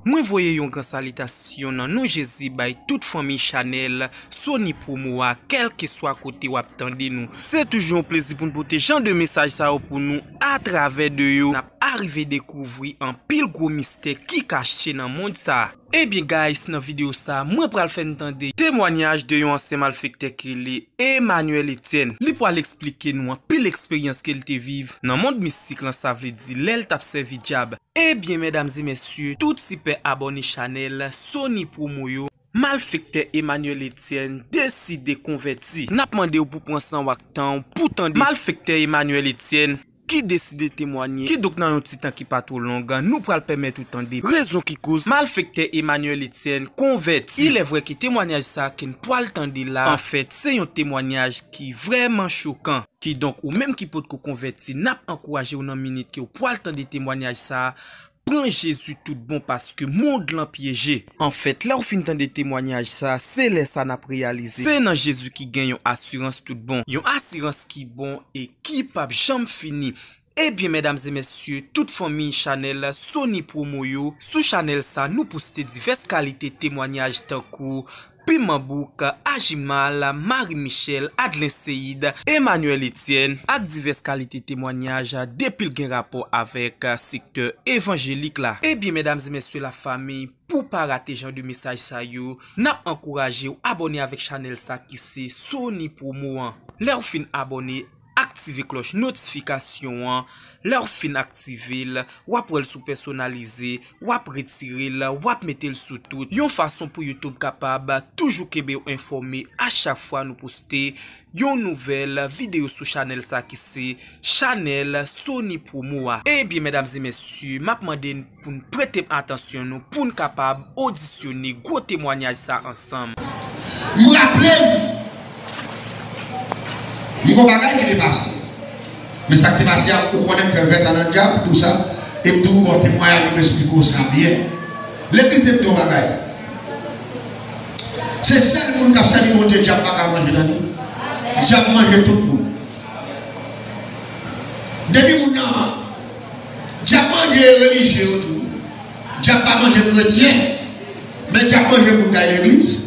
Moi voyez yon grand salutation nan nou Jésus bay toute famille Chanel, Sony Promo a quel que soit côté ou attendez nous. C'est toujours un plaisir pour nous porter genre de message ça pour nous à travers de yo. N'a arrivé découvrir un pile gros mystère qui caché dans monde ça. Eh bien guys, dans vidéo ça, moi pral faire entendre témoignage de yon ancien malfecteur qui li Emmanuel Etienne. Li pour l'expliquer nous un pile expérience qu'il te vive dans monde mystique là ça veut dire l'el t'a servi diable. Eh bien mesdames et messieurs, tout si peut abonner channel Sony Promo yo. Malfecteur Emmanuel Etienne décide converti. N'a demandé pour prendre sans temps pour tendre malfecteur Emmanuel Etienne qui décide de témoigner, qui donc dans un petit temps qui pas trop long, nous pral permettre tout temps des raisons qui cause malfecteur Emmanuel Etienne converti. Il est vrai que témoignage ça qui ne peut le tendre là, en fait, c'est un témoignage qui vraiment choquant, qui donc ou même qui peut converti, n'a pas encouragé une minute que ou peut le tendre des témoignages ça. Prends Jésus tout bon parce que monde l'en piégé. En fait, là où fin temps de témoignage ça, c'est là ça n'a réalisé. C'est dans Jésus qui gagne une assurance tout bon. Une assurance qui bon et qui pas jamais fini. Eh bien, mesdames et messieurs, toute famille Chanel, Sony Promo yo, sous Chanel ça, nous poster diverses qualités témoignages tant que Pimambouk, Ajimal, Marie-Michel, Adlin Seyd, Emmanuel Etienne, ak diverses qualités témoignages depuis le rapport avec secteur évangélique là. Eh bien, mesdames et messieurs, la famille, pour pas rater genre de message ça yo, n'a encouragé ou abonner avec Chanel ça qui c'est Sony Promo. Leur fin abonné, activer cloche notification, leur fin activer, ou après le sous personnaliser, ou après retirer, ou après mettre le sous tout. Yon façon pour YouTube capable toujours kebe informer à chaque fois nous poster yon nouvelle vidéo sur channel ça qui c'est channel Sony Promo. Eh bien mesdames et messieurs, m'a demandé pour nous prêter attention nous pour nous capable auditionner gros témoignage ça ensemble. Nous rappelons il y a des bagages qui dépassent. Mais ça qui est passé, on connaît faire 20 ans dans le diable, tout ça. Et tout le monde témoigne, on explique ça bien. L'église de tout bagages. C'est ça le monde qui a servi mon Dieu, diable pas manger dans nous. Diable mange tout le monde. Depuis mon nom, diable mange religieux autour. Diable pas manger chrétien. Mais diable mange pour gagner l'église.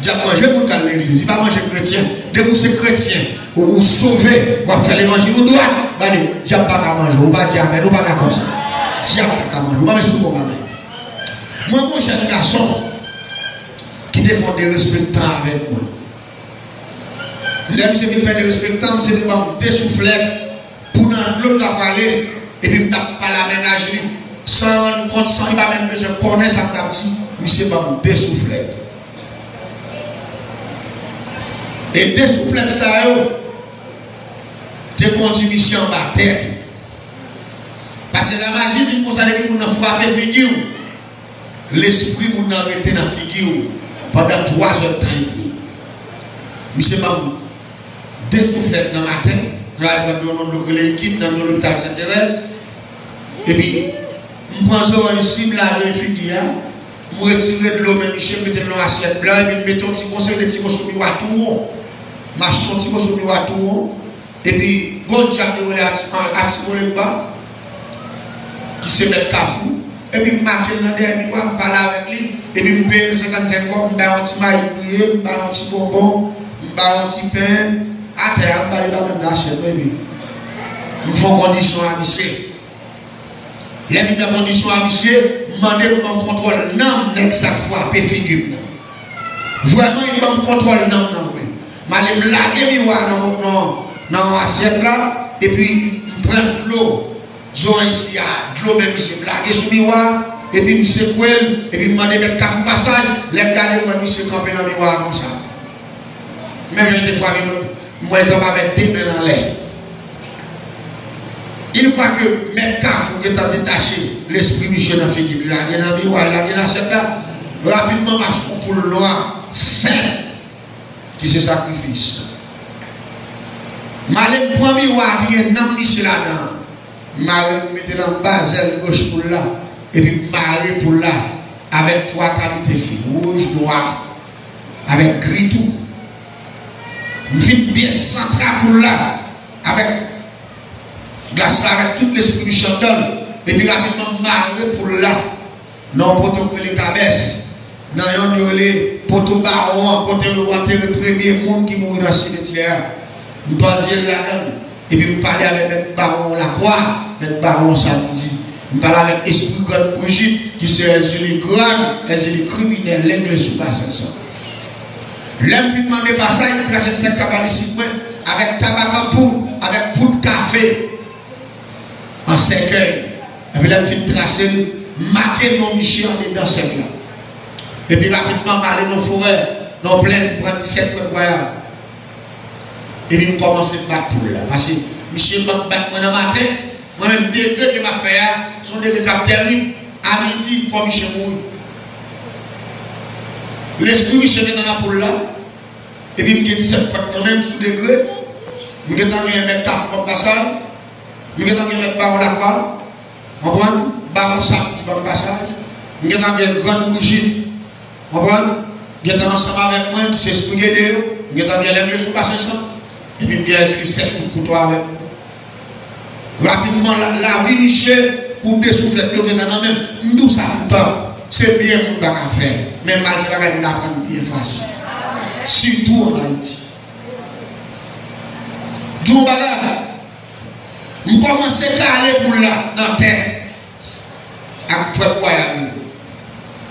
Diable mange pour gagner l'église. Il va manger chrétien. De vous c'est chrétien, ou vous sauvez, ou faire l'évangile, vous doit, diable pas manger, ou pas dire amen, ou pas d'accord ça. Diable pas manger, ou pas mettre sur mon bagage. Moi, mon jeune garçon, qui défend des respectants avec moi. L'aime, c'est de faire des respectants, c'est de me dessouffler, pour l'autre la parler, et puis me tape pas la ménage, sans rendre compte, sans il va même besoin de connaître ça, mais c'est pas me dessouffler. Et des soufflettes ça, te contribution en bas tête. Parce que la magie, c'est pour ça que nous avons frappé la figure. L'esprit nous a arrêté dans la figure pendant 3 heures de temps. Mais c'est pas des soufflettes dans le matin. Nous avons l'équipe dans l'hôpital Sainte-Thérèse. Et puis, nous prenons une cible là de la figure. Nous retirons de l'eau, mais Michel mettons dans l'assiette blanche et puis mettons un petit conseil de petits morceaux de tout. Marche un petit morceau de tout. Et puis, bon diable à Timon bas qui se met cafou. Et puis, je marque dans le dernier mois, je parle avec lui. Et puis, je paye 55 euros, je paye un petit maïs, je paye un petit bonbon, je paye un petit pain. À terre, je paye même d'acheter. Il faut condition habituée. Les conditions habituées, je demande pour me contrôler. Non, chaque fois, je figure. Vraiment, il me contrôle. Non. Je vais me laguer dans l'assiette là, et puis je prends de l'eau. Je vais ici à de l'eau, même je vais laguer sur le miroir, et puis je secoue, et puis je demande de mettre café passage, je vais regarder moi, je suis campé dans le miroir comme ça. Même des fois, moi, je vais mettre des mains dans l'air. Une fois que mettre café est détaché, l'esprit monsieur dans la figure, il a dans le miroir, il a dans l'assiette là, rapidement marche pour le noir, saint. Qui se sacrifice. Malem pour miroir qui est dans Michel là-dedans. Maré mettez dans basel gauche pour là. Et puis maré pour là. Avec 3 qualités filles. Rouge, noir. Avec gris tout. Une fille bien centrale pour là. Avec glace là, avec tout l'esprit du chantal. Et puis rapidement maré pour là. non poto que les cabesses, dans les poto baron, côté le premier monde qui mourit dans le cimetière. Nous parlons là-dedans. Et puis nous parlons avec le baron Lacroix, le baron Samedi. Nous parlons avec l'esprit God Brigitte, qui c'est les grands, les criminels, l'aigle sous bas ça. L'homme qui demande pas ça, il trace 5 cabales ici, avec tabac en poudre, avec poudre de café, en 5 heures. Et puis l'homme fait tracer, marquer nos Michel dans cette là. Et puis rapidement, aller dans la forêt, dans la plaine, prendre 17 fois de voyage. Et puis nous commençons à battre pour là. Parce que Michel m'a battu dans le matin, moi-même, des deux que m'a fait, sont des décapes terribles. À midi, il faut Michel mourir. L'esprit Michel est dans la poule là. Et puis, je me dis 17 fois quand même sous degré. Je me dis mettre café comme passage. Je me dis mettre baron la croix. On prend baron samedi comme passage. Je me dis grande bougie. On prend. Je suis ensemble avec moi, qui s'exprime de eux. Je me dis l'aime le sous passage. Et puis, je me dis 7 coups de couteau avec moi. Rapidement, la vie Michel, pour dessouffler le maintenant même, nous ça tout c'est bien pour ne pas faire. Mais mal, c'est pas qu'on apprend bien facile. Surtout en Haïti. D'où bagarre, nous commençons à aller pour là, dans la terre. Avec frère Boyard.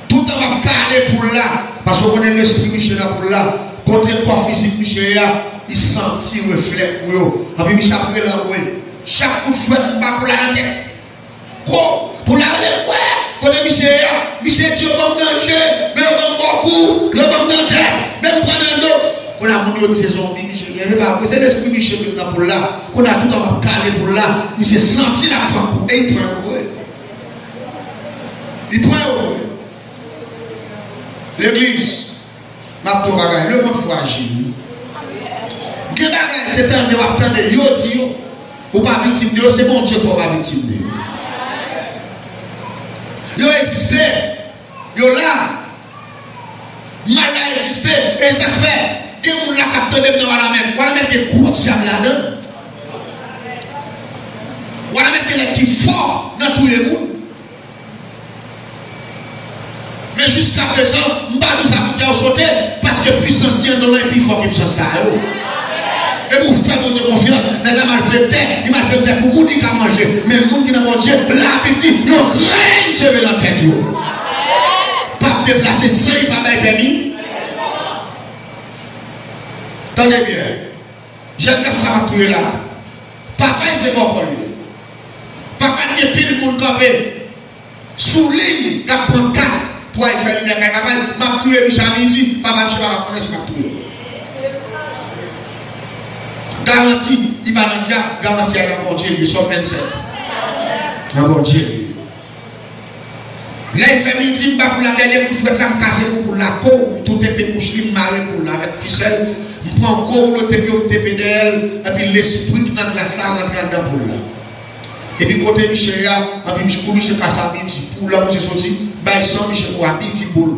Tout le temps, à aller pour là, parce qu'on est l'esprit Michel pour là. Contre le corps physique Michel, il sentit reflet pour eux. Et puis Michel après l'envoyer. Chaque coup de fouet, on va pour la tête. Pour la relève, quand Michel dit au bon danger, mais au bon beaucoup, le bon danger, même prendre un dos. On a mon de ces zombies, Michel. C'est l'esprit Michel qui est pour là. On a tout en calé pour là. Il s'est senti la pointe et il prend au vrai. Il prend au vrai. L'église, ma tour bagaille, le monde fragile. C'est un de attendre Yotio. Ou pas victime de c'est bon Dieu, il ne faut pas victime de Yo existé, yo là, mal a existé, et ça fait, que vous la capté même dans la même, voilà même des gros diables là-dedans. Voilà même des qui fort dans tous les mondes. Mais jusqu'à présent, je ne sais pas ça pour sauter, parce que puissance qui est dans le plus fort que puissance ça. Et vous faites votre confiance, mais il m'a fait terre pour vous qui a mangé. Mais vous qui n'a mangé, l'appétit, vous craignez dans la tête. Pas déplacer sans il pas permis. Attendez bien. J'ai un frère qui est là. Papa, c'est mon frère. Papa, il y a pile de monde campé. Sous ligne, il prend 4 pour aller faire l'hiver. Papa, m'a tué, Michel midi. Papa, je ne sais pas comment je m'a tué. Garantie, il va dire, garantie à la bon Dieu, ils sont 27. La bon Dieu. Là, il fait midi, il va pour la dernière coup de fouet, là, me casser pour la peau, tout est pécouche, il marre pour là, avec ficelle, je prends gros, le TP d'elle, et puis l'esprit qui dans la glace là, rentre dedans pour là. Et puis, côté Michel, et puis Michel casse à midi, pour là, Michel sorti, bah, il sent Michel pour habiter pour lui.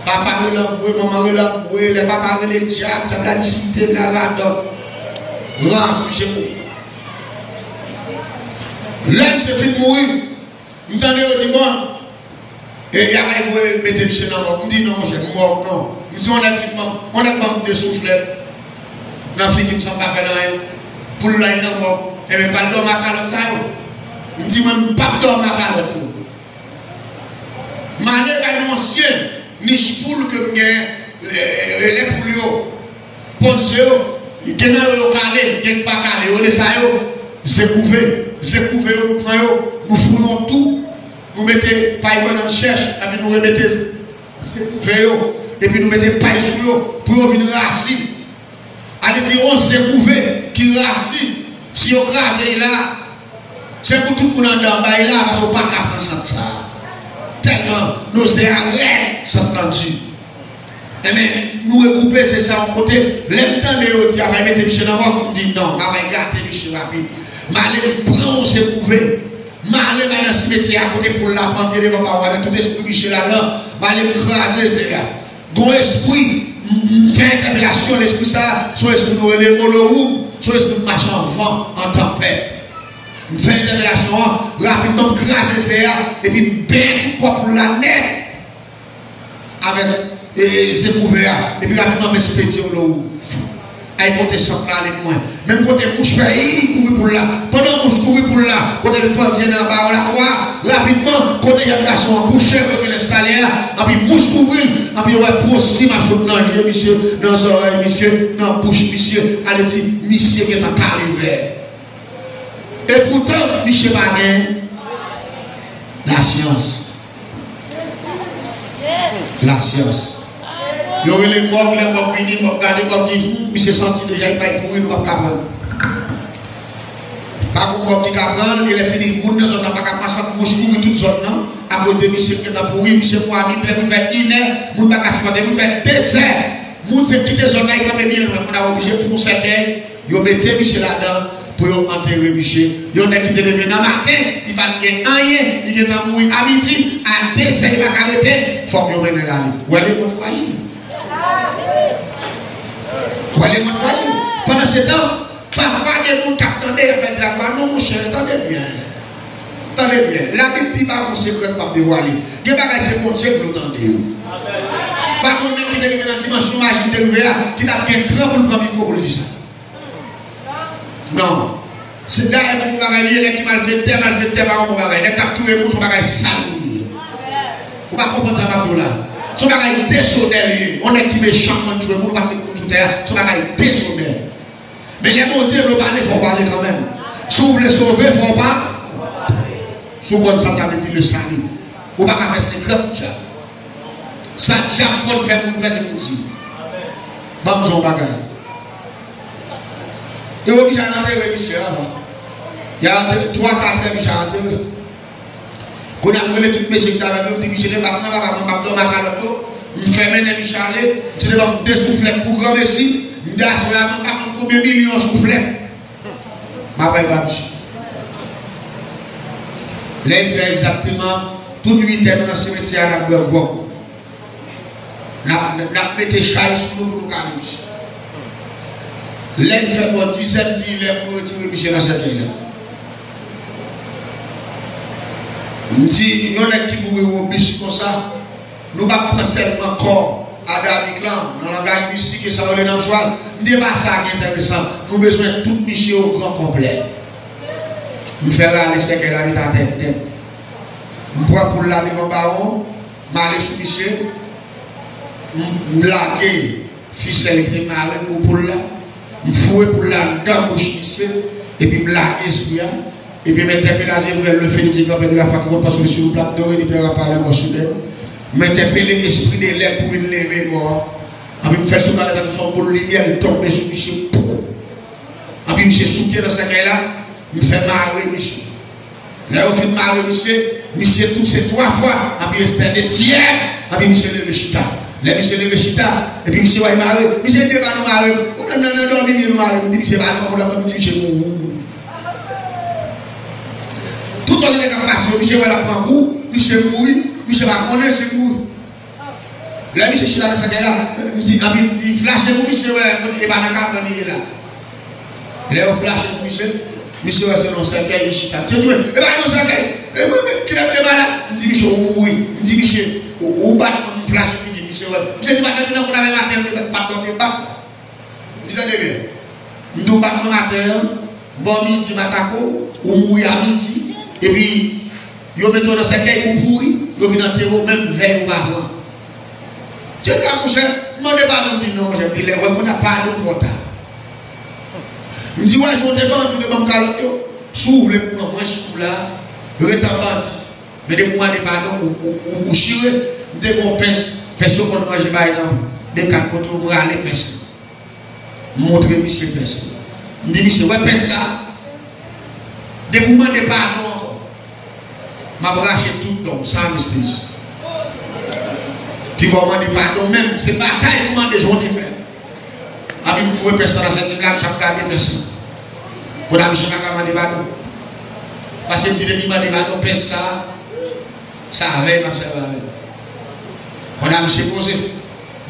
Papa relâche, maman relâche, les papas relâchent, diable, la discipline, la radon. Rance chez vous. L'homme se fait mourir. Vous entendez, on dit bon. Et il y a un qui mettre Michel dans le monde. Je dis non, j'ai mort, non. Nous sommes on a pas de souffle. On a fini, nous ne sommes pas fait rien. Pour le laïc dans mort. Et même pas le dormir à calotte, ça. Je dis même pas dormir à calotte. Malheur à l'ancien. Niche poule que les poules, ponzeo, il y a un local, il y a pas calé, on les a zécouvé, nous prenons, nous foulons tout, nous mettons paille dans le cherche, et puis nous remettons zécouvé, et puis nous mettons paille sur eux, pour venir racine. À dire, on zécouvé, qui racine, si on rase là, c'est pour tout le monde en bas là, parce qu'on ne peut pas prendre ça. Tellement nous arrêtons sans tendu. Et bien, nous recouper, c'est ça en côté. L'aime temps de l'autre, il y a pas été Michel dans moi, on dit non, on va garder Michel rapide. Mais allez prendre, c'est prouvé. Mais allez dans le cimetière à côté pour la prendre, il va pas avec tout l'esprit Michel là-dedans. Mais allez craser, c'est là. Bon esprit, fait interpellation, l'esprit ça, son esprit nous relève au loup, son esprit marche en vent, en tempête. Je fais une interpellation, rapidement, craser CA, et puis ben quoi pour la net avec ses couverts, et puis rapidement m'expédier au lot. À côté ça là avec moi. Même côté mouche fait courir pour là. Pendant mouche courir pour là, côté le pan vient en bas la croix, rapidement côté il y a un garçon couché côté l'installer, et puis mouche couvrir, et puis ouais prostitué m'a foutu dans les monsieur, dans les oreilles monsieur, dans la bouche monsieur, allez dire monsieur qui est pas arrivé. Et pourtant monsieur pas la science. La science. Il y aurait les morts venus, les morts garder, comme dit, mais c'est senti déjà, il va être pourri, nous ne pouvons pas prendre. Pas pour mort qui prendre, il est fini, il n'a pas qu'à passer, moi je cours toute zone, non? À cause de monsieur qui est pourri, monsieur Mohamed, vous faites une heure, vous ne pouvez pas se vous faites 2 heures. Vous faites quitter zone, il va bien, on a obligé pour 7 heures, vous mettez monsieur là-dedans, pour enterrer monsieur. Il y en a qui te levé dans le matin, il va gagner rien, il va mourir à midi, à 2 heures, il va arrêter, il faut que vous meniez la vie. Où est votre foyer? Pendant ce temps, parfois, il y a des gens qui attendent et fait la voix. Non, mon cher, attendez bien. Attendez bien. La Bible dit pas mon secret, pas dévoiler. Il y a des gens c'est mon Dieu que vous entendez. Pas qu'on est qui est dans la dimension magique de là, qui n'a bien grand pour le premier micro pour le dire ça. Non. C'est là que vous allez lire, qui m'a fait terre, par mon bagage. Les capturés pour ton bagage sale. Vous ne comprenez pas là. Son bagage désordonné. On est qui méchant quand tu veux, vous ne pouvez pas mettre tout terre. Son bagage désordonné. Mais les mots Dieu veulent parler, il faut parler quand même. Si vous voulez sauver, il ne faut pas. Si vous connaissez ça, ça veut dire le salut. Vous ne pouvez pas faire secret pour ça. Ça, j'aime qu'on fait pour nous faire ce que vous dites. Bon, son bagage. Et vous avez rentré, monsieur, avant. Il y a 3-4 ans, monsieur, rentré. Quand on a brûlé toutes mes secteurs avec eux, je dis, je ne vais pas dans ma calotte, je fais mes Michel, je ne vais pas me dessouffler pour grand messie. Je dis, je ne vais pas combien de millions de soufflets. Je ne vais pas Michel. Là, il fait exactement toute 8 heures dans le cimetière à la Bourg. On a mis des chais sur nous pour nous calmer. Là, il fait bon 17 10 heures pour retirer Michel dans cette île. Je dis, il y en a qui mourent au biche comme ça. Nous ne pouvons pas seulement corps à David là, dans le langage mystique et ça va aller dans le soir. Ce n'est pas ça qui est intéressant. Nous avons besoin de tout Michel au grand complet. Nous faisons là les secrets de la tête net. Nous prenons pour la maison baron, m'aller sur Michel, m'laguer, ficelle qui est marée pour là, m'fouer pour la dame bouche Michel, et puis m'laguer esprit. Et puis, m'interpeller le phénitique de la foi qui va passer sur le plat doré, et puis, on va parler au sud. M'interpeller l'esprit des lèvres pour une lever mort. Et puis, me faire soutenir la son pour lumière, il tombe sur Michel. Et puis, Michel souqué dans ce cas-là, me fait marrer Michel. Là, au fin de marrer Michel toussé 3 fois, et puis, il espère des tiers, et puis, Michel lève chita. Là, Michel lève chita, et puis, Michel va marrer. Michel ne va pas nous marrer. On a dormi, nous marrer. On dit, Michel va nous marrer. On dit, Michel, tout le monde est passé, Michel va la prendre un coup, Michel mourit, Michel va connaître ce coup. Là, Michel Chila dans sa gueule là, il dit, flashez pour Michel, il va dans la carte là. Là, on flash pour Michel, Michel va se lancer, il chita. Tu dis, eh bien, non, c'est ok. Qui est malade? Il dit, Michel, on mourit. Il dit, Michel, on bat comme flash, il dit, Michel, Michel dit, maintenant, on avait matin, pas de temps, il dit, bien. Nous battons le matin, bon midi, matako, on mourit à midi. Et puis, ils mettent dans ce cahier pour pourrir, ils viennent en terreau, même veille ou avant. Tu es mon cher, je ne demande pas de non, je dis, on n'a pas de trop tard. Je dis, ouais, je demande, je demande calotte, s'ouvre les pour moi, sous là, retambante. Mais des moments de pardon, ou chire, dès qu'on pince, personne qu'on mange pas dans des 4 côtés, on va aller pincer. Montrer Michel pince. Je dis, Michel, ouais, pince ça. Des moments de pardon. Je vais racheter tout le monde, sans justice. Qui va demander pardon même, c'est bataille pour des gens de faire. Avec une fois personne dans cette là, chaque garde personne. Pour la mission à demander pardon. Parce que je dis demander pardon, personne ça arrive à observer. On a mission posé.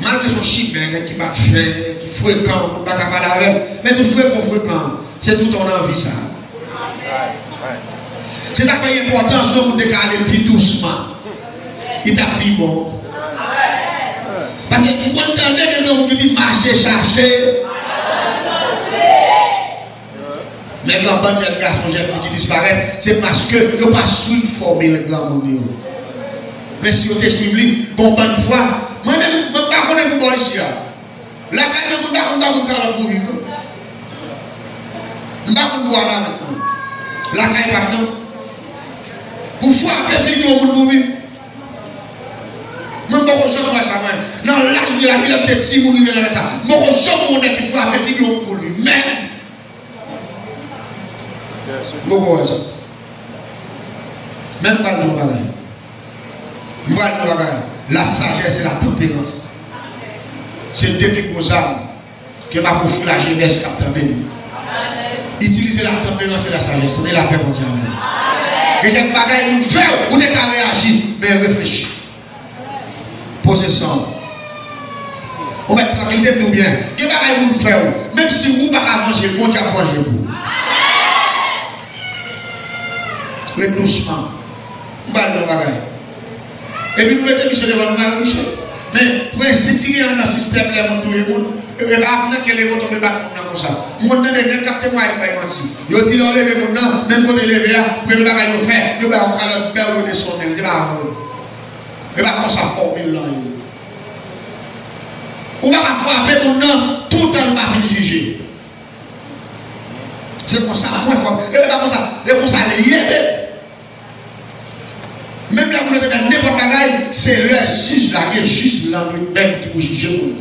Malgré son chic, qui va faire, qui fréquent, on ne peut pas parler avec. Mais tout fréquent, c'est tout on a envie ça. C'est ça qui fait important, si vous décalez plus doucement. Il t'a pris bon. Parce que vous entendez que vous dites marcher, chercher. Mais quand bon jeune garçon, jeune fille qui disparaît, c'est parce que vous n'avez pas suivi former le grand monde. Mais si vous avez suivi, bon bonne fois, moi-même, je ne sais pas vous voir ici. La caille, je ne sais pas vous pour vivre. Je ne sais pas vous voir là maintenant. La caille, pardon. Pour fois après, figure au monde pour vivre. Même beaucoup de gens voient ça. Dans l'âge de la vie, peut-être si vous vivez dans ça. Beaucoup de gens vont être qui font après figure pour vivre. Mais, beaucoup de ça. Même pas de bagage. La sagesse et la tempérance. C'est depuis vos âmes que m'a offert la jeunesse à attendez. Utilisez la tempérance et la sagesse. Donnez la paix pour Dieu. Et quelques bagages vous faire, vous n'êtes qu'à réagir, mais réfléchissez. Posez ça. On va être tranquille de nous bien. Quelques bagages vous faire, même si vous ne pouvez pas venger, bon Dieu a vengé pour vous. Et doucement. On va le bagaille. Et puis nous mettons Michel devant nous, Michel. Mais pour insister dans le système, il y a tout le monde. Et après que les votes tombent comme ça. Mon nom est capté moi et pas menti. Yo dit on lève mon nom, même quand il levé pour le bagage yo fait, yo ba on va perdre de son même, c'est pas vrai. Et pas comme ça formule là. On va frapper mon nom tout en bas fin juger. C'est comme ça, moi fort. Et pas comme ça, et comme ça lié. Même là, vous avez n'importe quoi, c'est le juge là, qui juge là, même qui vous juger.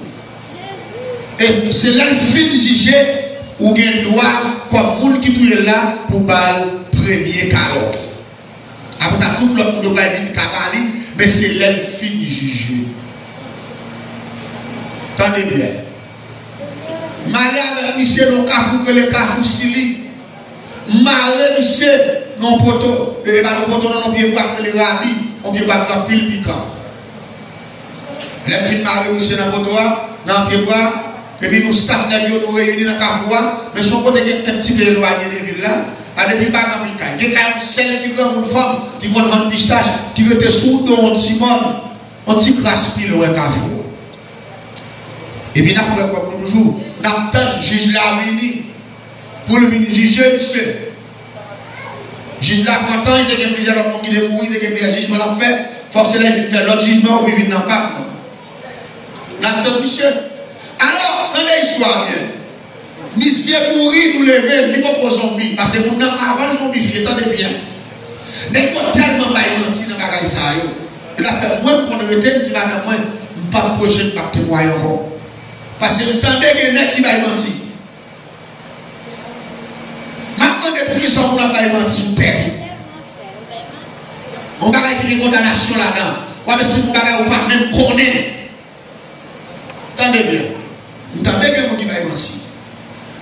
Et c'est là le fin de juger ou bien droit comme monde qui est là pour le premier calor. Après ça, tout le monde ne va pas venir parler, mais c'est là le fin de juger. Attendez bien. Malade, monsieur, le cafou, que le cafou sili. Malade, monsieur. Non poto, et pas non poto, non pied bois que les rabi, on pied bois dans pile piquant. Les filles marées monsieur dans poto, dans pied bois, et puis nous staff nous réunis dans Kafoua, mais son côté est un petit peu éloigné des villes là, avec des bagues en piquant. Il y a quand même celles qui ont une femme qui vont vendre pistache, qui était sous dans un petit monde, un petit crasse pile au Kafoua. Et puis nous avons toujours, nous avons le juge là venu pour le venir juger monsieur. Juge là, pourtant, il y a plusieurs gens qui ont mouru, il y a plusieurs jugements à faire. Forcément, il fait l'autre jugement ou il vient dans le pape. N'attends, monsieur. Alors, quand l'histoire vient, monsieur mourir, nous lever, il n'y a pas de zombies. Parce que nous avant les zombies, attendez bien. Dès qu'on tellement menti dans la bagaille, il a fait moins pour nous retenir, il va moi, je ne peux pas projeter, je ne peux pas témoigner encore. Parce que vous entendez qu'il y a qui va mentir. Maintenant, depuis qu'ils sont pas menti sur terre. On va avoir une condamnation là-dedans. On va vous pas même connaître. Attendez bien. Vous entendez que vous qui va mentir.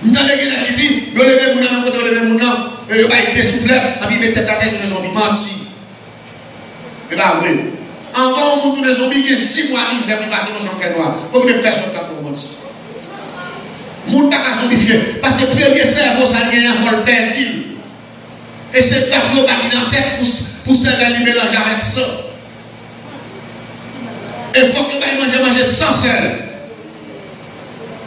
Vous entendez que qui dit, vous levez mon nom, vous levez mon nom, et vous allez dessouffler, et puis mettez la tête sur les zombies. Menti. Et bien, oui. Avant, on monte les zombies, il y a 6 mois, ils ont passé dans son fait noir. Combien de personnes pour mentir? Moun pas qu'à zombifier. Parce que le premier cerveau, ça vient à le perdre. Et c'est pas pour battre dans la tête pour se mélanger avec ça. Il faut que vous manger sans sel.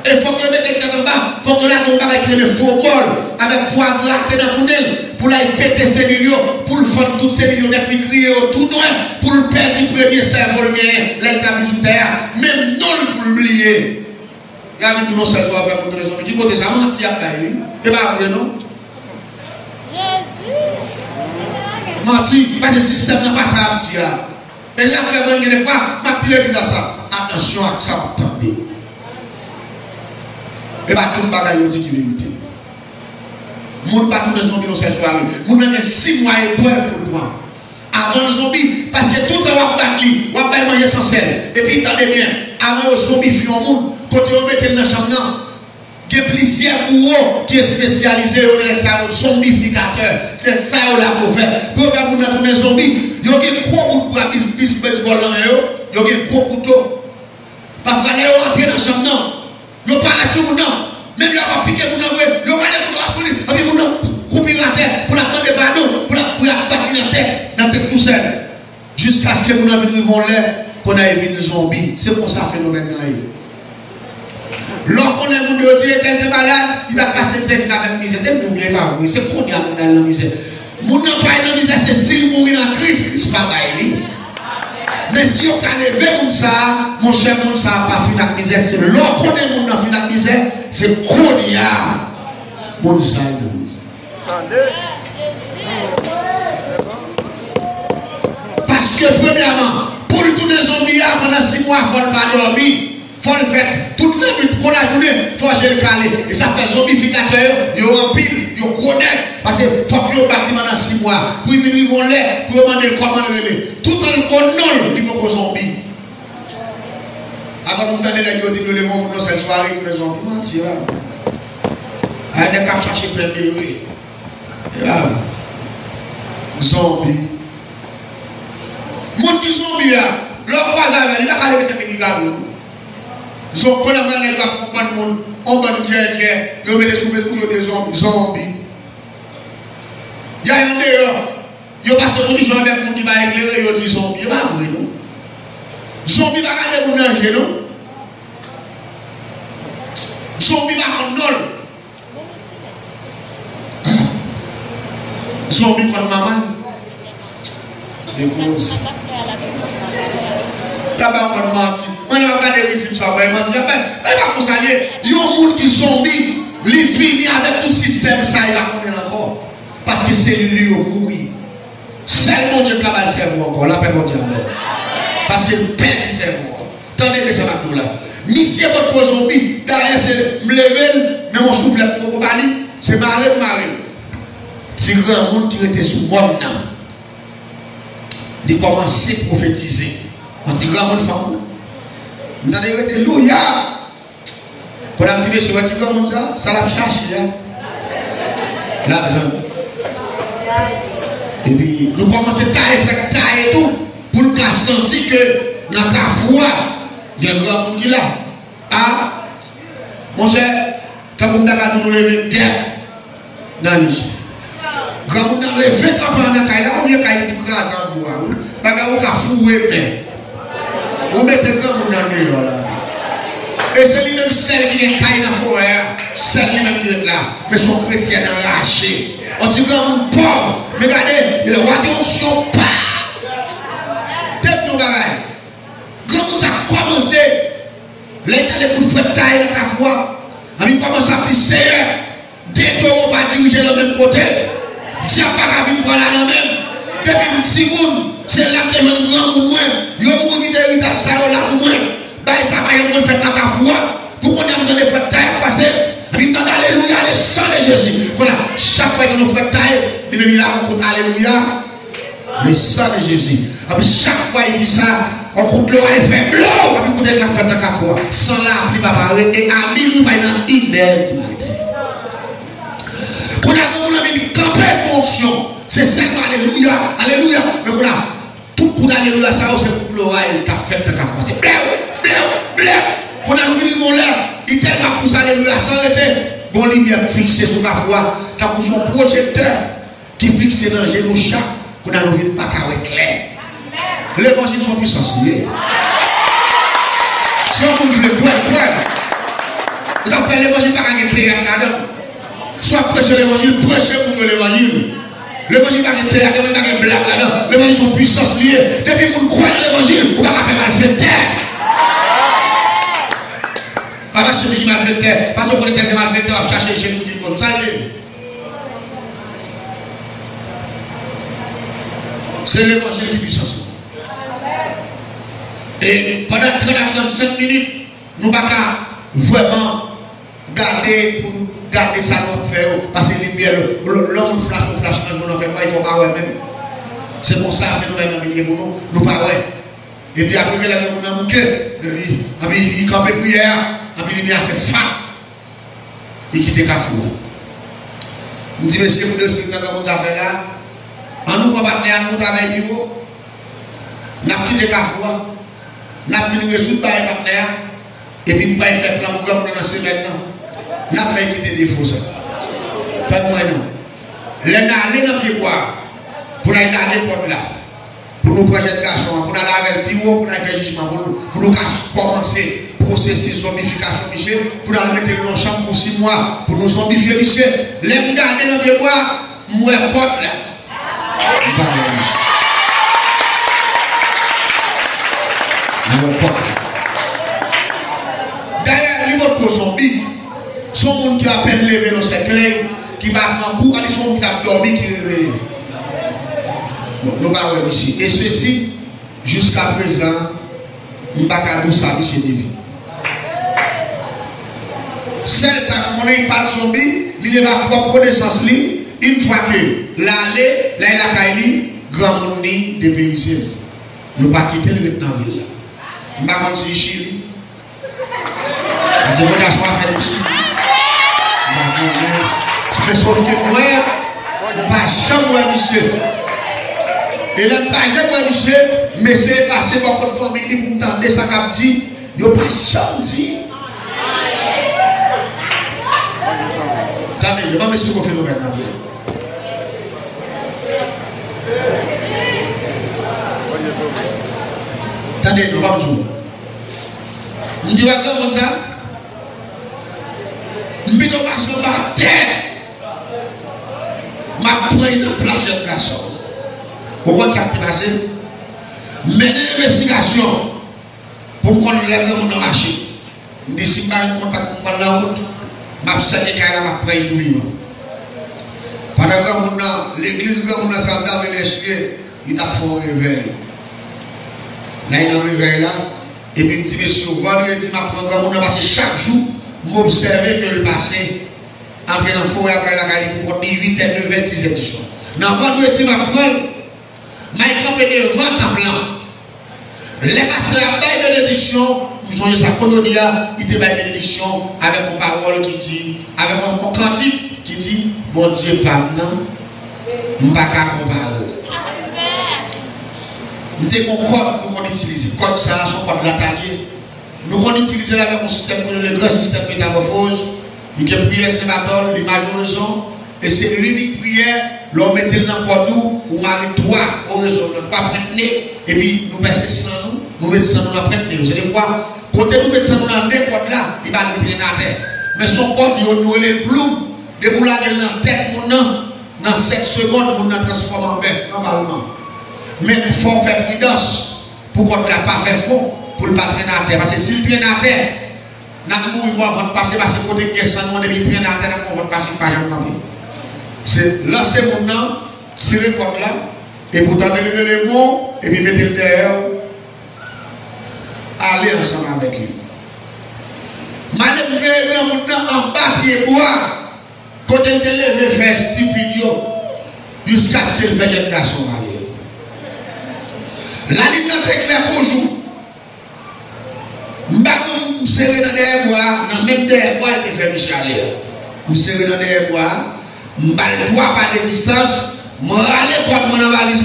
Il faut que vous mettez quelqu'un en bas. Il faut que vous mettez le faux bol avec poids raté dans le tunnel. Pour aller péter ces millions. Pour le fondre toutes ces millions d'être criés tout droit. Pour le perdre du premier cerveau, l'état sous terre. Même non pour l'oublier. Il y a tous nos seuls à faire contre les hommes. Qui côté ça menti à lui? C'est pas vrai, non? Menti, parce que le système n'a pas ça à dire. Et là, vraiment, il y a des fois, ma petite église à ça. Attention à ça, attendez. Et pas tout le bagage dit qui vérité. Moun pas tous les zombies dans cette soirée. Moun a 6 mois et pour toi. Avant le zombie, parce que tout le monde va battre, on va manger sans sel. Et puis, attendez bien, avant le zombie, il y a un monde. Quand on met dans la chambre, il y a plusieurs bourreaux qui est spécialisé au zombificateur. C'est ça qu'on a fait. Pour faire pour les zombies, il y a un gros couteau pour baseball dans il y a un gros couteau. Parfois, il y a entrer dans la chambre, il y a pas la tout le monde. Même là, on va piquer mon nom, il y a un couteau à soulever. couper la tête, pour la demander pardon, pour la battre la tête tout seul. Jusqu'à ce que nous avons l'air qu'on a évité zombie. C'est pour ça le phénomène. Lorsqu'on est mon Dieu, tel est malade, il va passer ses filles avec misère. C'est qu'on y a dans la misère. Mon n'a pas dans la misère, c'est s'il mourit dans Christ, c'est pas bail. Mais si on a levé mon cher, mon ça n'a pas fini la misère. C'est lorsqu'on est mon dans la misère, c'est qu'on y a mon ça dans la misère. Parce que premièrement, pour tous les zombies pendant 6 mois, il ne faut pas dormir. Il faut le faire. Toute la nuit, pour la journée, il faut le caler. Et ça fait zombificateur, il y a un pile, il y a un connect. Parce qu'il faut que vous battez pendant 6 mois. Pour venir, ils vont l'air, pour demander comment le relais. Tout le contrôle, il faut que zombie. Avant de me donner les gens qui le vont dans cette soirée, tous les zombies, mentir. Il y a des cas chercher plein de rues. Zombie. Mon petit zombie là, leur voisin, il va aller mettre un petit gars. Ils sont connus dans les gens, on va dire qu'ils ont des souvenirs des zombies. Il y a un dehors, ils ont passé une mission avec mon qui va éclairer, ils ont dit zombie. Il va vrai, non? Zombie va regarder pour manger, non? Zombie va en nol. Zombie comme maman. C'est cause. Là-bas, on va mentir. On va regarder les récits, ça va mentir. Mais pas pour ça, il y a un monde qui zombie, il finit avec tout le système, ça, il va connaître encore. Parce que c'est lui qui mourit. Seulement Dieu travaille le cerveau encore. La paix mondiale. Parce qu'il perd du cerveau. Attendez, mes amis, là. Monsieur, votre zombie, derrière, c'est me lever, mais mon souffle pour vous parler, c'est marrer ou marrer. Si grand monde qui était sous mon nom, il commence à prophétiser. On dit grand monde femme. Vous avez été alléluia. Pour la petite monsieur, vous grand monde ça l'a cherché. Là, et puis, nous commençons à faire tailler tout pour nous sentir que dans la foi, il y a un grand monde qui est là. Ah, mon cher, quand vous avez nous lever, guerre dans le grand monde dans les 20 ans pendant la caille, on vient cailler du gras en bois. Parce que vous avez foué, mais vous mettez le grand monde dans le dehors là. Et c'est lui-même celle qui est caille dans la forêt, celle lui-même qui est là, mais son chrétien enraché. On dit grand monde pauvre, mais regardez, il y a roi d'onction pas. Tête nos bagailles. Grand monde a commencé, l'état de coups de fouet taille dans la foi, il commence à pisser, des taureaux pas diriger dans le même côté. Si on n'a pas vu pour la même, depuis un petit monde, c'est là que je suis grand pour moi. Je suis mort d'héritage, ça là pour moi. Ça va y avoir fait dans la foi. Pour qu'on ait besoin de faire taille passer. Alléluia, le sang de Jésus. Voilà, chaque fois que nous faisons taille, il dit là, on compte Alléluia, le sang de Jésus. Et puis chaque fois il dit ça, on compte l'eau, il fait blanc. Et puis vous êtes là, fait dans la foi. Sans là, il va parler. Et à minuit, il va dans une heure du matin. Qu'on a une campagne fonction, c'est seulement Alléluia, Alléluia. Mais qu'on a tout pour Alléluia, ça c'est pour l'oreille, tu as fait de la foi. C'est blanc, blanc, blanc. Qu'on a nous dit mon l'air, il tellement pousse Alléluia, sans arrêter. Bon lumière fixée sur la foi, tu as son projecteur qui fixe dans le genou chat, qu'on a nous vu pas clair. L'évangile sont puissance liée. Si on vous voulez preuve, vous appelez l'évangile par un théâtre là-dedans. Soit prêcher l'évangile, prêchez pour l'évangile. L'évangile va être théâtre, il va être blague là-dedans. L'évangile sont puissance liée. Depuis que vous croyez à l'évangile, vous ne pouvez pas faire malfaiteur. Pas parce que je suis malfaiteur, parce que vous êtes malfaiteur à chercher chez vous, comme ça. C'est l'évangile qui est puissance. Et pendant 30-35 minutes, nous ne pouvons pas vraiment garder pour nous garder ça notre faire parce que les lumières, l'homme flash, nous n'en fait pas, il faut pas ouais même. C'est pour ça que nous avons mis nous pas ouais. Et puis après que la nous avons manqué, il campait prière, il a fait faim. Il quitte la foule. Nous disons, monsieur, vous deux spectateurs, comment vous avez là? En nous combattre, nous travaillons du haut. Nous avons quitté la foule. Nous avons fini de résoudre par les partenaires. Et puis nous avons fait plan pour nous dans la semaine. Nous avons fait quitter des faux. Pas de moi non. les aller dans le bois, pour aller garder comme là, pour nous prendre le garçon, pour nous laver le bureau, pour nous faire jugement, pour nous commencer le processus de zombification, Michel, pour nous mettre dans la chambre pour 6 mois, pour nous zombifier, Michel. Les garder dans le bois, moi, faute là. D'ailleurs, les autres zombies sont des gens qui a peine levé dans ses cœurs, qui va prendre pour aller son qui a dormi, qui réveille. Nous parlons ici. Et ceci, jusqu'à présent, nous ne pouvons pas tout ça, M. David. Celle ça, on n'est pas de zombie, il est ma propre connaissance, une fois que l'aller, là, il a caillé, grand monde des paysans. Il ne pas quitter le dans la ville. Je ne sais pas si Chili. Je ne sais pas si je Chili. Mais sauf que moi, je ne vais pas jamais, monsieur. Et là, je ne vais pas jamais, monsieur, mais c'est passé beaucoup de familles pour m'entendre ça comme dit, je ne vais pas jamais dire. Attendez, je ne vais pas m'expliquer ce qu'on fait nous maintenant. Attendez, nous allons jouer. Je dis à comment ça? Je vais dans la terre. Je vais prendre une plage de garçon. Pourquoi ça s'est passé? Mener une investigation pour me connaître les gens dans la machine. Je dis si je n'ai pas contact pour prendre la route, je vais prendre une plage. Pendant que l'église, quand on a sa dame et les chiens, il a fait un réveil. Là, il y a un réveil là. Et puis, je dis, monsieur, vendredi, je prends comme passé chaque jour, m'observer que le passé, après dans le forêt, après la caille, pour 8 et 9 10 éditions. Dans vendredi, je prends, je campé devant ta blanc. Les pasteurs ont fait une bénédiction, nous avons sa colonia, il te fait une bénédiction avec une parole qui dit, avec un cantique qui dit, bon Dieu, pardon, je ne vais pas comparer. Nous avons un code que nous utilisons. Code ça, c'est un code latalier. Nous avons utilisé avec un système que le grand système métamorphose. Il y a prière Saint-Barthol, l'image de raison. Et c'est l'unique prière, l'on mettait dans le code où on a 3 oraisons, 3 prêtenés. Et puis nous passons sans nous mettons sans nous dans le prêtené. Vous savez quoi? Quand nous mettons sans nous dans le code là, il va nous traîner à terre. Mais son code, il nous est le plomb. De vous la dans la tête, dans 7 secondes, nous nous transformons en bœuf, normalement. Mais il faut faire prudence pour qu'on ne pas faire faux, pour ne pas traîner à terre. Parce que s'il traîne à terre, nous mourons avant de passer par ce côté qui est sans nous, et il traîne à terre, nous avons passer par exemple. C'est lancer mon nom, tirer comme là, et pour donner les mots, et puis mettre le derrière, aller ensemble avec lui. Malgré mon nom en papier bois, quand il était levé, faire stupide, jusqu'à ce qu'il fasse un garçon aller. La ligne est très claire pour vous. Je me serrer dans des bois, dans même des bois, il fait Michel aller. Je me serrer dans des bois, je me balle 3 pas de distance, je me râle pour mon valise,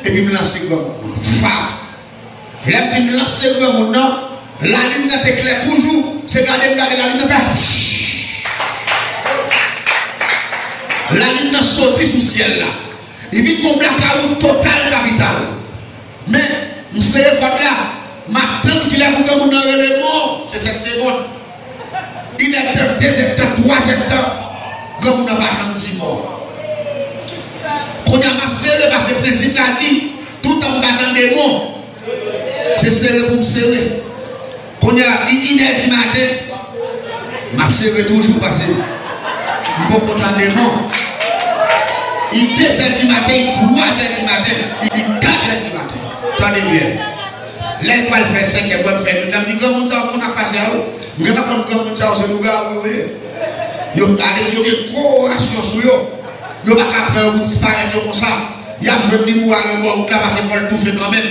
et puis je me lance comme femme. Je me lance comme mon nom, la ligne est très claire pour vous. C'est garder la ligne fait. La ligne est sortie sous ciel là. Il vit mon blackout total capital. Mais, je sais pas là, ma tante qui a beaucoup de l'élément, c'est 7 secondes. Il est 2 hectares, 3 hectares, comme on n'a pas un petit mort. Quand on a serré, parce que le principe a dit, tout en battant des mots, c'est serré pour me serrer. Quand on a 1h du matin, je serré toujours parce que je ne peux pas des mots. Il est 2h du matin, 3h du matin, il est 4h du matin. Attendez bien. Là, il va faire 5 et il va faire 2. Il dit, comment ça, on a passé à l'eau? Je ne sais pas comment ça, c'est le gars, vous voyez. Il y a une corrélation sur eux. Il n'y a pas qu'à faire disparaître comme ça. Il y a besoin de mourir à l'eau, là, parce qu'il faut le bouffer quand même.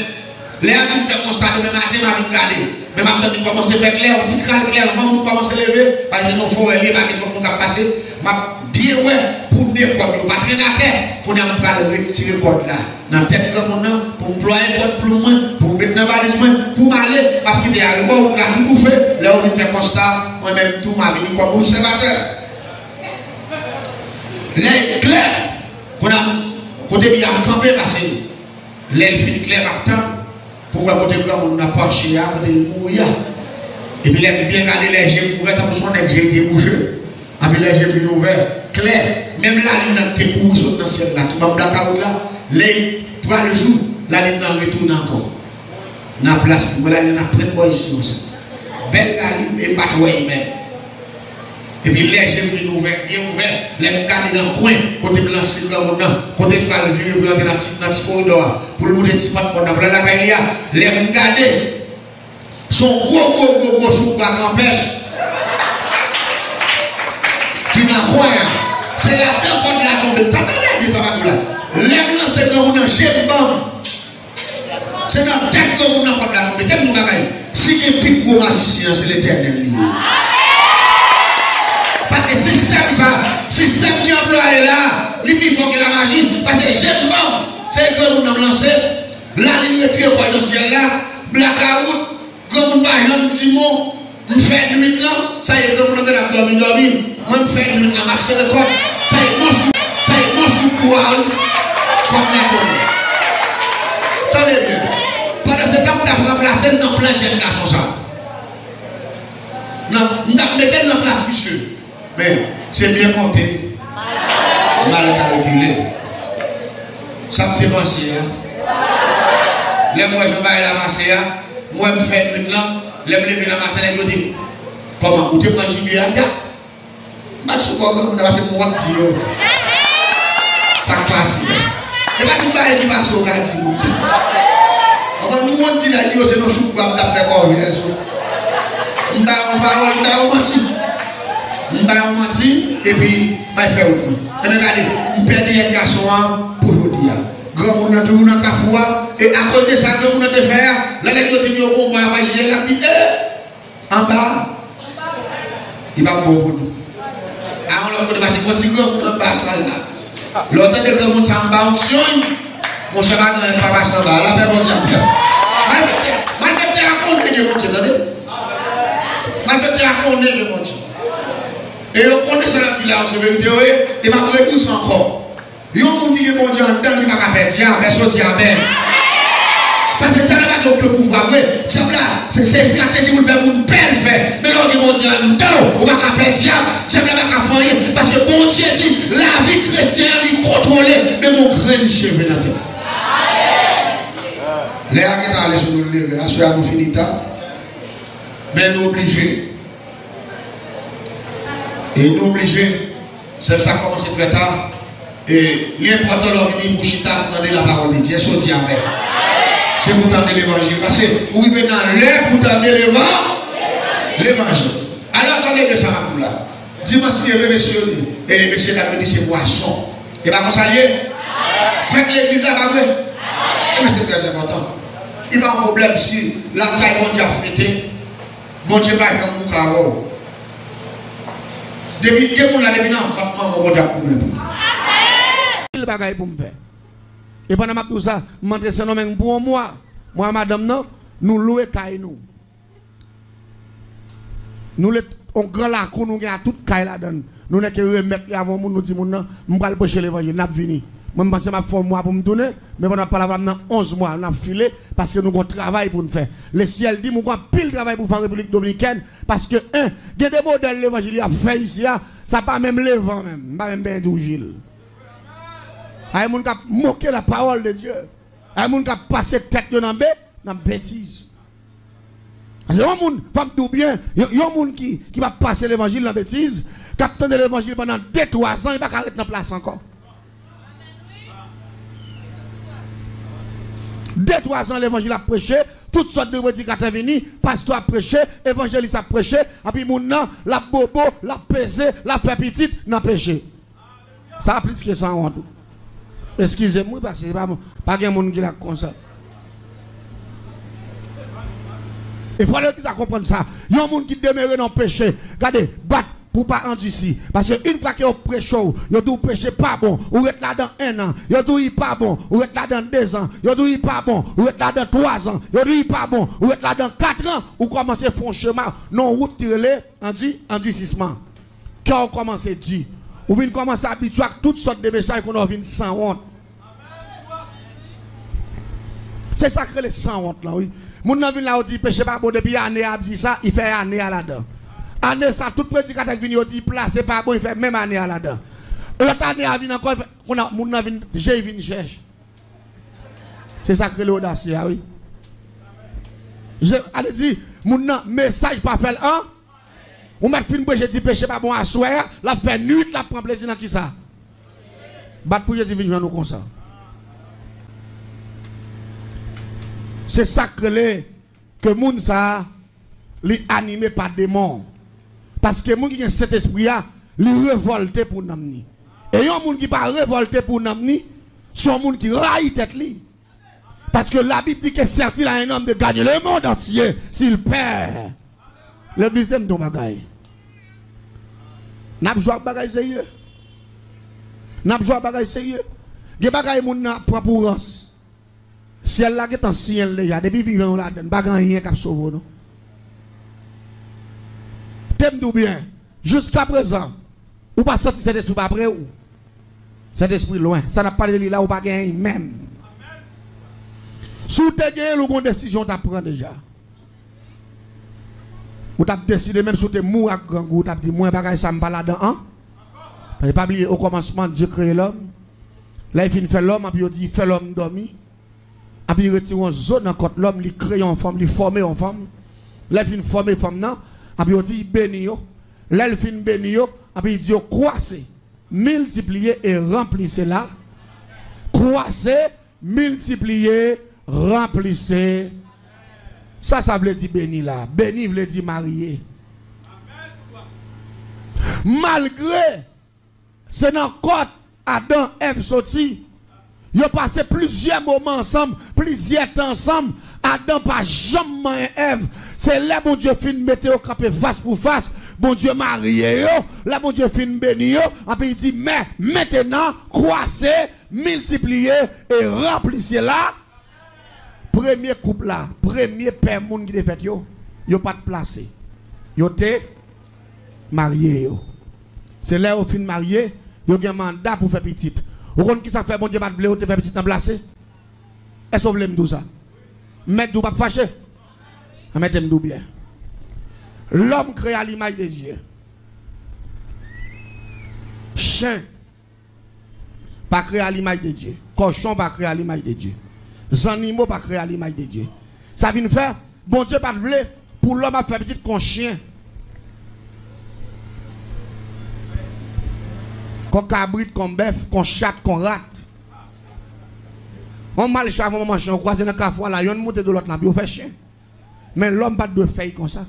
Les gens qui font constater, même matin, m'a regardé. Mais maintenant, il commence à faire clair, on dit clair, avant qu'on commence à lever, parce que nous faut aller, parce que tout le monde a passé. M'a bien, ouais, pour nous, code, pas traîner à terre, pour nous retirer le code là. Dans la tête comme on pour employer un code pour moi, pour mettre dans la valise, pour m'aller, parce qu'il y a un bon, on a tout bouffé. Là, on fait constat, moi-même, tout m'a venu comme observateur. Là, clair, Côté bien camper parce que l'elfe clair matin pour voir côté blanc on n'a pas chez à côté mouilla et puis les bien garder les yeux ouverts pour son yeux débouchés avec les yeux bien ouverts clair même la ligne dans tes cours sur dans ciel là tu m'as blackout là les 3 jours la ligne dans retourne encore na place voilà il y en a plein boy ici aussi belle la ligne et pas ouais même et puis les yeux bien ouverts les garder dans le coin côté blanc c'est là côté pas le vieux pour entrer dans le corridor pour le monter petit pas pour la caille les garder son gros sous pas empêche qui n'a quoi c'est la temps qu'on la tombe t'entendez des avant là les blancs c'est comme on j'aime bon c'est dans tête que on a la tombe tellement bagaille si il pique gros magicien c'est l'Éternel lié parce que système qui emploie là, il faut que la magie, parce que j'aime bon, c'est que nous avons lancé, là, il retire quoi dans le ciel là, blackout, comme on va dans Simon, on fait nuit là, ça y est, comme on a dormi, moi je fais nuit là, marcher le corps, ça y est, mon chou pour comme la attendez bien, pendant ce temps, on a remplacé dans plein de jeunes garçons ça. Non, on a mis dans la place, monsieur. Mais c'est bien compté. Mal calculé. Ça me dépense. Les mois je vais la marcher. Moi je fais maintenant. Les me lever la matin et je dis comment vous te mangez bien? Je suis pas comme ça, c'est moi qui dis. Ça passe. Et pas tout le monde qui passe au gardien. On va nous dire que c'est nos choux qui vont faire quoi? On va on menti et puis je vais faire autre. Et regardez, on perd des garçons pour aujourd'hui. Grand monde a tout dans Kafoua et à cause de ça, grand monde a fait faire. Là, les gens disent au moins, il a dit, en bas, il va bon pour nous. Alors, on va passer pour petit grand monde en bas, ça là. L'autre de grand monde, ça en bas, onction. Mon cher Magan, il va passer en bas. Là, père, bon Dieu. Malgré à compter de mon Dieu, attendez. Malgré à compter de mon Dieu. Et on connaît ça là, c'est vérité, et ma réponse encore. Il y a un monde qui est mon Dieu en dedans, qui m'a rappelé, tiens, mais sorti à même. Parce que ça n'a pas de pouvoir, oui. C'est stratégie pour faire une belle faire. Mais là, on dit mon Dieu en dedans, on va rappeler, tiens, ça n'a pas de faire. Parce que mon Dieu dit, la vie chrétienne, il contrôle, mais mon grain de cheveux dans la tête. Les gens qui sont allés sur nous lever, à nous finir tard. Mais nous obligés. Et nous obligés, ça commence très tard. Et l'important d'organiser pour Chita, pour tendre la parole de Dieu, c'est au diable. C'est pour tendre l'évangile. Parce que vous venez dans l'air pour tendre l'évangile. Alors attendez que ça va là. Dis-moi si vous monsieur, et monsieur l'a dit c'est boisson. Et bien, vous saluez. Faites l'église là, pas vrai? Mais c'est très important. Il n'y a pas de problème si la caille bon Dieu a fêté. Bon Dieu va faire un carreau. Depuis que vous l'avez mis en fait, mon bon Dieu pour même. Il bagaille pour me faire. Et pendant tout ça, je me demande si nous pour moi, madame, non, nous louons caille nous. Nous on grand la cour, nous avons toute caille là-dedans. Nous n'avons que remettre avant nous dire non, nous allons prêcher l'évangile, nous avons fini. Moi je pense que je vais mois pour me donner, mais on n'a pas la 11 mois, on a filé parce que nous avons un travail pour nous faire. Le ciel dit nous avons pile travail pour faire la République dominicaine parce que il y a des modèles l'évangile a fait ici, ça pas même le vent même, pas même bien du Gilles. Il y a des gens qui ont moqué la parole de Dieu. Il y a des gens qui ont passé tête dans la bêtise. Parce que il y a des gens il y a des gens qui va passer l'évangile dans la bêtise, qui attendent l'évangile pendant 2-3 ans, il ne va pas arrêter dans la place encore. 2-3 ans, l'évangile a prêché, toutes sortes de prédicateurs venus, pasteur a prêché, évangéliste a prêché, et puis mon nom, la bobo, la pesée, la petite, n'a prêché. Ça a plus que ça en tout. Excusez-moi, parce que pas de monde qui l'a comme ça. Il faut que ça comprenne ça. Il y a des gens qui demeurent dans le péché. Regardez, battre pour pas rendre ici. Parce qu'une fois que vous prêchez, vous dites péché pas bon, vous êtes là dans 1 an. Vous dites pas bon, vous êtes là dans 2 ans. Vous dites pas bon, vous êtes là dans 3 ans. Vous dites pas bon, vous êtes là dans 4 ans. Vous commencez à faire un chemin. Non, route tirez endurcissement. Quand vous commencez à dire, Ou venez commencer à habituer à toutes sortes de messages qu'on a vu sans honte. C'est ça que les sans honte là, oui. Mon nan vient là, on dit péché pas bon depuis année, a dit ça, il fait année à là-dedans. Année ça, tout prédicateur qui vient, dit placé pas bon, il fait même année à là-dedans. L'autre année, il vient encore, mon nan vient, j'ai venu chercher. C'est ça que l'audace, oui. Allez dire, mon message pas fait un. Ou met fin je dis péché pas bon à soir, la fait nuit, la prend plaisir dans qui ça. Bat pour Jésus venir nous comme ça. C'est ça que moun ça li animé par démon. Parce que moun qui a cet esprit là, li révolté pour namni. Et yon moun qui pas révolté pour namni, son moun qui raille tête li. Parce que la Bible dit que certain a un homme de gagner le monde entier s'il perd. L'église aime ton bagaille. N'a pas joué bagaille sérieux. N'a pas joué bagaille sérieux. Des bagaille moun n'a prend pour rance. Si elle là qui est en ciel déjà depuis vivant là dedans, pas rien cap sauver non. T'aimes tout bien. Jusqu'à présent, ou pas sorti cet esprit pas après ou. Cet esprit loin, ça n'a pas de là ou pas gagner même. Si vous avez une décision, tu prends déjà. Vous avez décidé même si vous êtes mou avec grand goût, vous avez dit, moi, je ne vais pas là-dedans. Vous n'avez pas oublié, au commencement, Dieu crée l'homme. Là, il fait l'homme, puis il dit, il fait l'homme dormir. Puis il retire une zone dans côté l'homme, il crée une femme, il forme une femme. Là, il fait former une femme, puis il dit, il bénit. Là, il fait bénit, puis il dit, croissez, multipliez et remplissez là. Croissez, multipliez, remplissez. Ça veut dire béni là. Béni veut dire marié. Malgré c'est dans le côté Adam Ève sorti, ils ont passé plusieurs moments ensemble, plusieurs temps ensemble. Adam pas jamais Ève. C'est là bon Dieu fin mettre au campé face pour face. Bon Dieu marié yo, là bon Dieu fin béni yo. Après il dit mais maintenant croissez, multipliez et remplissez là. Premier couple là, premier père moun qui te fait yo pas de place. Yo te marié yo. C'est là où fin marié, yo gen mandat pour faire petite. Vous connaissez qui ça fait bon Dieu pas de blé te faire petite dans placé? Est-ce que vous voulez me dire ça? Mettre du pas fâché. Mettez me bien. L'homme créé à l'image de Dieu. Chien pas créé à l'image de Dieu. Cochon pas créé à l'image de Dieu. Les animaux pas créés à l'image de Dieu. Ça vient faire, bon Dieu pas de blé pour l'homme à faire petite qu'on chien. Qu'on cabrit, qu'on bœuf, qu'on chatte, qu'on rate. On mal chat, on mange, on croise dans le café là, on monte de l'autre là, puis on fait chien. Mais l'homme pas de faire comme ça.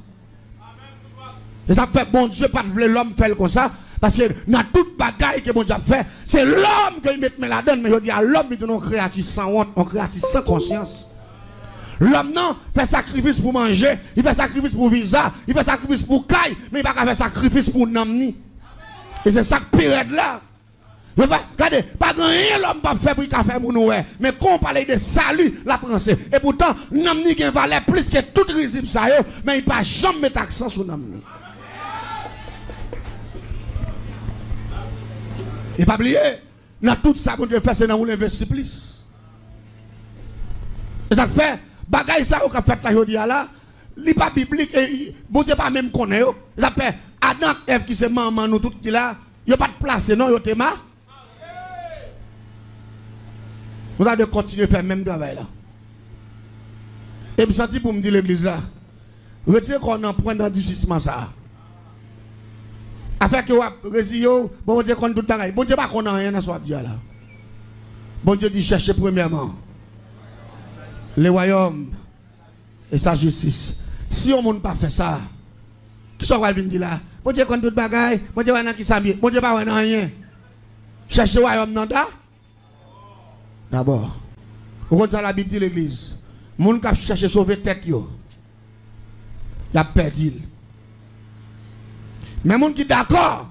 Et ça fait bon Dieu pas de blé l'homme faire comme ça. Parce que dans toute bagaille que mon Dieu fait, c'est l'homme qui met là-dedans. Mais je dis à l'homme, il est créatif sans honte, on créatif sans conscience. L'homme, non, fait sacrifice pour manger, il fait sacrifice pour visa, il fait sacrifice pour caille, mais il ne va pas faire sacrifice pour n'amni. Et c'est ça que période là. Regardez, pas rien l'homme pas faire pour qu'il fasse pour nous. Mais quand on parle de salut, la pensée. Et pourtant, n'amni qui valait plus que tout risible ça, mais il ne va pas jamais mettre accent sur n'amni. Et pas oublier, dans tout ça, qu'on doit faire, c'est dans où l'investir plus. Et ça fait, bagaille ça, qu'on a fait la journée là, il n'est pas biblique, et bon Dieu pas même connaît. Ça fait, Adam et Ève qui se maman, nous tout qui là, il n'y a pas de place, non, il y a tema. Nous allons continuer à faire le même travail là. Et je me sens pour me dire l'église là, retirez qu'on en prend dans le justissement ça. Afin que vous résiliez, bon Dieu qu'on tout bagaille. Bon Dieu pas qu'on a rien à soi là. Bon Dieu dit chercher premièrement le royaume et sa justice. Si on ne pas fait ça, qui soit va venir là? Bon Dieu qu'on tout bagaille, bon Dieu va qui s'habille, bon Dieu pas rien. Chercher le royaume non da? D'abord. Vous connaissez la Bible de l'église. Moun qui cherche sauver tête yo. Il a perdu. Mais les gens qui sont d'accord,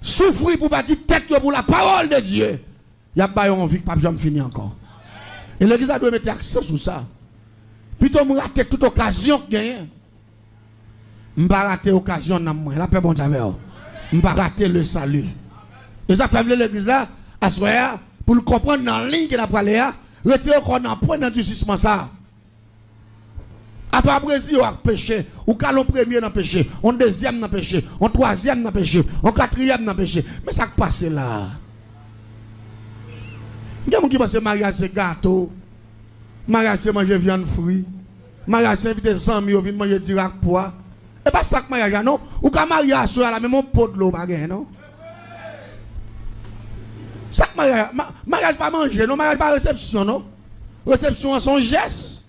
souffrir pour bâtir tête pour la parole de Dieu, il n'y a pas envie que je ne finisse encore. Et l'église doit mettre accent sur ça. Plutôt que rater toute occasion que gagne. Je ne vais pas rater l'occasion dans moi. La paix bon Dieu. je ne vais pas rater le salut. Et ça fait l'église là, à ce moment pour le comprendre dans la ligne qu'il a parlé, retirer qu'on a point d'endurcissement ça. Après Brésil, on a péché, ou calon premier dans péché, on deuxième dans péché, on troisième dans péché, on quatrième dans péché. Mais ça qui passe là. Il y a des gens qui pensent que mariage c'est gâteau, mariage c'est manger viande fruit, mariage c'est inviter 100 000 viennent manger direct poids. Et pas ça que mariage non, ou quand mariage soit la même pot de l'eau baguette non. Ça que mariage pas manger non, mariage pas réception non. Réception son geste.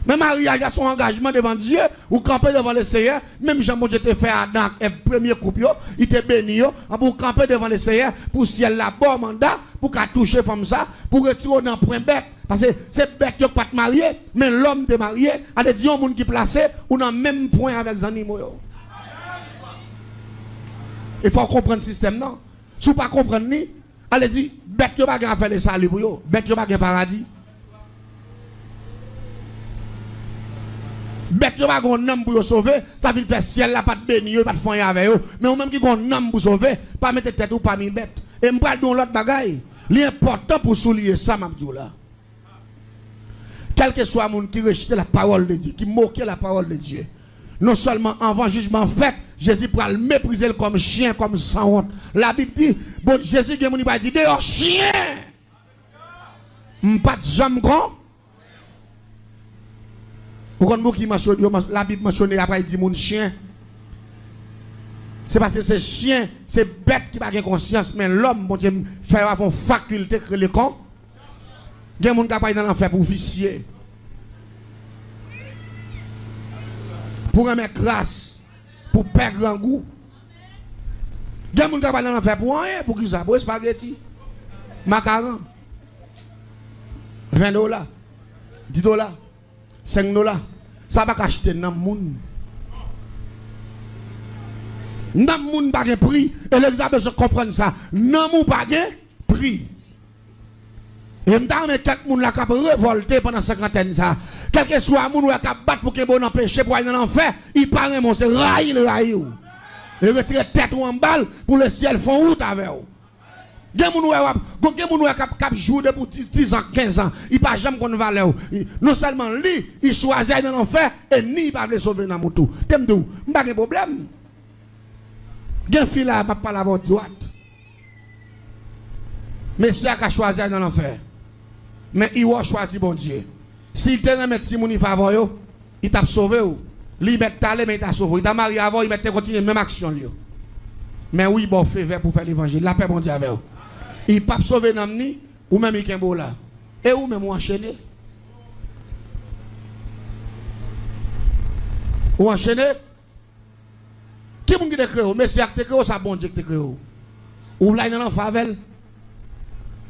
Mais mariage a son engagement devant Dieu, ou camper devant le Seigneur, même Jean-Bon-Dieu te fait Adam, et premier couple, il te béni, pour camper devant le Seigneur, pour ciel la bon mandat, pour qu'à toucher comme ça, pour retirer dans point bête. Parce que c'est bête qui pas te marier, mais l'homme te marié, a des gens qui placé, ou dans le même point avec les animaux. Il faut comprendre le système, non? Si vous ne comprenez pas, ni, allez dire, bête qui pas faire le salut pour vous, bête qui pas faire paradis. Bête qui pas un homme pour sauver, ça veut faire ciel là, pas de béni, pas de foyer avec eux. Mais ou même qui un homme pour sauver, pas mettre tête ou pas mis bête. Et je parle de l'autre bagaille. L'important pour souligner ça, m'abdou là. Quel que soit le monde qui rejette la parole de Dieu, qui moque la parole de Dieu. Non seulement avant jugement fait, Jésus pourra le mépriser comme chien, comme sans honte. La Bible dit, bon, Jésus qui dit, dehors chien. Pas de jambe grand. La Bible mentionne après il dit mon chien. C'est parce que c'est chien, c'est bête qui n'a pas conscience, mais l'homme, bon Dieu, fait avoir faculté de le con. Il y a des gens qui sont dans l'enfer pour vicier. Pour remettre grâce, pour perdre grand goût. Il y a des gens qui sont dans l'enfer pour rien, pour qui ça? Pour spaghetti, macaron, $20, $10. $5. Ça va acheter dans le monde. Dans le monde, pas de prix. Et les gens besoin de comprendre ça. Dans le monde, pas de prix. Et je me dis, quelques gens qui ont révolté pendant 50 ans. Quel que soit le monde qui a battu pour qu'il y ait un péché pour aller dans l'enfer, il parle, c'est raï le raï. Et retirer tête ou en balle pour le ciel font route avec vous. Il y a des gens qui jouent depuis 10 ans, 15 ans. Il n'a jamais de valeur. Non seulement lui, il choisit dans l'enfer et ni il va le sauver dans le tout. Je n'ai pas de problème. Il y a un fil là, je ne vais pas la votre droite. Mais c'est qui a choisi dans l'enfer. Mais il a choisi bon Dieu. S'il te remet Timouni faveur, il t'a sauvé. Il m'a talé, mais il t'a sauvé. Il t'a marié avant, il m'a continué la même action. Mais oui, bon, fait pour faire l'évangile. La paix, bon Dieu, avec vous. Il ne peut pas sauver Namni, ou même il est là. Et ou même enchaîné. Ou enchaîné. Qui est-ce qui te crée? Mais c'est que te crée, ça bon Dieu te crée. Ou là, dans l'enfer,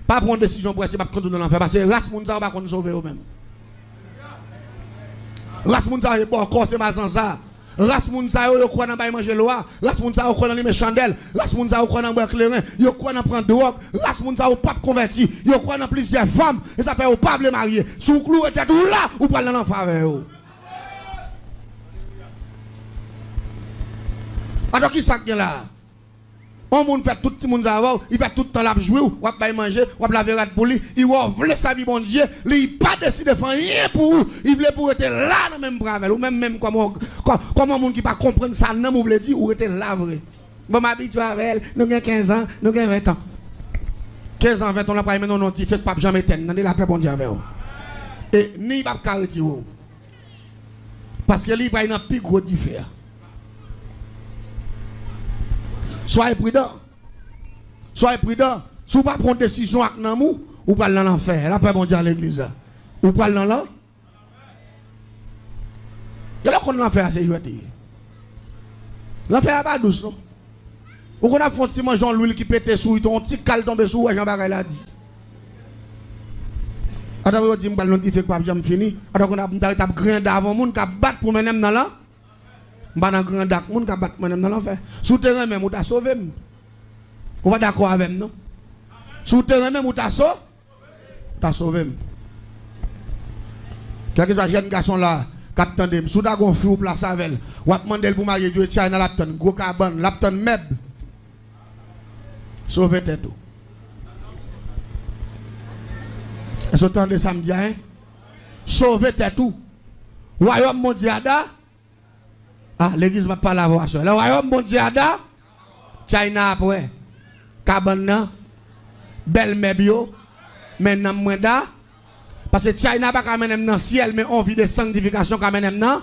pas prendre décision pour essayer de contrôler dans l'enfer. Parce que race Mounza va nous sauver eux-mêmes. Race Mounza est bon, encore c'est ma sans ça. Ras Mounsa yo croit dans bail manger loi, Ras Mounsa yo croit dans les chandelles, Ras Mounsa yo croit dans boire clairin, yo croit dans prendre drogue, Ras Mounsa yo pas converti, yo croit dans plusieurs femmes et ça fait au pas le marier. Sous clou était tout là ou pas dans l'enfer avec eux. Alors qui ça qui là? On monde fait tout le monde avant, il fait tout le temps la jouer, ou pas manger, ou la verre pour lui, il veut sa vie bon Dieu, il pas décidé de faire rien pour vous, il voulait pour être là dans même bras ou même comment un monde qui pas comprendre ça non vous voulez dire ou était là vrai. Bon m'habituer avec elle, nous avons 15 ans, nous avons 20 ans. 15 ans, 20 ans, on n'a pas aimé non, tu fais pas jamais tenir, dans la paix bon Dieu avec vous. Et ni pas carréti vous. Parce que lui il a un plus gros différent. Soyez prudent. Soyez prudent. Si vous ne prenez pas de décision avec nous, vous parlez dans l'enfer. La paix bon Dieu à l'église. Vous parlez dans l'enfer. Et là, qu'on l'enfer, c'est joué. L'enfer n'est pas douce, non? Ou qu'on a fait un petit mangeant l'huile qui pète sous, un petit cal tombé sous, Jean-Baptiste l'a dit. Alors, vous dites, nous dit, fait pas jamais fini. Alors, on a un grand d'avant, moun qui a battu pour mener dans l'enfer. Dans un grand dak, moun ka bat manem dans l'enfer. Sous terrain même ou t'a sauvé. On va d'accord avec nous. Sous terrain même ou t'a sauvé. Quelques jeune garçon là Captain Dem, sous d'agon fou ou place avec, ou a demandé pour marier Dieu China l'apton, gros cabane, l'apton meb. Sauvez tête tout. Est-ce que vous entendez ça me dit, hein? Sauvez tête tout. Royaume mondial, ah, l'église m'a pas la voix. Le royaume mondial, China après, cabane, belle mebio, maintenant moins da. Parce que China pas quand même dans le ciel, mais on vit de sanctification quand même dans.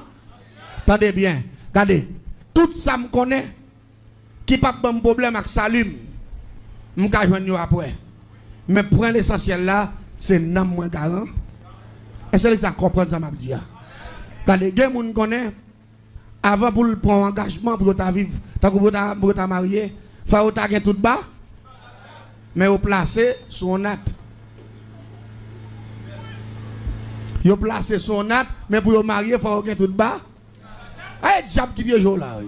Attendez bien, regardez, tout ça me connaît, qui pas de problème avec salut, je vais joindre après. Mais pour l'essentiel là, c'est non moins garant. Est-ce que ça comprend ça m'a dit? Regardez, des gens connaît, avant pour prendre engagement pour vivre, pour ta marier, il faut que tout bas, mais au placer son acte. Yo placé son acte, mais pour yo marier, il faut que tout bas. Aïe, diable qui vient jouer là.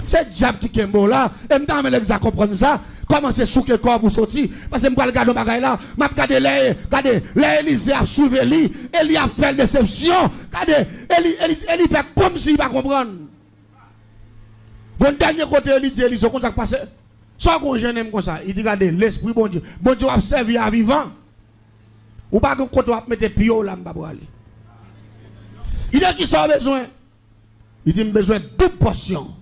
C'est diable qui est beau là. Et m't'a mais l'exact comprendre ça. Comment c'est sous que corps pour sortir? Parce que m'pa regarder bagay là, m'a regarder les Élisée a suivi lui, Élie a fait déception. Regardez, Élie fait comme s'il va comprendre. Bon dernier côté Élie dit Élie, comment ça passe? Soit qu'on gêne comme ça, il dit regardez, l'esprit bon Dieu a servi à vivant. Ou pas que quand on mettre pio là, m'pa pour aller. Il dit qu'il soit besoin. Il dit besoin de double portion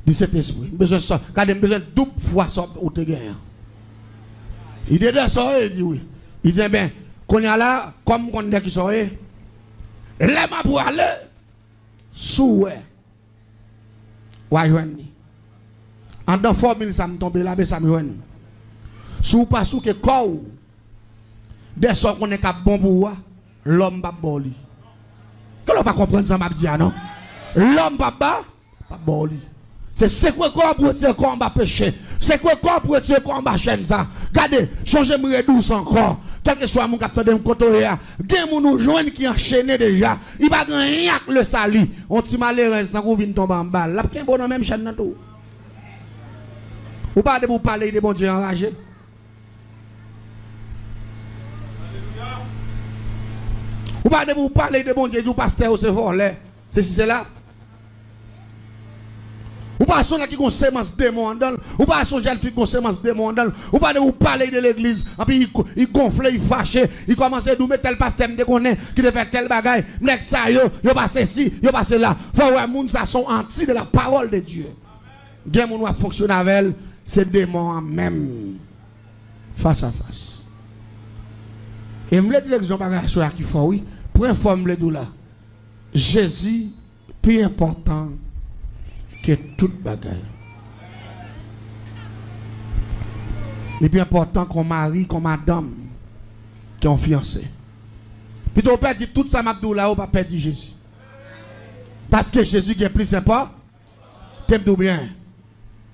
de cet esprit. Besoin ça, regardez, besoin de double fois ça ou te gagne. Il dit ça, il dit oui. Il dit bien, qu'on y a là, comme on est qui soit, l'aime pour aller sous ouais. En dans formule ça me tombe là, mais ça me joigne. Sous pas sous que corps dès qu'on est cap bon pour l'homme pas boli. Que l'on pas comprendre ça m'a dit non. L'homme pas boli. C'est quoi corps pour tirer combat péché. C'est quoi corps pour tirer combat chaîne ça. Regardez, changer me douce encore. Quel que soit mon capteur de côté là, gen moun nous joindre qui enchaîné déjà. Il va rien le salut. On ti malheureux tant qu'on vient tomber en balle. Là qu'un bon dans même chaîne tout. Ou pas de vous parler de bon Dieu enragé. Ou pas de vous parler de bon Dieu du pasteur ou c'est volé. C'est si c'est là. Ou pas son qui ont sémence démon dans. Ou pas son jeune fille qui ont sémence démon dans. Ou pas de vous parler de l'église. Et puis il gonfle, il fâche, il commence à nous mettre tel pasteur me connaît qui devait faire tel bagaille. Nek ça yo passe ici, yo passe là. Faut voir moun ça sont anti de la parole de Dieu. Gen moun va fonctionner avec elle. C'est démon en même face à face. Et je me dis l'exemple qui faut, oui, pour informer les là. Jésus, plus important que toute bagaille. Il est plus important qu'on mari, qu'on madame, qu'on fiancé. Puis on peut dire tout ça, Mabdou là, on va perdre Jésus. Parce que Jésus qui est plus sympa, t'aimes tout bien.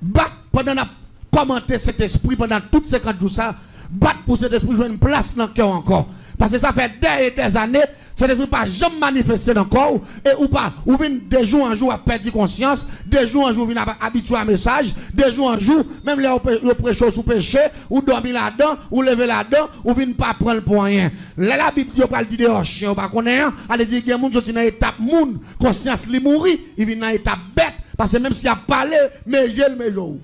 Bat pendant la commenter cet esprit pendant toutes ces 50 jours ça, battre pour cet esprit jouer une place dans le cœur encore. Parce que ça fait des années, cet esprit pas jamais manifesté dans le corps, et ou pas, ou vient de jour en jour à perdre conscience, de jour en jour vient habitué à message, de jour en jour, même les prêcheurs sous péché, ou dormir là-dedans, ou lever là-dedans, ou vient pas prendre pour rien. Là, la Bible dit, on parle de chien, ou pas qu'on est, elle dit, il y a des gens qui sont dans l'étape moun, conscience li mourir, il vient dans l'étape bête, parce que même s'il a parlé, mais j'ai le jour.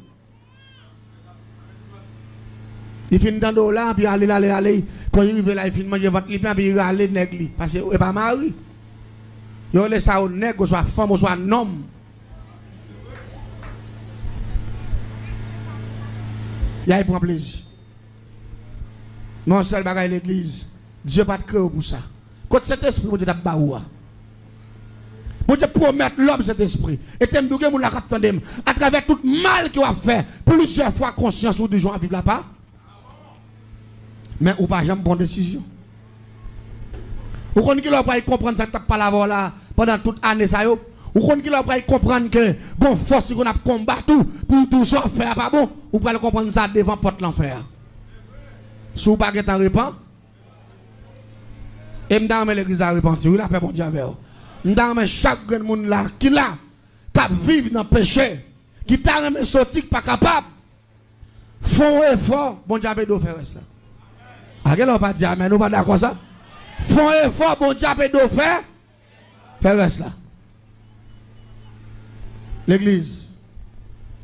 Il finit dans le là, puis aller. Quand il arrive là, il finit de manger votre libre, puis il râle nègre. Parce qu'il n'est pas mari. Il laisse ça au nègre, soit femme, soit un homme. Il prend plaisir. Non seul bagaille l'église. Dieu pas de cœur pour ça. Quand cet esprit, Dieu t'a baoua. Dieu promet l'homme cet esprit. Et t'aimes doué moun la captandem. À travers tout mal qu'il a fait, plusieurs fois conscience ou du jour à vivre là-bas. Mais ou pas jamais bonne décision. Ou qu'on qui va comprendre ça pas la voix là pendant toute année ça yo. Ou qu'on qui va comprendre que bon force qu'on a combattu pour tout ça faire pas bon. Ou pas comprendre ça devant porte l'enfer. Si ou pas que t'en repent. Et m'dame l'église a repenti, oui la paix bon Dieu avec vous. M'dame chaque grand monde là qui là vivre dans le péché, qui t'a sorti pas capable. Font effort, bon Dieu avec faire ça. À quel on pas dire amen, nous pas d'accord ça? Font effort, bon Dieu peut de faire. Fais reste là. L'église,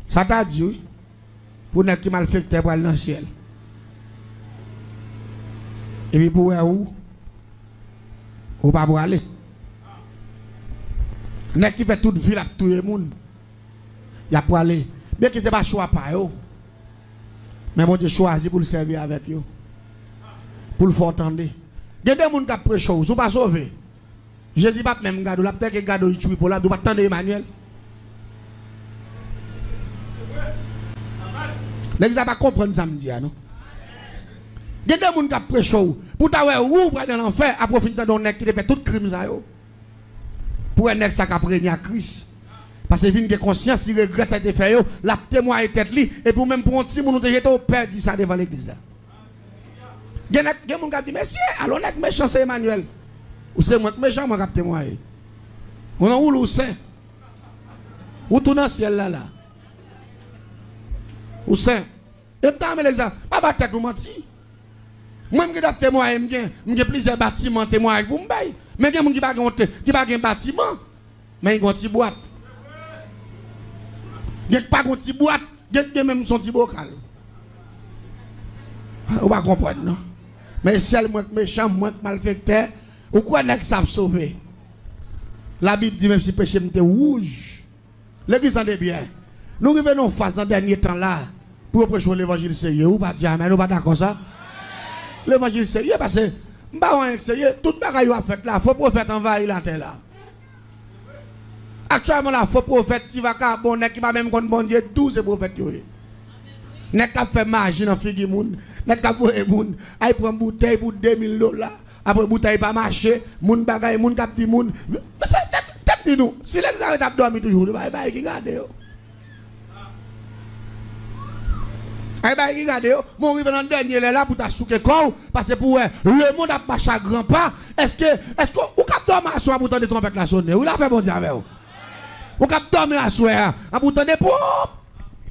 ça t'a dit oui, pour ne qui malfecté pour aller dans le ciel. Et puis pour où? Ou pas pour aller. N'est qui fait toute ville à tout le monde. Il y a pour aller. Bien que ce n'est pas choix par eux. Mais bon Dieu choisit pour le servir avec eux. Pour le faire entendre. Il y a des gens qui ont pris chose. Vous ne pas sauver. Jésus pas même garder. La peut-être que garder il tue pour là. Vous pas attendre Emmanuel. Les gens ne pas comprendre ça me dit non. Il y a des gens qui ont pris chose. Pour t'avoir où pour aller dans l'enfer à profiter d'un nèg qui fait tout crime ça yo. Pour un nèg ça qui a prégné à Christ. Parce que vient de conscience, il regrette ça été fait yo, la témoin est tête li et pour même pour un petit monde nous jeter au père dit ça devant l'église là. Il y a des gens qui dit monsieur, alors nèg méchant c'est Emmanuel. Ou c'est moi méchant moi qui témoigner. On a où le saint? Ou tout dans le ciel là là. Ou saint. Et puis l'exemple, pas tête ou menti. Moi je dois témoigner, j'ai plusieurs bâtiments témoigner pour me bailler. Mais il y a des gens qui pas un bâtiment, mais ils ont une petite boîte. Il n'y a pas de petite boîte, il y a même son petit bocal. On va comprendre, non? Mais si elle est méchant, moi malfecteur, ou quoi n'est-ce que ça me sauve? La Bible dit même si péché m'était rouge. L'église entendez bien. Nous revenons face dans le dernier temps là pour prêcher l'évangile sérieux. Ou pas dire amen, ou pas d'accord ça? L'évangile sérieux parce que m'ba sérieux, tout bagaille a fait là, faux prophète envahir la terre là. Actuellement là, faux prophète qui va bon qui va même contre bon Dieu 12 prophètes yo. Nek ka fait magie dans figi moun, nek ka voye moun, ay prend bouteille pour $2000, après bouteille pas marcher, moun bagaille moun k'ap di moun. Mais ça tap di nous, si les arrête ap dormi toujours, bye qui garde yo. Bye qui garde yo, mon rive dans dernier là pour ta souke corps parce que pour le monde a marché à grand pas. Est-ce que ou k'ap dormi à soir pour tendre trompette la sonner, ou la fait bon Dieu avec vous. Ou k'ap dormi à soir, pour tendre pop.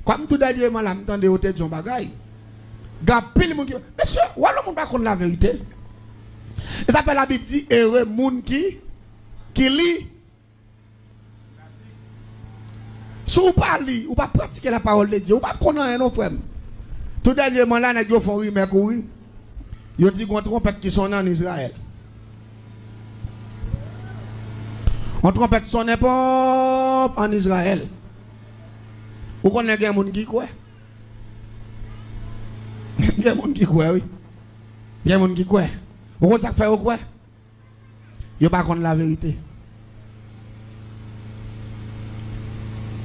Comme tout dernièrement là, m'entendez au tête de son bagage. Gapil moun qui monsieur, ou alors moun pas connaît la vérité. Et ça fait la Bible dit heureux moun qui lit. Si ou pas lit, ou pas pratiquer la parole de Dieu, ou pas connaître nos frères. Tout dernièrement là, nèg yo font rumeur courir. Yo dit qu'on trompette qui sonne en Israël. On trompette sonne pas en Israël. Ou qu'on a des gens qui croient? Des gens qui croient, oui. Des gens qui croient. Ou qu'on a fait ou quoi? Ils ne pas contre la vérité.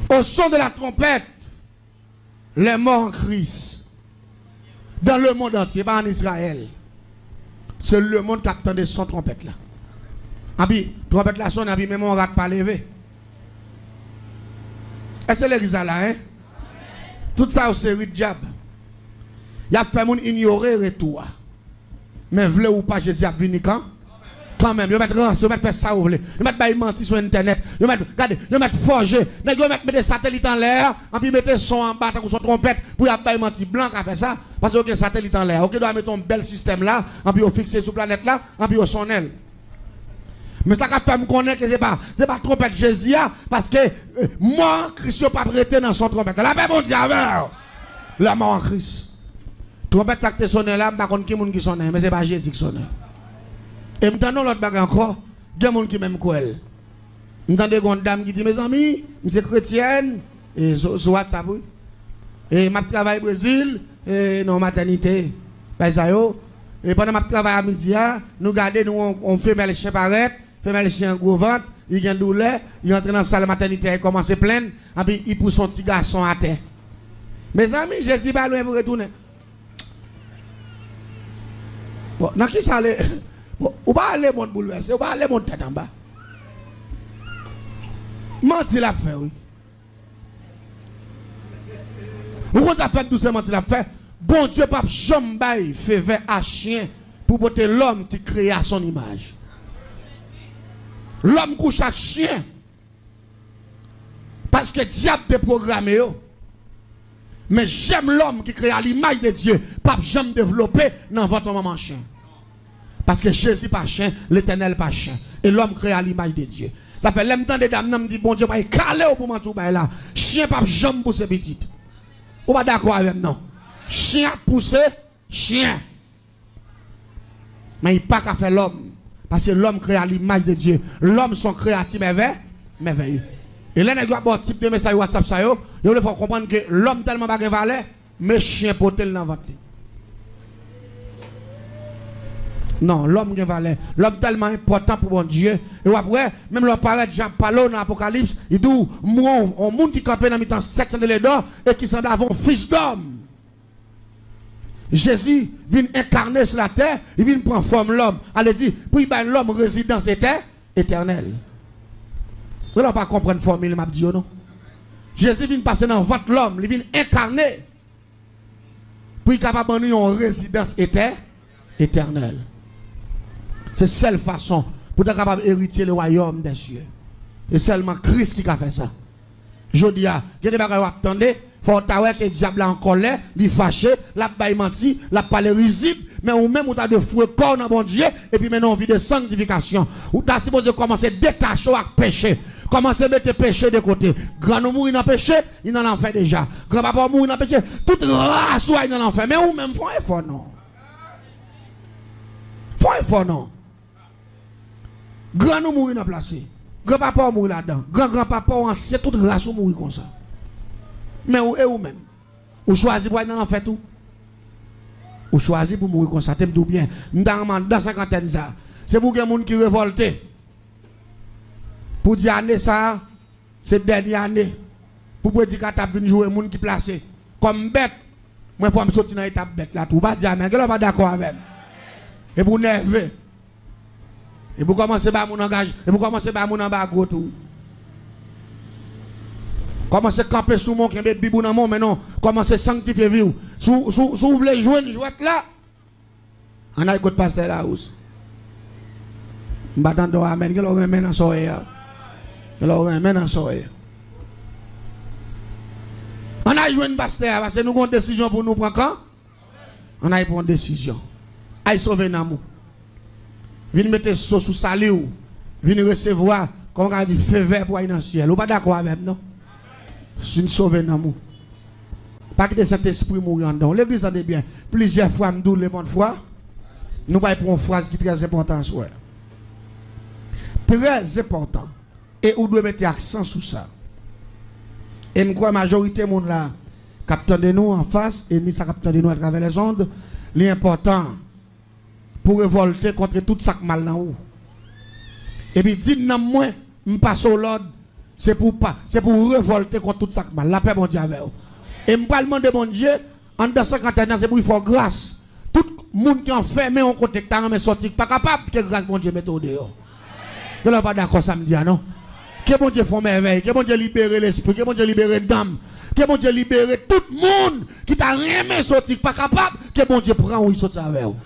Au son de la trompette, les morts en Christ, dans le monde entier, pas en Israël, c'est le monde qui attend de son trompette là. Et puis, trompette là sonne, et puis même on ne rate pas lever. Est-ce que l'église là, hein? Tout ça, c'est le diable. Il a fait mon ignorer retour. Mais vle ou pas, Jésus a venu quand? Quand même, ils mettent rançon, ils mettent faire ça ou vle. Ils mettent mentir sur internet. Ils mettent, regardez, ils mettent forger. Ils mettent des satellites en l'air. Et puis ils mettent son en bas, son trompette. Pour y avoir mentir blanc qui a fait ça. Parce que satellite en l'air. Ok, doit mettre un bel système là. Et puis ils fixer sur la planète là. Et puis ils son elle. Mais ça fait me connaître que c'est pas trompette Jésus parce que moi Christ n'a pas prêté dans son trompette. La paix bon Dieu la mort en Christ. Trompette ça que sonne là, pas contre qui monde qui sonne mais c'est pas Jésus qui sonne. Et m'entendons l'autre bagarre encore, il y a monde qui même quoi elle. M'entendez une dame qui dit mes amis, c'est chrétienne et sur WhatsApp oui. Et m'a travail au Brésil et non maternité. Ben ça yo et pendant m'a travail à midi nous garder nous on fait les chiens paraître. Fait le chien gros ventre, il a une douleur, il entre dans la salle maternité, il commence à pleine, et puis il pousse son petit garçon à terre. Mes amis, Jésus va loin pour retourner. Bon, dans qui ça allait? Ou pas aller mon bouleversé, ou pas aller mon tête en bas. Menti l'a fait, oui. Ou quand t'as fait doucement, tu l'as fait, bon Dieu, pape, jamais fait vers à chien pour porter l'homme qui crée à son image. L'homme couche avec chien. Parce que diable te programmé. Mais j'aime l'homme qui crée à l'image de Dieu. Pas jamais développé dans votre maman chien. Parce que Jésus pas chien, l'Éternel pas chien. Et l'homme crée à l'image de Dieu. Ça fait l'aime temps des dames me dit bon Dieu pas calé au moment tout là. Chien pas jamais pousser petite. Ou pas d'accord avec non. Chien pousser chien. Mais il pas qu'à faire l'homme parce que l'homme crée à l'image de Dieu. L'homme sont créatifs merveilleux. Et là, il y a un type de message WhatsApp, il faut comprendre que l'homme tellement pas valeur, mais chien potel dans votre. Non, l'homme qui valeur. L'homme tellement important pour mon Dieu. Et après, même le paraît Jean Palo dans l'Apocalypse, il dit un monde qui campait dans le temps 700 de l'Édor et qui s'en avant fils d'homme. Jésus vient incarner sur la terre, il vient prendre forme l'homme. Elle dit, puis l'homme résidence éternelle. Vous n'avez pas comprendre la formule, m'a dit non. Jésus vient passer dans votre l'homme, il vient incarner. Puis il est capable de une résidence éternelle. C'est la seule façon pour être capable d'hériter le royaume des cieux. Et seulement Christ qui a fait ça. Je dis, il y a des choses que vous attendez. Il faut que le diable en colère, il fâché, la baille menti, la parler risible, mais ou même ou t'as de fouet corps dans bon Dieu, et puis maintenant on vit de sanctification. Ou t'as supposé commencer à détacher avec péché. Commencer à mettre péché de côté. Grand nous mourir dans péché, il en fait déjà. Grand papa mourir dans péché, toute race soit il en fait. Mais ou même font effort non. Font effort non. Grand nous mourir dans place. Grand papa mourir là-dedans. Grand papa ancien toute race mourir comme ça. Mais ou même, ou choisir pour aller dans l'enfer tout. Ou choisir pour mourir comme ça, t'aimes tout bien. Dans cinquantaine ça. C'est pour que les gens qui révoltent. Pour dire année ça, c'est dernière année. Pour dire que tu as vu jouer les gens qui placent. Comme bête, moi il faut me sortir dans l'étape bête là. Tout pas dire, mais je ne suis pas d'accord avec. Et pour nerver. Et pour commencer par mon engagement. Et pour commencer par mon embargo tout. Commencez à camper sous mon qui est bibou dans mon mais non. Commencez à sanctifier vie. Si vous voulez jouer une jouette là, on a écouté pasteur là aussi. M'attend do amen, que l'on remet dans soirée. Que l'on remet dans soirée. On a joué une pasteur parce que nous avons une décision pour nous prendre quand? On a pris une décision. Aïe sauver l'amour. Venez mettre sauce sous salut. Venez recevoir, comme on a dit, feu vert pour aller dans le ciel. Vous pas d'accord avec nous? C'est une sauver l'amour. Pas que cet esprit mourir dedans. L'église entendez bien. Plusieurs fois, nous le monde fois. Nous allons prendre une phrase qui est très importante. Très important. Et vous devez mettre accent sur ça. Et je crois que la majorité de monde là, captant de nous en face, et ni ça captant de nous à travers les ondes, l'important pour révolter contre tout ça mal dans vous. Et puis, dites-nous moi, je passe au l'ordre. C'est pour révolter contre tout ça mal. La paix, bon Dieu, avec vous. Et je me demande, bon Dieu, en 250 ans, c'est pour il faut grâce. Tout le monde qui en fait, mais on compte que mais sorti, pas capable que grâce, bon Dieu, mette au dehors. Je ne suis pas d'accord samedi, non? Que bon Dieu fasse merveille, que bon Dieu libère l'esprit, que bon Dieu libère l'âme, que bon Dieu libère tout le monde qui t'a rien sorti, pas capable, que bon Dieu prend ou il sorti avec vous.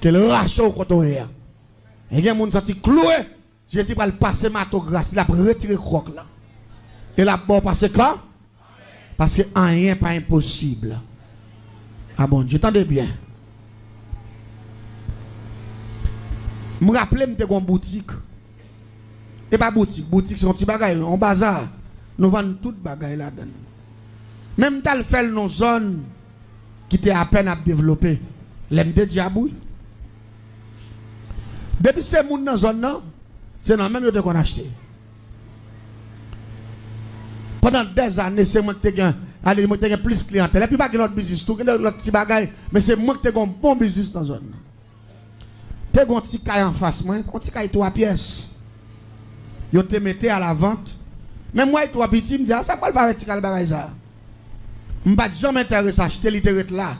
Que le rachat au côté. Et il y a des gens qui sont cloués. Jésus va le passer ma grâce, il a retiré le croc là. Et là, bon, parce que quand? Parce que rien n'est pas impossible. Ah bon, Dieu, entendez bien. Je me rappelle, je suis une boutique. Et pas boutique, boutique, c'est un petit bagage, un bazar. Nous vendons tout bagage là-dedans. Même dans le fait dans une zone qui était à peine à développer, l'MD diabouille. Depuis ces gens dans la zone, c'est dans la même chose qu'on a acheté. Pendant des années, c'est moi qui ai plus de clientèle. Et puis, pas que l'autre business, tout l'autre petit bagage, mais c'est moi qui ai un bon business dans la zone. Tu as un petit caille en face, un petit caille 3 pièces. Yo te mettez à la vente. Même moi, 3 petits, je me dis, ça va faire un petit caille bagage ça. Je ne vais jamais m'intéresser à acheter littéralement là.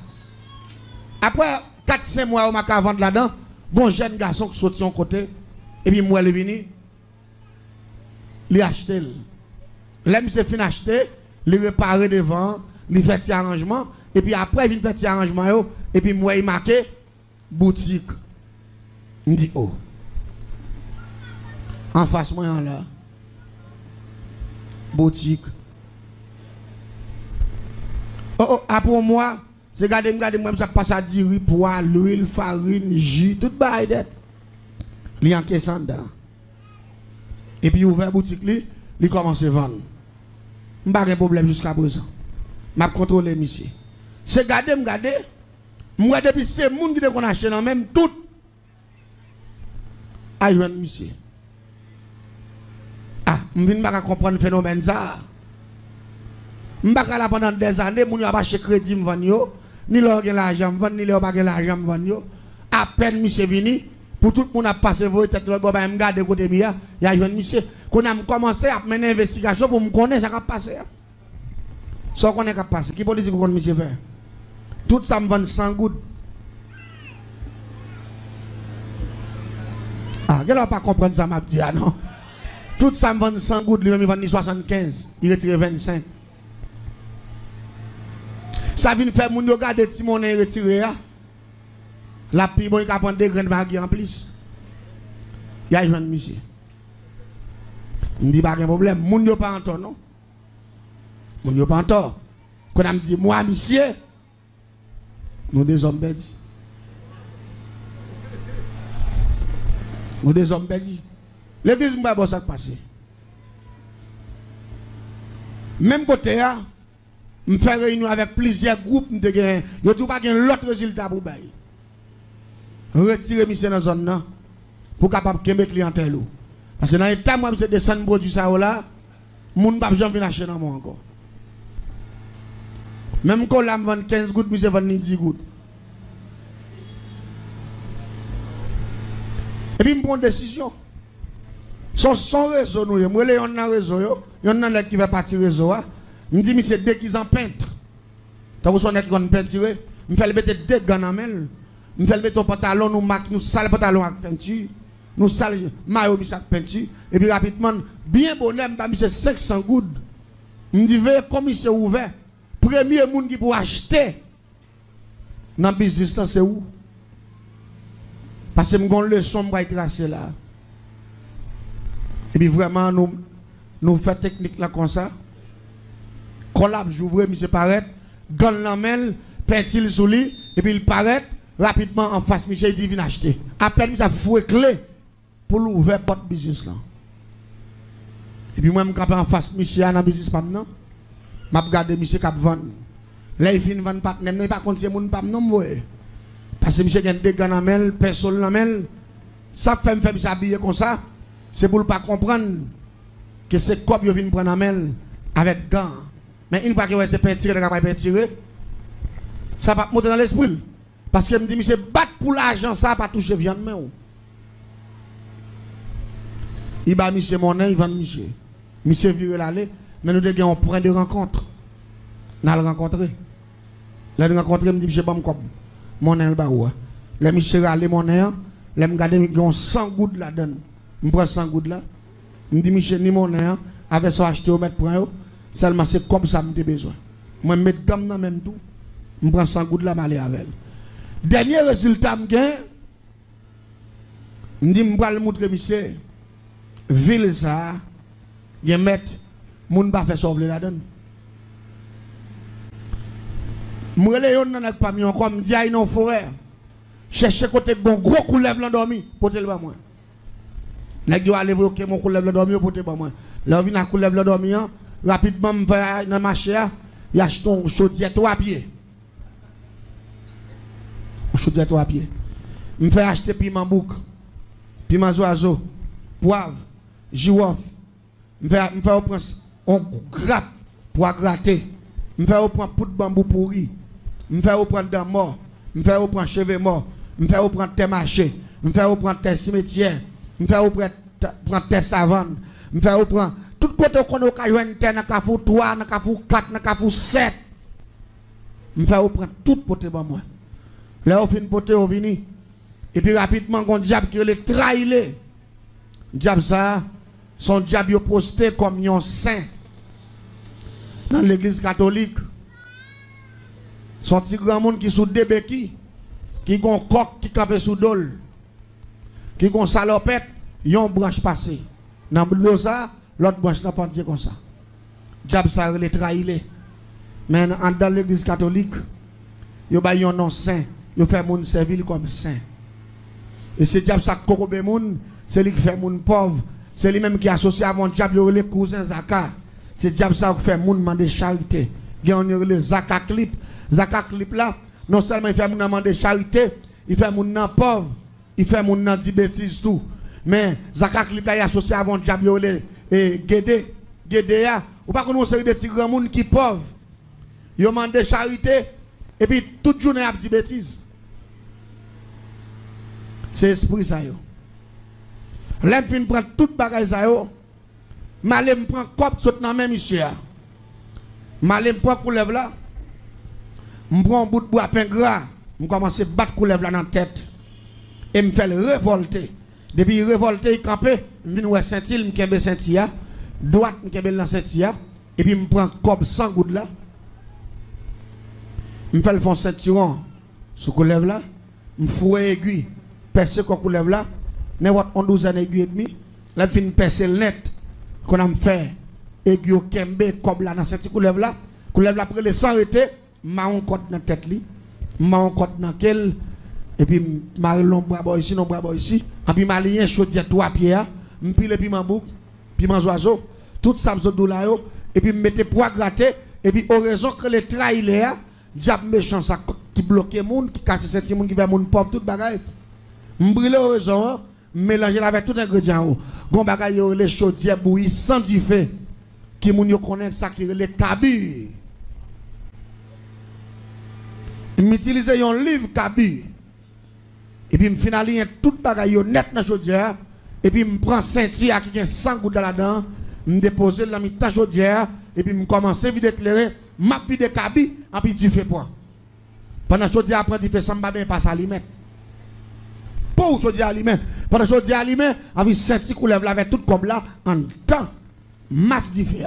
Après 4-5 mois, on m'a vendre là-dedans. Bon jeune garçon qui sortit son côté. Et puis moi, il est venu. Il a acheté. Là, il s'est fini acheter. Il réparé devant. Il fait petit arrangement. Et puis après, il vient faire petit arrangement. Et puis moi, il marqué boutique. Il dit, oh. En face, moi, là. Boutique. Oh, pour moi, c'est garder moi, ça passe à dire poids, l'huile, farine, jus, tout bail d'être. Il en caisse en dedans. Et puis, ouvert boutique, il commence à vendre. Je n'ai pas de problème jusqu'à présent. Je contrôle monsieur. C'est garder, moi, depuis c'est moun qui qu'on achète dans même tout. Aïe, monsieur. Ah, je ne vais pas comprendre le phénomène ça. Je ne vais pas pendant des années, je ne vais pas acheter crédit, ni leur l'argent, ni leur pas l'argent, à peine monsieur vini, pour tout le monde a passé vos têtes, je vais garder côté mia, il y a un monsieur, qu'on a commencé à mener une investigation pour me connaître ça qui a passé. Ça qu'on est passé, qui politique qu'on monsieur faire? Tout ça me vend 100 gouttes. Ah, je ne pas comprendre ça, m'a dit, non? Tout ça me vend 100 gouttes, lui-même il vend 75, il retire 25. Ça vient faire mon regarder petit monnaie retiré. La plus bonne qui prend des graines baggy en plus. Il y a un monsieur. Il me dit pas de problème, moun yo pas en tort non. Moun yo pas en tort. Quand on me dit moi monsieur, nous des hommes bêtis. Nous des hommes bêtis. L'église m'a pas ça passer. Même côté là, je fais réunion avec plusieurs groupes, je ne trouve pas l'autre résultat pour bailler. Retirer monsieur dans la zone pour capable de clientèle. Parce que dans l'état, moi, je descends produit ça là, mon ne peut jamais acheter dans moi encore. Même quand je vend 15 gouttes, monsieur vend 10 gouttes. Et puis, je prends une décision. Son réseau, nous, moi, il y a un réseau, il y a un qui va partir réseau. Je me dis, monsieur, dès qu'ils en peintre, quand vous sonnez qu'ils vont peinturer, je me fais mettre deux gants en main, je me fais mettre un pantalon, nous sale pantalon avec peinture, nous sale maillot avec peinture, et puis rapidement, bien bonhomme, monsieur 500 gouttes. Je me dis, veillez comme monsieur ouvert. Premier monde qui peut acheter dans le business, c'est où? Parce que je une leçon pour tracer là. Et puis vraiment, nous faisons technique là comme ça. Collab, j'ouvre, monsieur paraît, gagne la main, pentil sous lui, et puis il paraît rapidement en face, monsieur, il dit, viens acheter. À peine, ça fout clé pour l'ouvrir porte business là. Et puis moi, je suis en face, monsieur, dans le business maintenant. Je regarde monsieur qui vend. Là, il vient vendre partenaire, mais pas contre, c'est mon pas non, parce que monsieur, il y a des gars dans la main, personne dans la main. Ça fait me faire habiller comme ça, c'est pour ne pas comprendre que c'est comme il vient prendre la main avec gants. Mais une fois que c'est peinturé, il va peinturer. Ça va monter dans l'esprit. Parce que me dit, monsieur, battre pour l'argent, ça va pas toucher viande. Il va monsieur monnaie, il vend monsieur. Monsieur vire l'aller, mais nous avons un point de rencontre. Nous allons rencontrer. Là, nous rencontrer, me dit, monsieur, bon, comme monnaie, le baroua. Là, monsieur, aller monnaie, là, me garde, il y a 100 gouttes là-dedans. Je prends 100 gouttes là. Me dit, monsieur, ni monnaie, avec ça, acheter au mètre point. Seulement c'est comme ça que j'ai besoin. Moi, je mets gamme dans même tout. Je prends 100 gouttes là, je vais avec elle. Dernier résultat, je dis, je vais le montrer, monsieur. Ville ça, je vais mettre, je ne vais pas faire sauver là-dedans. Je vais aller dans le pamion, comme je dis, il y a une forêt. Chercher côté bon gros couleuvre l'endormi, pour te le moi. Je vais aller voir mon couleuvre l'endormi, pour te le moi. Là, je viens à couleuvre l'endormi, rapidement, je vais dans le marché, il achète un chaudière 3 pieds. Un chaudière 3 pieds. Je vais acheter piment bouc, piment oiseau, poivre, girofle. Je vais prendre un grappe pour gratter. Je vais prendre poudre bambou pourri. Je vais prendre dents mort. Je vais prendre cheveux morts. Je vais prendre terre marché. Je vais prendre terre cimetière. Je vais prendre terre savane. Je vais prendre tout côté qu'on a une terre, dans le 3, dans le 4, dans le 7. Je vais prendre tout poté pour moi. Là, on fait une poté au vini. Et puis rapidement, on diable qui est trailé. Diable ça, son diable posté comme un saint. Dans l'église catholique. Son petit grand monde qui sous des béquilles. Qui ont un coq qui campe sous dol. Qui ont salopette, ils ont une branche passée. Dans le ça, l'autre branche n'a pas dit comme ça. Diable ça, il est trailé. Mais dans l'église catholique, yo ba yon nom saint, yo fait moun servir comme saint. Et c'est diable ça kokobe moun, c'est lui qui fait moun pauvre, c'est lui même qui associe à mon diable yo les cousins Zaka. C'est diable ça qui fait moun demander charité. Gen on le Zaka clip là, non seulement il fait moun demander charité, il fait moun nan pauvre, il fait moun nan di bêtises tout. Mais Zaka clip là il associé à mon diable yo les Gédé ya, ou pas qu'on série de petits grands moun qui pauvre. Yo demande charité et puis toute journée a dit bêtises. C'est esprit ça yo. L'empine prend toute bagage ça yo. Malé me prend cop tout dans même monsieur. Malé me prend coulève là. Me prend un bout de bois pain gras, me commence à battre coulève là dans tête et me fait révolter. Depuis révolter il campé, me vinn ouais sentil, me kembe sentia, droite me kembe dans sentia et puis me prend cop 100 gouttes là. Me fait le fond ceinturon sous coulève là, me fouet aiguille, percer quoi coulève là, n'importe 12 ans aiguille et demi, là fin percer net qu'on a me fait aiguille au kembe comme là dans cette coulève là après le sang été, marron côte dans tête li, marron côte dans quel et puis marron bras ici non bras ici, et puis malien chaudière 3 pieds, me pile piment bouc, piment oiseau, tout ça me là yo et puis me mettre poids gratter et puis au raison que le trailer diable méchant ça qui bloque moun qui casse cette moun qui fait moun pauvre tout bagaille m'brûler au raison mélanger avec tout ingrédient gon bagaille yo les chaudière bouillie sans du feu qui moun yo connaît ça qui les kabi m'utiliser un livre kabi et puis me finaliser tout bagaille yo net dans chaudière et puis me prend ceinture qui a 100 gouttes là-dedans me déposer dans mi ta chaudière et puis me commencer vite éclairer m'a vide kabi et puis du feu point pendant chaudière après du feu ça m'a bien pas ça mettre pour chaudière aliment pendant chaudière aliment et puis senti coulève là avec tout comme là en temps masse du feu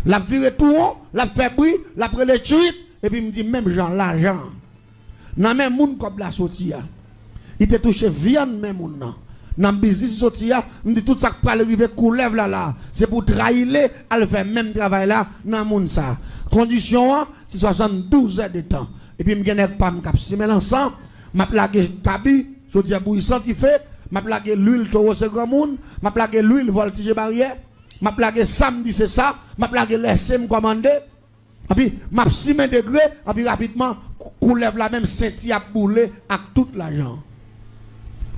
la vire tout la fait bruit la prend les chuit et puis me dit même Jean l'argent nan même moun comme la sorti il te touché viande même moun nan dans business sorti me dit tout ça qui parle arriver coulève là c'est pour trahir elle fait même travail là dans moun ça condition c'est 72 heures de temps et puis me gagner pas me cap simen ensemble m'a plagué kabi je dis bouilli santifé m'a plagué l'huile taureau c'est grand monde m'a plagué l'huile voltige barrière m'a plagué samedi c'est ça m'a plagué laisser me commander et puis m'a simen degré et puis rapidement coulève la même senti a boulé avec tout l'argent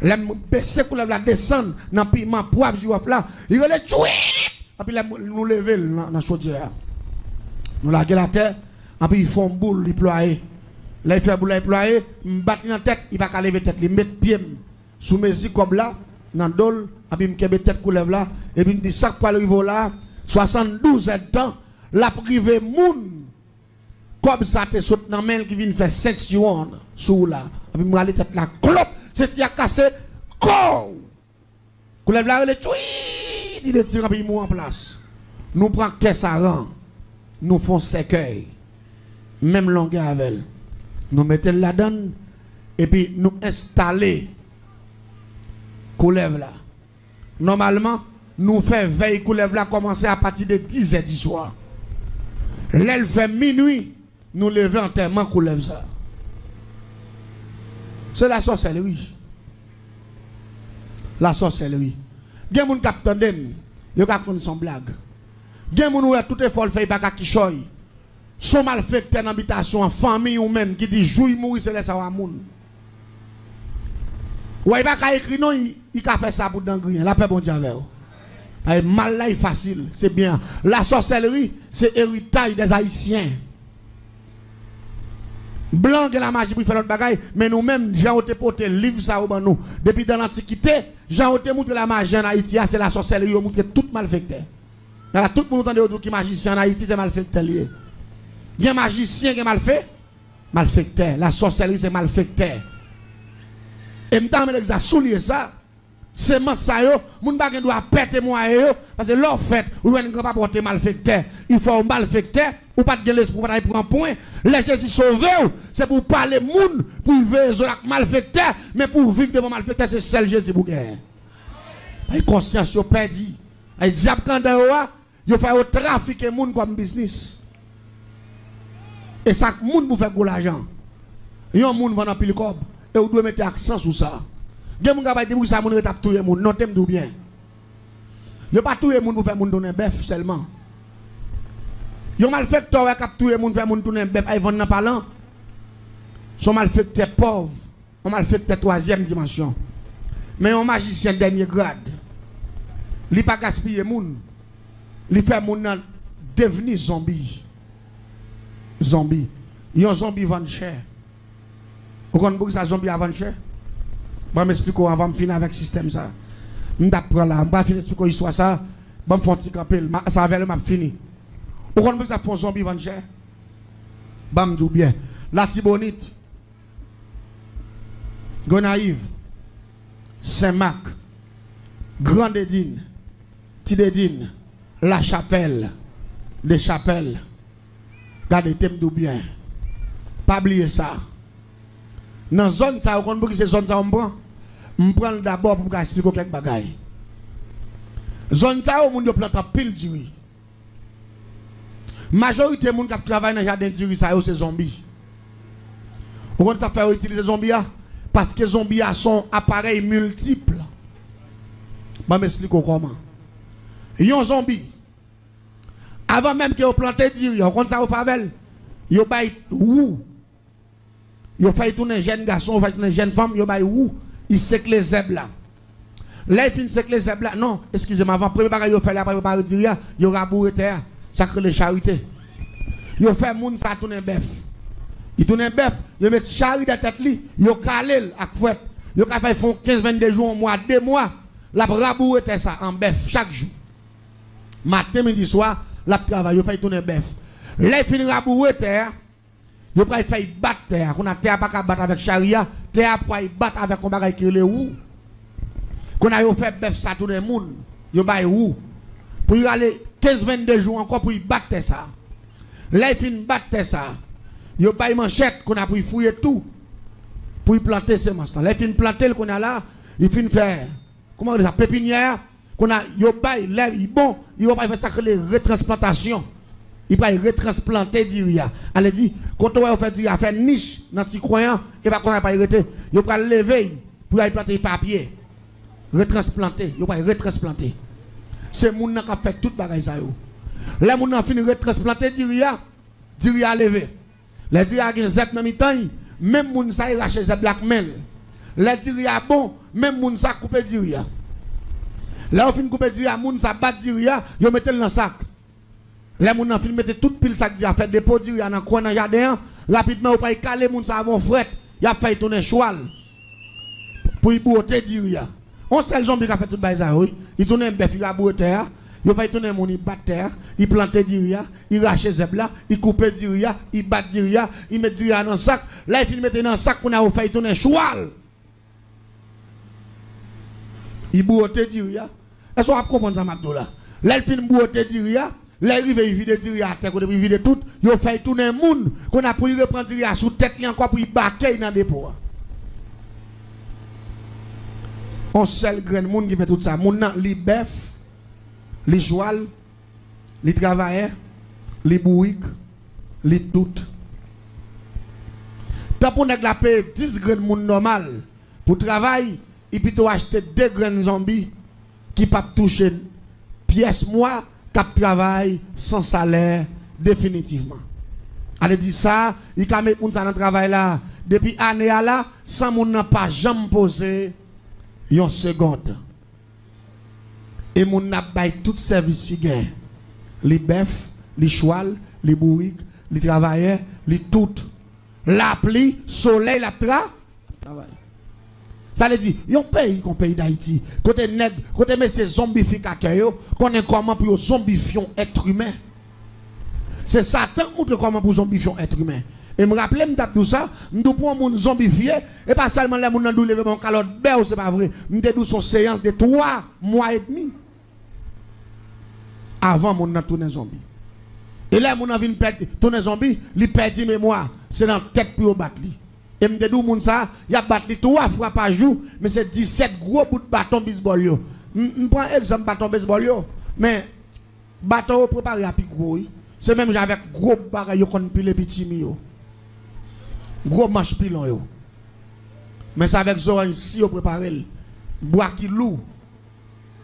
l'aime baisser coulève la descendre dans piment poivre jouaf là il relève et puis nous lever dans chaudière nous laguer la terre et puis ils font boule déployer là il fait boule déployer me battre dans tête il va pas lever tête il met pied sous mes comme là dans dol et puis me kebe tête coulève là et puis me dit ça pour arriver là 72 heures de temps la privé moun comme ça te saute dans main qui vient faire 5 secondes sous là et puis me aller tête la clope c'est y a cassé co coulève là le tui il tire puis mou en place nous prend caisse à rang nous font cercueil même longueur avec nous mettons là-dedans et puis nous installer coulève là normalement nous fait veille coulève là commencer à partir de 10 h du soir l'aile fait minuit nous lever enterrement coulève ça c'est la sorcellerie gen moun k'ap tande yo ka konn son blague gen moun ouais tout effort fait pas ka kichoy son malfaiteur dans habitation en famille ou même qui dit jouy mourir c'est laisse à moun ouais pas ka écrit non il ka fait ça pour d'angrien la paix bon Dieu avec vous mal là est facile c'est bien la sorcellerie c'est héritage des haïtiens blanc de la magie pour faire notre bagaille mais nous mêmes Jean ont porté livre ça au nous depuis dans l'antiquité Jean ont montré la magie en Haïti c'est la sorcellerie ont montré tout malfaiteur là tout le monde entend qui magicien en Haïti c'est malfaiteur lié il y a magicien qui est malfaiteur la sorcellerie c'est malfaiteur et m'tame l'exa soulier ça c'est ça yo moun bagay doit péter moi yo parce que l'or fait ou ne pas porter malfaiteur il faut un malfaiteur ou pas de l'esprit pour prendre un point les Jésus sauver c'est pour parler moun pour vivre avec malfaiteur mais pour vivre devant malfaiteur c'est seul Jésus pour gagner ay conscience yo perdu ay diable quand yo fait au trafic moun comme business Et ça, moun pour faire gros l'argent. Yon moun vend en pile cob. Et vous devez mettre accent sur ça. Gen moun ka dire pour ça moun retap touyer moun. Non t'aime tout bien. Yo pas touyer moun pour faire moun donner bœuf seulement. Yon malfaiteur qui a touyer moun faire moun donner bœuf ay vendre dans parlant. Son malfaiteur pauvre. On malfaiteur troisième dimension. Mais un magicien dernier grade. Li pas gaspiller moun. Li fait moun devenir zombie. Zombie. Yon zombie vend cher. Vous comprenez ça zombie avant cher? Je vais m'expliquer avant de finir avec le système ça. Je vais là, je vais finir expliquer l'histoire ça. Je vais me faire un petit capel. Ça va aller, fini. Vous comprenez ça fait un zombie vend cher? Je vais me dire bien. La Tibonite. Gonaïve. Saint-Marc. Grande Edine. Tidedine. La Chapelle. Des Chapelles. Gardez thème bien. Pas oublier ça. Dans la zone, ça, vous comprenez que c'est zone, ça, on prend. On prend d'abord pour expliquer quelques bagailles. Zone, ça, on plante pile de riz. Majorité des gens qui travaillent dans le jardin de riz, c'est zombies. Vous comprenez ça fait utiliser zombies? Parce que les zombies sont appareils multiples. Je vais m'expliquer comment. Il y a un zombie. Avant même que vous plantez du riz, vous comprenez ça au favel? Vous avez où? Vous faites tourner jeune garçon, vous faites tourner jeune femme, vous avez où? Il sait que les zèbres là. Là, il finit sait que les zèbres là. Non, excusez-moi, avant, premier bagage, vous faites là, après, du riz, vous rabourez terre. Ça crée les charités. Vous faites moun ça tourner bœuf. Il tourne bœuf, vous mettez charité dans la tête, vous calez avec fouette. Vous font 15-22 jours, un mois, 2 mois, la rabourez ça en bœuf chaque jour. Matin, midi, soir, la travail, vous faites tourner bœuf. Là, il finit rabourez terre. Vous pouvez faire battre terre. On a terre pas qu'à battre avec charia. Terre pour battre avec un bagage qui est le ou. Qu'on a fait bœuf ça tout le monde. Vous avez ou. Pour y aller 15-22 jours encore pour y battre ça. Là, il finit battre ça. Vous avez manchette qu'on a pour y fouiller tout. Pour y planter ces semences. Là, il finit planter qu'on a là. Il finit faire. Comment on dit ça? Pépinière. Qu'on a. Vous avez l'air bon. Il va faire ça que les retransplantations. Il va retransplanter d'Iria. Elle dit, quand on va faire d'Iria, faire niche dans petit croyant, et pas qu'on va pas arrêter. Il va lever pour aller planter papier. Retransplanter. Il va retransplanter. C'est moun qui a fait toute bagaille ça. Là, moun a fini retransplanter d'Iria. D'Iria levé. Les d'Iria a zep dans mi-temps, même moun ça il lâche zep blackmail. Les d'Iria bon, même moun ça couper d'Iria. Là, on finit couper d'Iria, moun ça bat d'Iria, il mette dans le sac. Les gens qui mettent toute pile sac a fait dépôt dans le coin dans le jardin, rapidement, ils caler les gens avant fret, ils ont fait tourner cheval pour y botter d'Iria. On sait le zombie qui a fait tout ça, oui. Il tourne un bœuf, il a botter, il fait tourner mon, il bat terre, il plante d'Iria, il rache zebla, il coupe d'Iria, il bat d'Iria, il met d'Iria dans le sac. Là, il met dans le sac qu'on a fait tourner cheval. Il botter d'Iria. Est-ce qu'on va comprendre ça, Mabdoula? Là, il finit botter d'Iria. Là, il vide Diria à terre, il vide tout. Il fait tourner le monde. Qu'on a pour y reprendre Diria sous tête, encore pour y baquer dans le dépôt. On seul grand monde qui fait tout ça. Moun nan li bœuf, li joual, li travailleur, li bourrique, li tout. Tant pour nèg la paye 10 grand monde normal pour travail, et puis tu acheter 2 grands zombies qui pas toucher pièce moi. Cap travail sans salaire définitivement. Elle dit ça, il a mis moun ça dans travail là depuis année là sans moun n'a pas jamais posé une seconde. Et moun n'a pas tout service si gain. Les bœufs, les cheval, les bourriques, les travailleurs, les tout. La pluie, soleil, la travail. Ça veut dire, il y a un pays comme le pays d'Haïti, côté nègre, côté ces zombificateurs, qu'on est comment pour zombifier être humain. C'est Satan qui montre comment pour zombifier être humain. Et me rappelle, je tout ça, je prends mon zombifié, et pas seulement les gens qui ont levé mon calotte, c'est pas vrai. Je dis son séance de 3 mois et demi. Avant mon a tourné zombie. Et là, mon a vu tourner zombie, il perd mémoire. C'est dans la tête pour battre. Et me dis moun ça, y a battu 3 fois par jour, mais c'est 17 gros bouts de bâton baseball yo. Je prends exemple bâton baseball yo, mais bâton préparé à plus gros. C'est même avec gros bagaille yo kon pile petit yo. Gros manche pilon yo. Mais c'est avec orange si yo préparé. Bois qui lourd.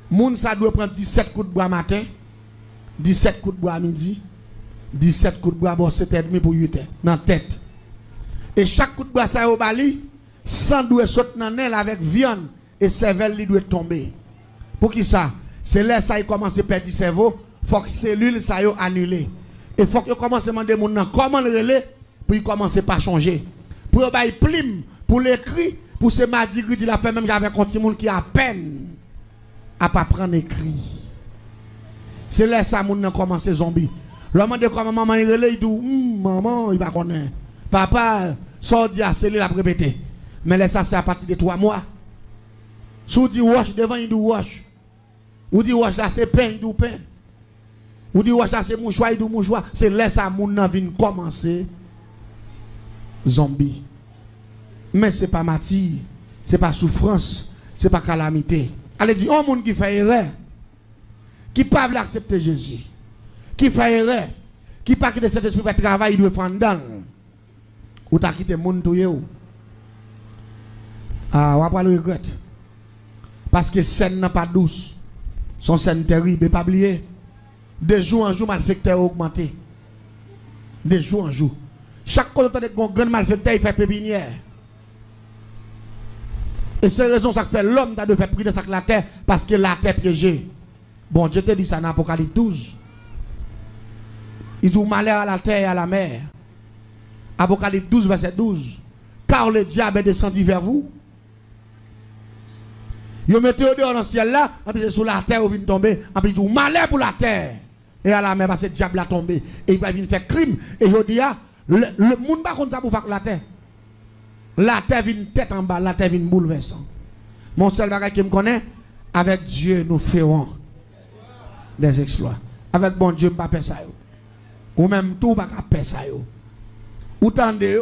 Moun ça doit prendre 17 coups de bois matin, 17 coups de bois midi, 17 coups de bois bon 7h30 pour 8h dans tête. Et chaque coup de bois ça au bali, sang doit sauter dans l'aile avec viande et cervelle li doit tomber. Pour qui ça? C'est là ça il commence à perdre cerveau, faut que cellule ça yo annulé. Et faut que commence à demander moun nan comment le relais pour il commence pas changer. Pour yo bay plim, pour l'écrit, pour ce mardi il la fait même avec un petit monde qui a peine à pas prendre écrit. C'est là ça moun nan commence zombie. L'homme de comment maman il relais il dit maman il va connaître. Papa sort dit c'est lui la répéter. Mais là ça c'est à partir de 3 mois. Sou dit wash devant il dit wash. Ou dit wash là c'est pain il dit pain. Ou dit wash là c'est mouchoir il dit mouchoir. C'est là ça moun nan vinn commencer zombie. Mais c'est pas maladie, c'est pas souffrance, c'est pas calamité. Allez dire un monde qui fait erreur, qui pas veut accepter Jésus, qui fait erreur, qui pas quitter cet esprit de travail, il doit faire dans. Ou t'as quitté monde tout yo. Ah, on va pas le regretter. Parce que scène n'est pas douce. Son scène terrible, et pas oublier. De jour en jour, malfecteur augmenté. De jour en jour. Chaque fois que vous avez un grand malfecteur, il fait pépinière. Et c'est raison ça fait l'homme de faire prier dans la terre parce que la terre piégée. Bon, je te dis ça dans Apocalypse 12. Il dit malheur à la terre et à la mer. Apocalypse 12, verset 12. Car le diable est descendu vers vous. Vous mettez au dehors dans le ciel là, et puis sur la terre, vous venez tomber. Et puis il dit malheur pour la terre et à la mer parce que le diable a tombé. Et il va venir faire crime. Et je dis, le monde va contre ça pour faire la terre. La terre vient tête en bas, la terre vient bouleversant. Mon seul bagage qui me connaît, avec Dieu nous ferons des exploits. Avec bon Dieu, pas faire ça. Ou même tout, pas faire ça. Ou tendez,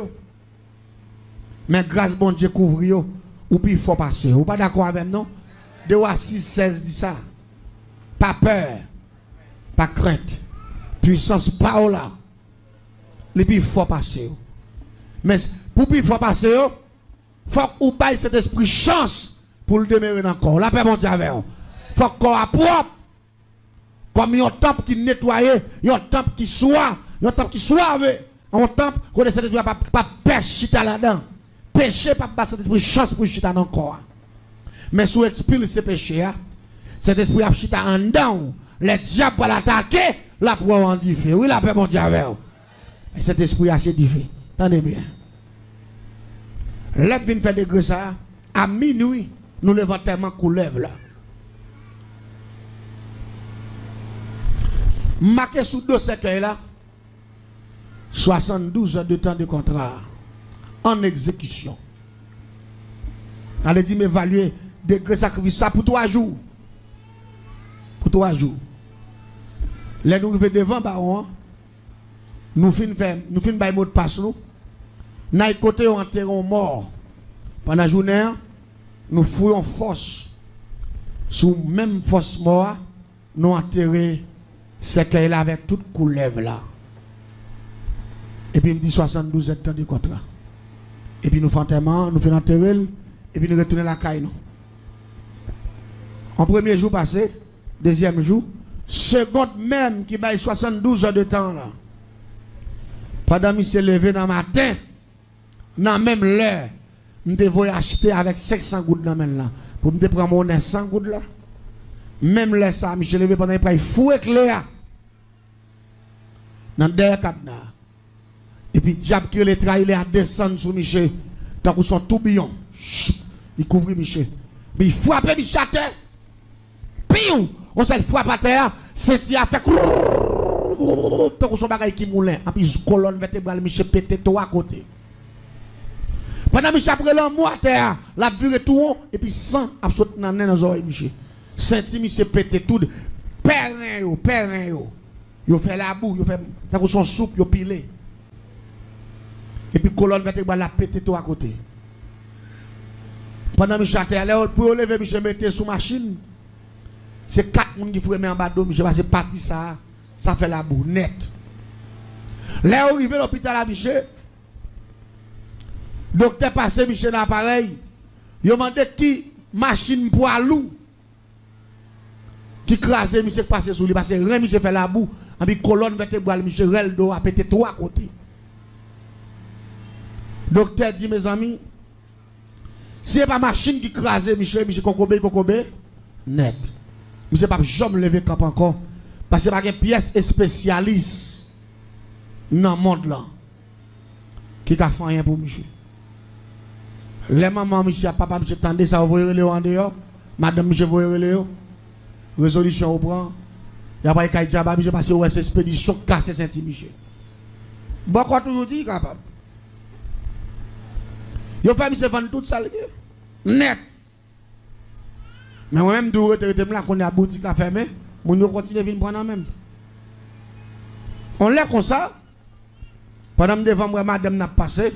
mais grâce bon Dieu couvre yo, ou puis il faut passer. Ou pas d'accord avec nous? De 6,16 dit ça. Pas peur, pas crainte, puissance pas là. Et puis il faut passer. Mais pour qu'il faut passer, il faut qu'on baille cet esprit chance pour le demeurer dans le corps. La paix monte avec vous. Il faut qu'on soit propre. Comme un temple qui nettoie, un temple qui soit, un temple qui soit, un temple qu'on cet esprit pas pêcher là-dedans. Péché, pas passer cet esprit chance pour chita dans le corps. Mais si vous expulsez ce péché, cet esprit a chita en dedans. Les diables pour l'attaquer, la pour en diffé. Oui, la paix monte avec vous. Et cet esprit a assez diffé. Attendez bien. L'être vient faire des grâces à minuit, nous levons tellement couleuvre là. Marqué sous deux cercueils là, 72 heures de temps de contrat en exécution. Allez dit m'évaluer des grâces sacrifices ça pour 3 jours. Pour 3 jours. Là nous arrivons devant baron, nous finissons par mot de passe nous. Dans le côté on enterre mort. Pendant la journée, nous fouillons force. Sous même force mort, nous enterrons ce qu'elle a avec toute couleuvre là. Et puis il me dit 72 heures de contrat. Et puis nous faisons enterrement, nous faisons enterrer, et puis nous retournons la caille nous. En premier jour passé, deuxième jour, seconde même qui baille 72 heures de temps là. Pendant que je levé dans le matin, dans même l'heure, je devais acheter avec 500 gouttes dans la main là. Pour me prendre mon 100 gouttes là. Même l'heure ça, je levé pendant qu'il fou éclair. Dans le dernier cadenas. Et puis, diable qui les trahit, il a descendu sur Michel. Tant que son tourbillon. Il couvre Michel. Mais il frappe Michel à terre. Piou! On s'est frappe à terre. C'est a fait. Tant que son bagage qui moulin. Et puis, colonne vertébrale, Michel pété tout à côté. Pendant que Michel après l'amour à terre, la viré tout haut. Et puis, sang a sauté dans les oreilles, Michel. Senti Michel pété tout. Perrin yo. Yo fait la boue, yo fait. Tant que son soupe, yo pilé. Et puis colonne vertébrale la pété tout à côté. Pendant que Michel allait pour lever Michel mettait sous machine. C'est 4 personnes qui font en bas d'eau, Michel parce que parti ça fait la boue net. Là, arrivé à l'hôpital à Michel, docteur passé Michel dans l'appareil, il a demandé qui machine poids lourd qui crase Michel passé sous lui parce que rien Michel fait la boue, en puis colonne vertébrale Michel reldo a pété 3 côtés. Docteur dit mes amis, si c'est pas machine qui crase Michel Kokobé net. Michel pas jamais lever camp encore parce que pas une pièce spécialiste dans le monde là qui a fait rien pour Michel. Les mamans Michel papa Michel tendez ça vous voyez en dehors, madame Michel vous voyez résolution au prend. Il y a pas de jaba Michel parce que ouais c'est expédition casser Saint-Michel. Bon quoi toujours dit capable. Yo fait Michel vendre tout ça net. Mais moi-même, je suis là, qu'on a boutique à fermer, on continue à venir prendre même. On l'a comme ça. Pendant que je madame n'a passé,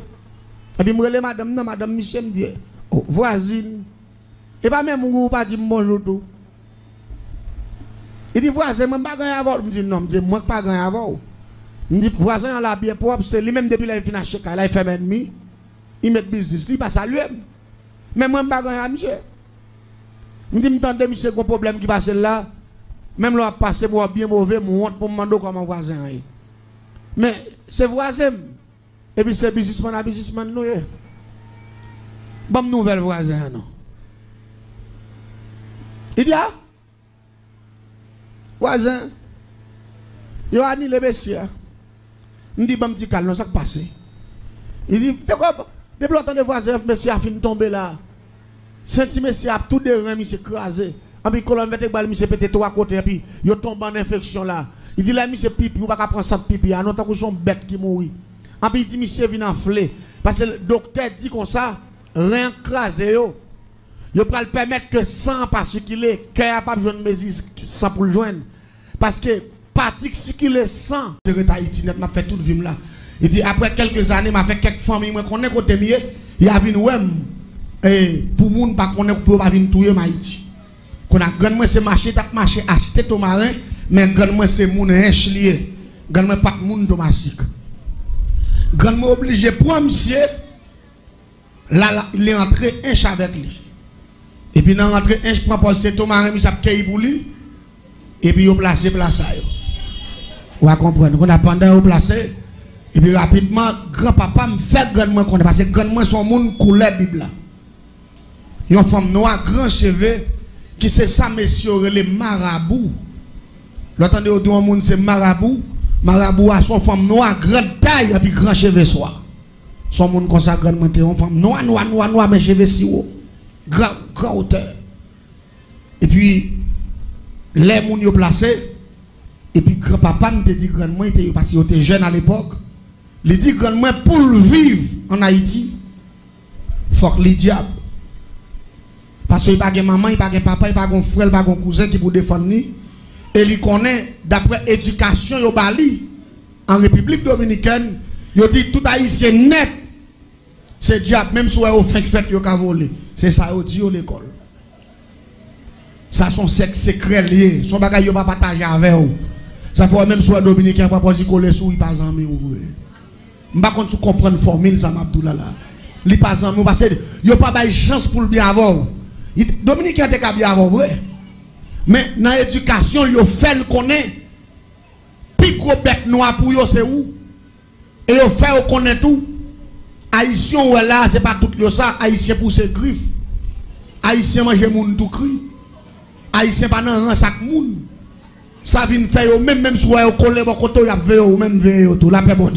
et puis je me madame Michel me dit, oh, voisine, et pas même on pas dit bonjour tout. Il dit, voisin, je ne pas gagner avant. Je dis, non, je ne pas gagner avant. Il dit, voisin, il a bien propre, c'est lui-même depuis qu'il a fini à checker, il a fait ennemi, il met business, il passe à lui. Mais moi, je ne pas gagner à Michel. Je me dis, je suis un problème qui passe là. Même là, passer pour bien mauvais, je honte pour me demander comment voisin est. Mais c'est voisin. Et puis c'est businessman à businessman. Bon, nouvelle voisin. Non. Il dit, ah, voisin, il a dit les messieurs. Je dis, bon, petit calme, ça passe. Il dit, depuis longtemps, les voisins, monsieur a fini de tomber là. Senti monsieur a tout des reins, monsieur crasé. Et puis colonne vertébrale, monsieur pété 3 côtés et puis il tombe en infection là. Il dit là monsieur pipi, ou pas prendre ça de pipi, non tant que son bête qui mourit. Et puis il dit monsieur vient enfler parce que le docteur dit comme ça, rien crasé yo. Yo peut le permettre que sang pas circuler, cœur pas besoin de mesure sang pour le joindre. Parce que partie circuler sang, de Tahiti net m'a fait tout vim là. Il dit après quelques années m'a fait quelques familles moi connais côté mieux, il a vu ouais. Et pour moun pas connaître pour pas venir touyer Haïti. Qu'on a grand moi c'est marché t'a marché acheter ton marin mais grand moi c'est moun riche lié. Grand moi pas moun domestique. Grand moi obligé pour monsieur là il est entré un avec lui. Et puis dans rentré un je prends pour c'est ton marin il s'apcueille pour lui et puis il placé place yo. On va comprendre qu'on a pendant au placé et puis rapidement grand papa me fait grand moi connaît parce que grand moi son monde couleur Bible là. Une femme noire, grand cheveux, qui c'est ça, messieurs, les marabouts. L'entendez au doigt, c'est marabout. Marabout a son femme noire, grande taille, et puis grand cheveux soir. Son monde comme ça, grande monté, une femme noire, mais cheveux si haut. Grand hauteur. Et puis, les moun yo placé, et puis grand-papa me dit grand-moi, parce qu'il était jeune à l'époque, il dit grand-moi, pour vivre en Haïti, il faut que les diables. Parce qu'il n'y a pas de maman, il n'y a pas de papa, il n'y a pas de frère, il n'y a pas de cousin qui peut défendre lui. Et il connaît, d'après l'éducation, en République Dominicaine, il dit tout haïtien net. C'est diable, même si on fait fête, il a volé. C'est ça, il dit à l'école. Ça, son sexe secret lié. Son bagage, il n'a pas partagé avec vous. Ça fait même si on Dominicain, il n'a pas coller sur, il n'a pas en main. Je ne sais pas si vous comprenez la formule, ça m'a dit là. Il n'a pas en main, parce qu'il n'a pas de chance pour le bien avoir. Dominicain était bien avant vrai. Mais dans l'éducation, il fait le connaître. Puis gros bête noir pour eux, c'est où? Et il fait connaître tout. Haïtien ou là, c'est pas tout le ça. Haïtien pour ses griffes. Haïtien mange moun tout cri. Haïtien pas dans un sac moun. Ça vient faire même si vous collez votre côté, vous avez même veillé tout. La paix bon.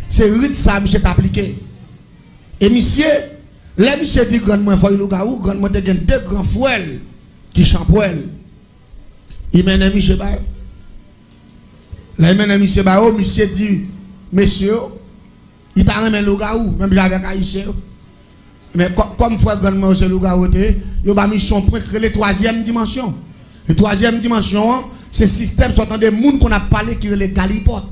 C'est rite ça, monsieur t'appliqué. Et monsieur, les monsieur dit grandement faut le garou, grandement te gen deux grands frères qui champouel. Il mène monsieur ba. Là il mène monsieur ba, monsieur dit monsieur, il t'a remis le garou, même avec haïtien. Mais comme frère grandement c'est le garou té, il a mission pour créer la troisième dimension. La troisième dimension, c'est système sortant des monde qu'on a parlé qui est les galipotes.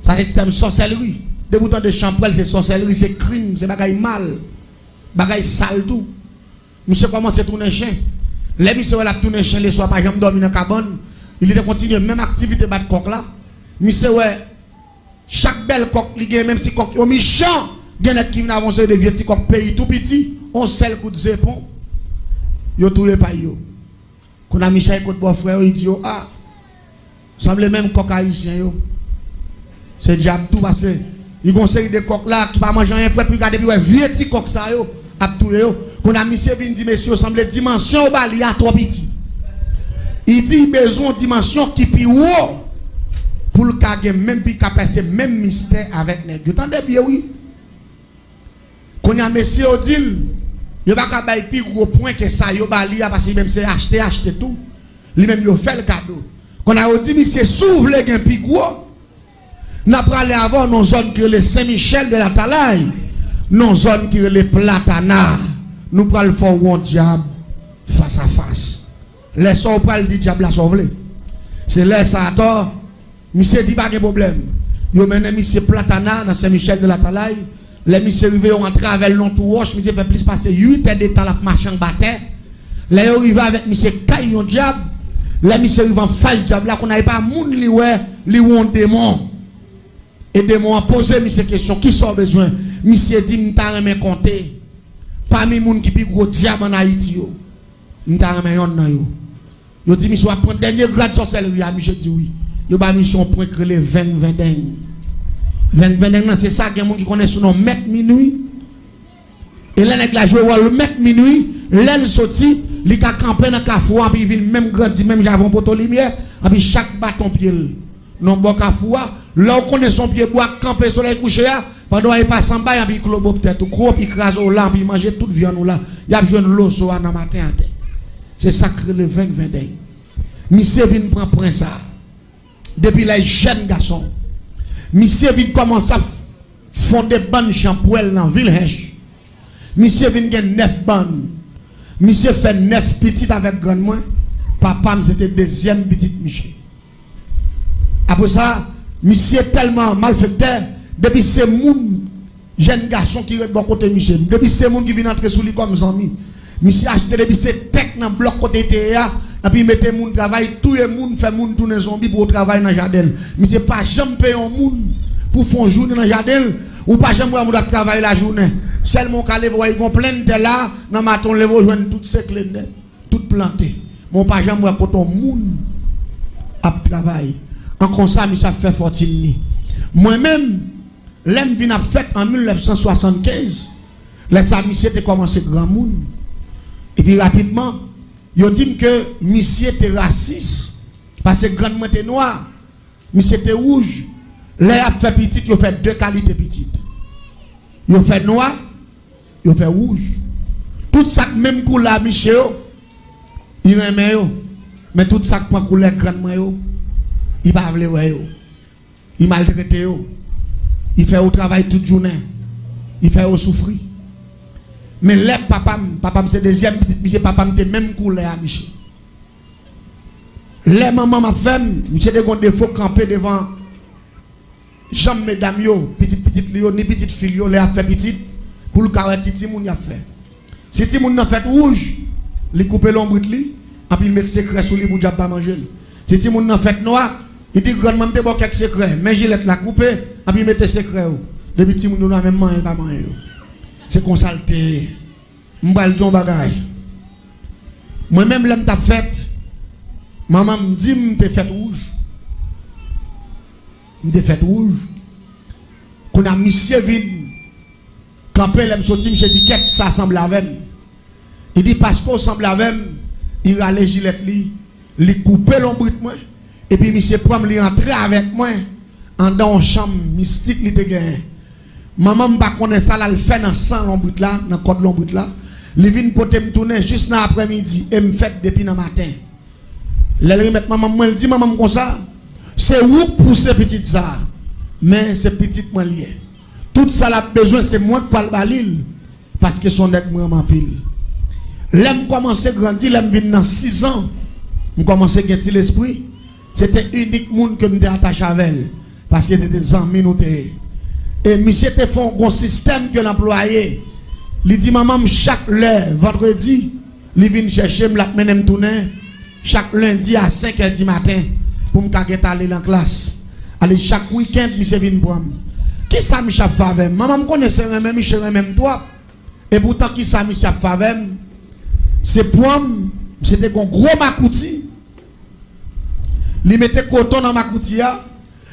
Ça c'est système sorcellerie. De bouton de champouel, c'est sorcellerie, c'est crime, c'est bagaille mal, bagaille sale tout. Monsieur commence à tourner chien. Les monsieur la tourner chien les soirs pas jamais dormir dans cabane. Il était continuer même activité bat coq là. Monsieur ouais Chaque belle coq, même si coq est méchant, il y a qui vient avancer de vieux petits coq pays tout petit, on seul coup de zépon. Yo touye pas yo. Qu'on a Michel côté beau frère, il dit ah, semble même coq haïtien yo. C'est diable tout passé. Il conseille des coqs là qui pas manger rien frère puis regarder puis vieux petit coq ça yo, a touye yo. Qu'on a Michel vinn dit monsieur semble dimension bali a trop petit. Il dit besoin dimension qui plus haut pour le cas même puis passer même mystère avec nèg. Vous entendez bien oui. Qu'on a monsieur Odile, il va pas bailler plus gros point que ça yo bali parce que même c'est acheter tout. Lui même yo fait le cadeau. Qu'on a dit monsieur s'ouvre les gain plus gros. N'a pas aller avant nos zones que les Saint-Michel de la Talaye, nos zones qui les Platana. Nous pral faire un diable face à face. Laissons pas le diable la sauver. C'est là ça tort. Monsieur dit pas de problème. Yo mené monsieur Platana dans Saint-Michel de la Talaye. Les monsieur arrivé en travers long tout roche, monsieur fait plus passer 8 heures de temps la marche en bataille. Les arrivé avec monsieur Caillon diable. Les monsieur arrivé en face diable là qu'on n'avait pas moun li ouais, li ou un démon. Et démon a posé monsieur question qui sont besoin. Monsieur dit m'ta remen compter. Parmi moun qui plus gros diable en Haïti yo. M'ta remen yon nan yo. Yo dit monsieur va prendre dernier grade sorcellerie, monsieur dit oui. Yo ba mission point créer 20 c'est ça qu'il y a des gens qui connaissent son nom Maître Minuit. Et là nèg la jouer le Maître Minuit, l'aile sorti, li ka camper dans Kafoua puis il même grandi même j'avons poto lumière, et puis chaque bâton pied non bon Kafoua, là on connaît son pied bois camper soleil couché pendant il passe en bas et puis clobo peut-être gros puis crase au là puis manger toute viande là, il y a besoin de l'eau so dans matin. C'est sacré le 20 Monsieur vient prendre prince ça. Depuis les jeunes garçons. Monsieur vient commencer à fonder bonnes champouelles dans Villehèche. Monsieur vient gagner 9 bandes. Monsieur fait 9 petites avec grand moi. Papa c'était deuxième petite Michel. Après ça, monsieur tellement malfaiteur depuis ces moun jeunes garçons qui sont de bon côté Michel. Depuis ces moun qui viennent entrer sous lui comme amis. Monsieur acheté depuis ces tech dans bloc côté TEA. Et puis mettez moun travail, tout le monde fait moun tourner zombie pour travailler dans le jardin. Mais c'est pas jamais payer un moun pour faire une journée dans le jardin ou pas jamais moun travailler la journée. Seulement quand les voyez gon plein de là, dans matin les voyez joindre toutes ces clés net, toutes plantées. Mon pas jamais quand on moun a travail. En comme ça, ça fait fortune. Moi-même, l'aime vient a fait en 1975. Les monsieur était commencé grand moun. Et puis rapidement yo dit que monsieur était raciste parce que grandement était noir, monsieur était rouge. Là a fait petit, il fait deux qualités petites. Il fait noir, il fait rouge. Tout ça même couleur monsieur, il remet yo. Mais tout ça prend couleur grandement yo, il pas vle yo. Il maltraite yo. Il fait au travail toute journée. Il fait au souffrir. Mais les papa c'est deuxième petite monsieur papa me même couleur à Michel. Les maman ma femme, monsieur de gon défaut camper devant jambe mesdames yo, petite yo ni petite fille yo les a fait petite pour le carré qui ti moun y a fait. Si ti moun n'a fait rouge, li couper l'ombre li, et puis il met secret sur lui pour diable pas manger. Si ti moun n'a fait noir, il dit grandement te bon quelques secrets, mais Gillette la couper et puis il met secret. Depuis ti moun n'a même manger pas manger. C'est consulté. M'bal jon bagay. Moi-même l'aime ta fête. Maman me dit m'te fait rouge. M'te fait rouge. Qu'on a monsieur vide. Campé l'aime sorti monsieur dit qu'est ça semble avec. Il dit parce qu'on semble avec, il a les gilets li couper l'ombre moi et puis monsieur prend li entrer avec moi en dans chambre mystique li te gagné. Maman m'a connaît ça là, le fait dans sang l'ombrite là, dans code l'ombrite là. Il vient pour me tourner juste dans l'après-midi et me fait depuis le matin. Là remettre maman moi dit maman comme ça, c'est où pour ces petites ça. Mais c'est petite moi lié. Tout ça là besoin c'est moi qui parle balil parce que son nèg moi pile. L'aime commencer grandir, l'aime vinn dans 6 ans. Me commencer gagner l'esprit. C'était unique monde que me attaché avec elle parce que était des amis nous. Et monsieur te fait un système que l'employé. Il dit maman chaque vendredi, il vient chercher me la mener tourner chaque lundi à 5h du matin pour me aller dans la classe. Allez, chaque week-end, monsieur vient prendre. Qui ça, Michel Favem? Maman me connaissait même, Michel même toi. Et pourtant, qui ça, Michel Favem? C'est pour c'était un gros makouti. Il mettait coton dans makouti,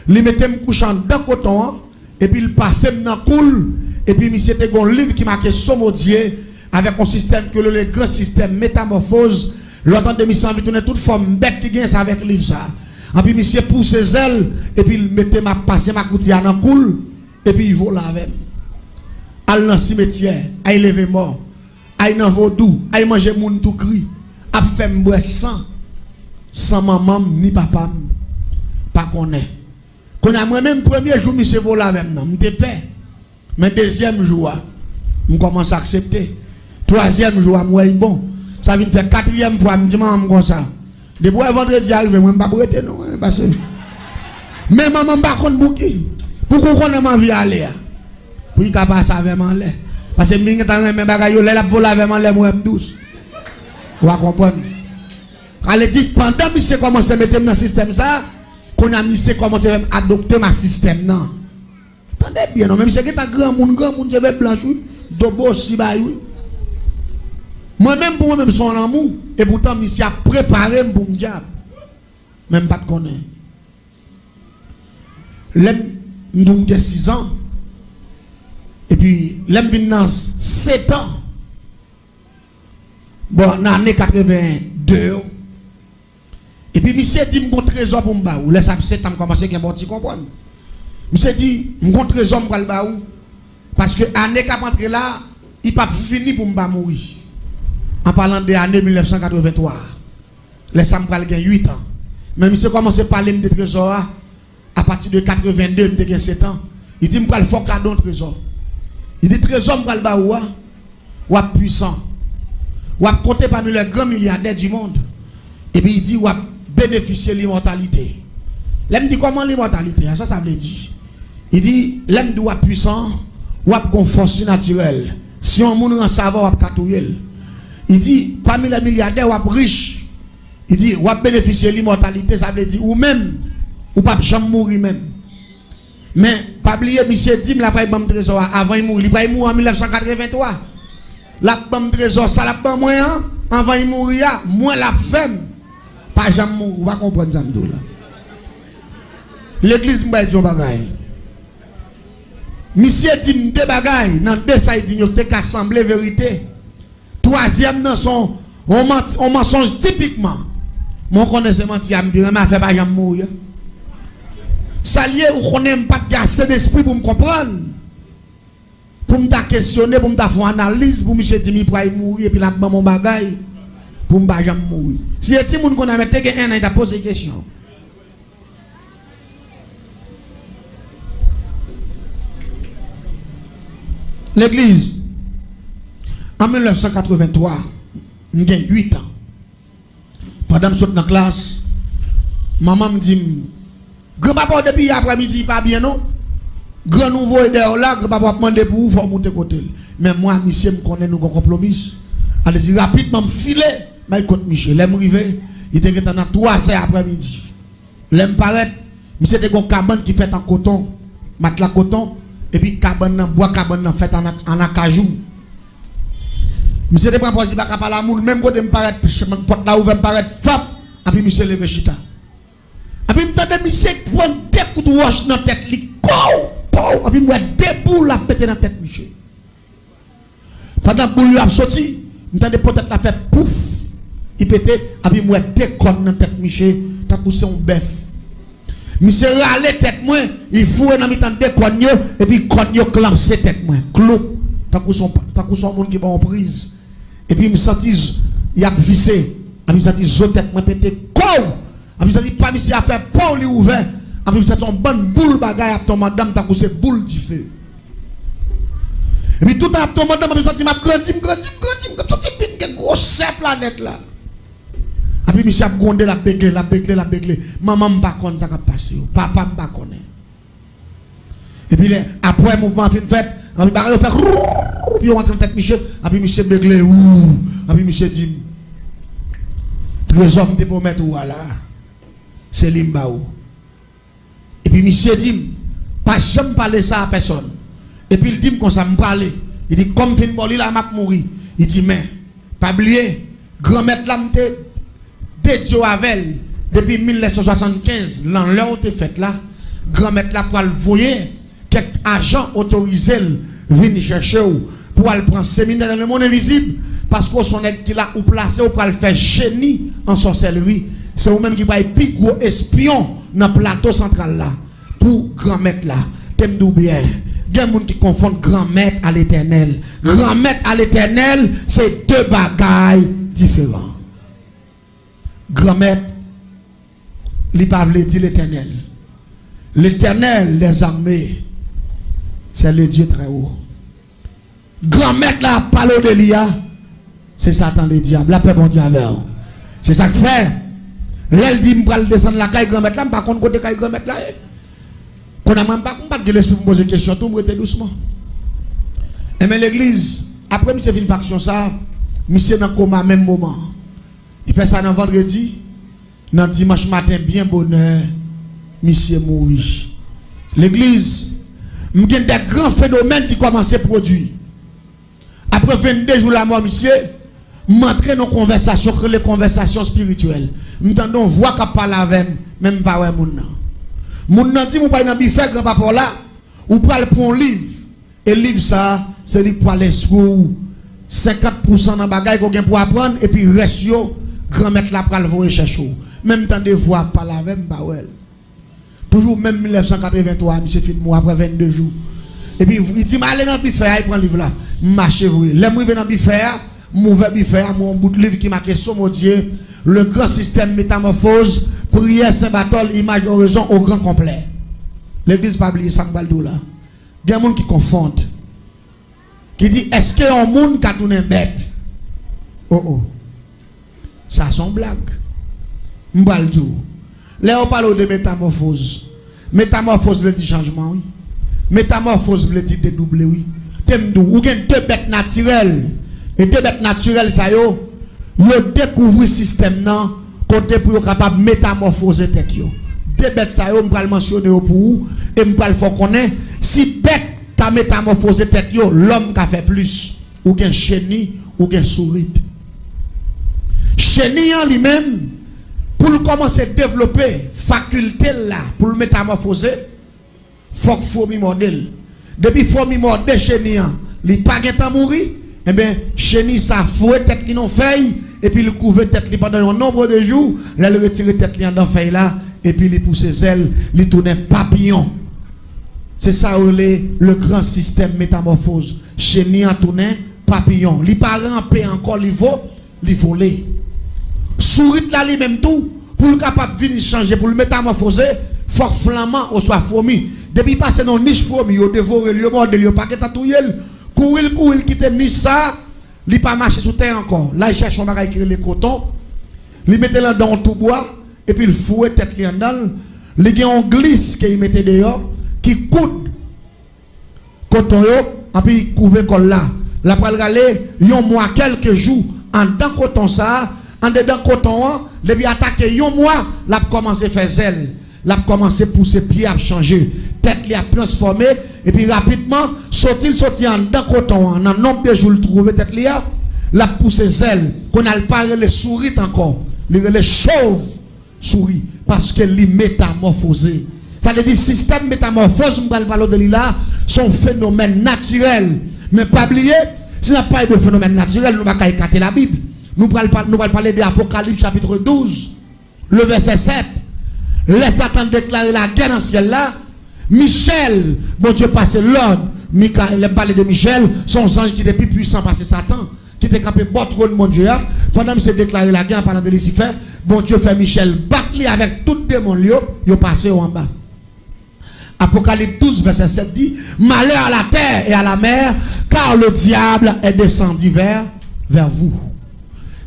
il mettait me couchant dans coton, et puis il passait dans cool, et puis c'était un livre qui marquait Somodier avec un système que le grand système métamorphose. L'autre de monsieur envie tourner toute forme bête qui gagne ça avec le livre ça. Et puis monsieur pousse ses ailes, et puis il mettait ma passé makouti dans cool, et puis il vole avec. Al dans cimetière, il lever mort, il dans vaudou, il manger moun tout cri. A fait m'boire sans maman ni papa pas connaît. Qu'on a moi-même premier jour monsieur vola avec moi, m'était paix. Mais deuxième jour, je commence à accepter. Troisième jour, moi bon. Ça vient faire quatrième fois, me dit maman comme ça. Depuis vendredi arrive, moi pas prêter non parce que mais maman pas connait bouki. Pourquoi qu'on a envie aller? Pour qu'il passe avec moi là. Parce que m'inga tant même bagaille là la vola avec moi là moi douce. Vous comprenez? Elle dit pendant que je commence à mettre dans le système ça, qu'on a mis commencé à adopter ma système non. Attendez bien non, même si c'est un grand monde je vais blanchir, dobo si ba oui. Moi-même pour moi-même son amour et pourtant monsieur a préparé pour me diable. Même pas de connaître. L'aime nous 6 ans et puis l'aime vinn 7 ans. Bon, dans l'année 82, et puis monsieur dit mon trésor pour m'ba ou laisse 7 ans commencer à bon comprendre. Monsieur dit mon trésor pour m'ba ou parce que année qu'a rentré là, il pas fini pour m'ba mourir. En parlant de l'année 1983, les sam pral gen 8 ans. Mais monsieur commence à parler de trésor à partir de 82, me gen 7 ans. Il dit m'pral faut cadeau trésor. Il dit trésor m'pral ba ou puissant. Ou à compter parmi les grands milliardaires du monde. Et puis il dit ou à bénéficier de l'immortalité. L'aime dit comment l'immortalité? Ça veut dire. Il dit l'aime doit puissant ou à une force naturelle. Si on moun en savoir ou à katouyer. Il dit parmi les milliardaires ou à riche. Il dit ou à bénéficier de l'immortalité, ça veut dire ou même ou pas jamais mourir même. Mais pas oublier monsieur dit la pas bon trésor avant il mourir, il pas mourir en 1983. La pomme trésor, ça la pomme moyen, avant de mourir, moi la femme, pas jamais mourir, vous va comprendre ça là. L'église m'a dit un bagay. Monsieur dit deux bagay, dans deux ça il dit nous t'es qu'assembler vérité. Troisième dans son on mensonge typiquement. Mon connaissez mentir, mais fait pas jamais mourir. Ça lié ou connaît pas de assez d'esprit pour me comprendre. Pour me questionner, pour me faire une analyse, pour me dire que je mourir, et puis là, mon bagage, pour me faire mourir. Si tu monde qu'on a mis un an, il a posé une question. L'église, en 1983, j'ai 8 ans. Pendant que je suis dans la classe, maman me dit, grand-papa depuis après-midi, pas bien non? Grand nouveau est là, grand papa demandé pour vous, faut monter côté. Mais moi, monsieur, me connaît nous compromis. Allez-y rapidement, me filer, mais écoute, Michel, l'aime rivé, il était dans 3 heures après-midi. L'aime paraître, monsieur était une cabane qui fait en coton, matelas coton, et puis cabane, bois cabane fait en acajou. Monsieur était proposé par la moun, même quand me paraît, porte là ouvert, me paraît, fap, et puis monsieur levé chita. Et puis, me monsieur prend des coups de roche dans la tête, li et puis moi debout la pété dans la tête Michel. Pendant que boule a sorti, m'entendait peut-être la fait pouf, il pétait et puis moi déconne dans la tête Michel, tant que c'est un bœuf. Monsieur râle tête moi, il faut dans mi temps déconne et puis conne clamser tête moi, clou, tant que son monde qui va en prise. Et puis me senti il a vissé, et puis me senti zo tête moi pété co. Et puis me senti pas monsieur a fait pour lui ouvert. Après, c'est une bonne boule bagaille à ton madame, t'as couché boule du feu. Et puis tout à ton madame, je me sens grandi, une grosse planète là. Et puis, monsieur a grondé la béglé. Maman m'a pas connu ça qui a passé. Papa m'a pas connu. Et puis, après, le mouvement fin fait, et puis, on rentre dans tête Michel, et puis, monsieur béglé, et puis, monsieur dit, les hommes te pour mettre où là, c'est l'imbaou. Et puis monsieur dit, pas jamais parler ça à personne. Et puis il dit comme ça me parler. Il dit comme fin mort là m'a mourir. Il dit mais pas oublier grand-mère là m'était dédié avec depuis 1975 l'heure où t'es fait là grand-mère là pour le voyer quelques agents autorisés viennent chercher pour aller prendre séminaire dans le monde invisible parce qu'on son qui là ou placé ou pour le faire génie en sorcellerie. C'est vous même qui va être plus gros espion dans le plateau central là pour grand-mère là. T'aimes bien. Il y a des gens qui confondent grand-mère à l'éternel. Grand-mère à l'éternel, c'est deux bagailles différents. Grand-mère, il ne pas dire l'éternel. L'éternel des armées, c'est le Dieu très haut. Grand-mère, la parole de l'IA, c'est Satan le diable. La paix, bon diable. C'est ça que fait. L'elle dit, je vais descendre la caille grand-mère là, par contre, côté caille grand-mère là. Qu'on n'a même pas de l'esprit pour poser des questions, tout le monde doucement. Et mais l'église, après, monsieur fait une faction, ça, monsieur dans le coma, même moment. Il fait ça dans vendredi, dans dimanche matin, bien bonheur, monsieur mourit. L'église, il y a des grands phénomènes qui commencent à produire. Après 22 jours la mort, monsieur, m'entrer dans conversations, les conversations spirituelles. Nous entendons voix qui parle avec même pas ouais mon nom. Mon nan dit, vous parlez dans biffet grand papa là, ou pral prendre un livre. Et livre ça, c'est livre pour aller sur 50% dans bagay qu'on gagne pour apprendre, et puis reste yo, grand maître là pral voir chercher. Même temps de voix parler avec bah ouais. Toujours même 1983, monsieur fin moi après 22 jours. Et puis il dit, allez dans biffet, il prend le livre là. Marchez vous. Les moi dans biffet, mauvais biffet, mon bout de livre qui marque sur mon Dieu, le grand système métamorphose. Prière Saint-Barthol, image oraison au grand complet. L'église pas oublier ça, là. Il y a des gens qui confondent. Qui dit, est-ce qu'il y a un monde qui a tourné bête? Oh. Ça, c'est une blague. M'baldou. Là, on parle de métamorphose. Métamorphose veut dire changement, oui. Métamorphose veut dire dédoubler, oui. Ou bien deux bêtes naturelles. Et deux bêtes naturelles, ça y est, ils découvrent le système, non? Côté pour être capable de métamorphoser tête yo. Deux bêtes ça yo, m'pral mentionner pour vous et m'pral faut connaître si bête ta métamorphosé tête yo, l'homme qui fait plus ou gen chenille ou gen souris. Chenille en lui-même pour commencer à développer faculté là pour le métamorphoser, faut fourmi modèle. Depuis fourmi modèle chenille, il pas gen temps mourir, et bien chenille ça fouet tête qui non feuille. Et puis il couvre tête pendant un nombre de jours, là il retire tête dans feuille là, et puis il pousse ses ailes, il tourne papillon. C'est ça le grand système métamorphose. Chenille en tourne papillon. Il pas rampé encore, il voler. Souris là lui-même tout, pour le capable de venir changer, pour le métamorphoser, faut flamand ou soit fourmi. Depuis passer dans niche fourmi, il dévore, il mord, il pas qu'à touyer, courir, quitter niche ça. Il pas marché sous terre encore. Là, il cherche un bagage qui est le coton. Il mettait là dans tout bois. Et puis il fouette tête li en dedans. Il y a un glisse qu'il mettait dehors. Qui coude coton yo. Et puis il couvre col là. La pral galé, yon mois quelques jours. En dedans coton ça. En dedans coton, depuis attaquer yon mois. La commencé à faire zèle. La commencé à pousser pied à changer. Tête li a transformé. Et puis rapidement, sorti en dedans coton. En un nombre de jours, il trouve tête li a. La poussé zèle. Qu'on a pas les souris encore. Les chauves souris. Parce que li métamorphosé. Ça veut dire système métamorphose, nous allons parler de là, sont phénomènes naturels. Mais pas oublier, si nous n'avons pas de phénomène naturel, nous ne pouvons pas écarter la Bible. Nous allons parler de l'Apocalypse chapitre 12, le verset 7. Laisse Satan déclarer la guerre dans ce ciel là. Michel, bon Dieu passe l'ordre. Michael, il parle de Michel, son ange qui était plus puissant parce Satan, qui était capable de battre mon Dieu. Pendant que c'est déclaré la guerre pendant de Lucifer, bon Dieu fait Michel battre avec tout démon, il passé en bas. Apocalypse 12, verset 7 dit, malheur à la terre et à la mer, car le diable est descendu vers vous.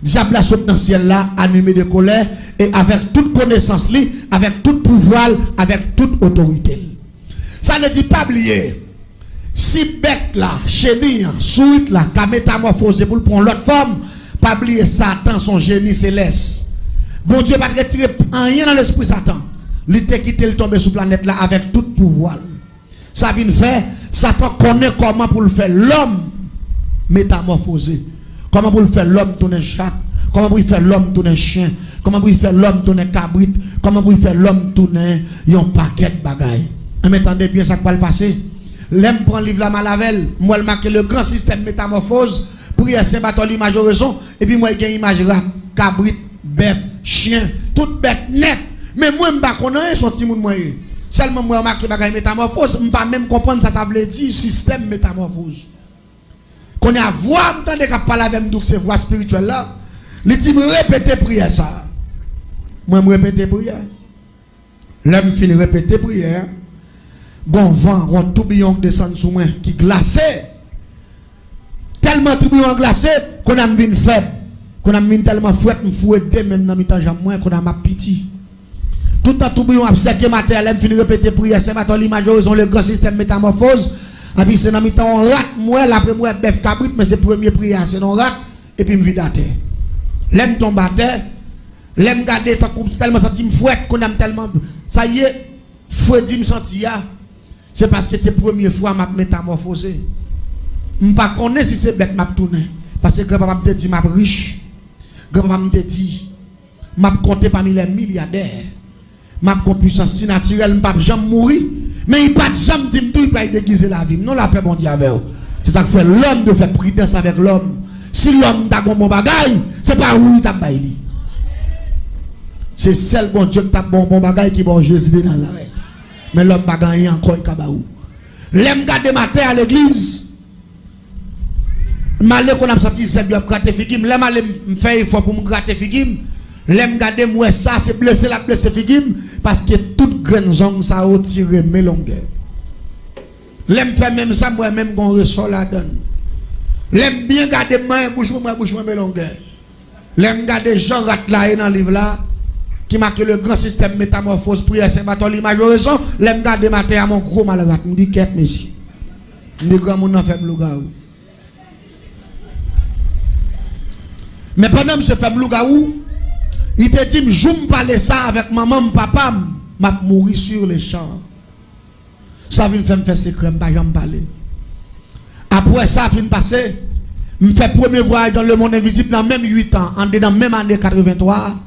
Diable a sauté dans le ciel là, animé de colère, et avec toute connaissance, avec tout pouvoir, avec toute autorité. Ça ne dit pas oublier. Si bête là, chenille, souite là, qui a métamorphosé pour prendre l'autre forme, pas oublier Satan, son génie céleste. Bon Dieu va retirer rien dans l'esprit Satan. il était quitté le tomber sur la planète là avec tout pouvoir. Ça vient faire, Satan connaît comment pour le faire l'homme métamorphosé. Comment pour le faire l'homme tourner chat. Comment pour faire l'homme tourner chien. Comment pour faire l'homme tourner cabrit. Comment pour faire l'homme tourner un paquet de bagailles. Mais attendez bien ça qui va le passer. L'aime prend le livre la Malavel. Moi, je marque le grand système métamorphose. Prière Saint-Bartholomew, image raison. Et puis moi, j'ai une image rap, cabrit, bœuf, chien, toute bête net. Mais moi, je ne sais pas son petit monde. Seulement, moi, je marque la métamorphose. Je ne peux pas même comprendre ça veut dire système métamorphose. Qu'on a voix, je ne parle avec moi, ces voix spirituelles là. Il dit, me répéter prière ça. Moi, je répéter prière. L'homme finit répéter prière. Bon vent, un tourbillon qui descend sous moi, qui glacé. Tellement tourbillon glacé qu'on a mis faible. Qu'on a mis tellement fouette, me fouette même dans mes temps moins, qu'on a ma pitié. Tout un tourbillon a séqué matériel, finit répéter prière, c'est maintenant l'image, ils ont le grand système métamorphose. Et puis c'est dans mes temps, on rate, moi, après moi, bœuf cabrit, mais c'est premier prière, c'est non rate, et puis me vide à terre. L'aime tombe à terre, l'aime garder, tellement senti me fouette, qu'on aime tellement. Ça y est, fouette dit me sentir. C'est parce que c'est la première fois que je métamorphosé. Je ne sais pas si c'est bête que je tourné. Parce que grand-papa me dit que je suis riche. Grand-papa me dit que je compte parmi les milliardaires. Je suis puissance si naturelle, je ne peux pas jamais mourir. Mais il ne peut pas jamais dire que je peux déguiser la vie. Non, la paix, mon Dieu, avec vous. C'est ça que fait l'homme de faire prudence avec l'homme. Si l'homme a un bon bagage, ce n'est pas où il t'a baillé. C'est seul bon Dieu qui a un bon bagage qui est bon Jésus de Nazareth. Mais l'homme va gagner encore kabaou. L'aime garder ma terre à l'église. Malé qu'on a sorti c'est bien gratter figim. L'aime aller me faire effort pour me gratter figim. L'aime garder moi ça c'est blessé la blessé figim parce que toute grande zone ça a tiré mes longueurs. L'aime faire même ça moi même qu'on ressort la donne. L'aime bien garder main bouche mes longueurs. L'aime garder Jean Rat là dans le livre là. Qui marque le grand système métamorphose prière Saint-Bartholomew image raison l'aime garder matin à mon gros malade me dit qu'est monsieur me dit grand monde fait lougaou mais pendant que je fais lougaou il te dit je me parler ça avec maman papa m'a mourir sur les champs ça vient me faire secret pas jamais parler après ça fin passer me fait premier voyage dans le monde invisible dans même 8 ans en dedans même année 83.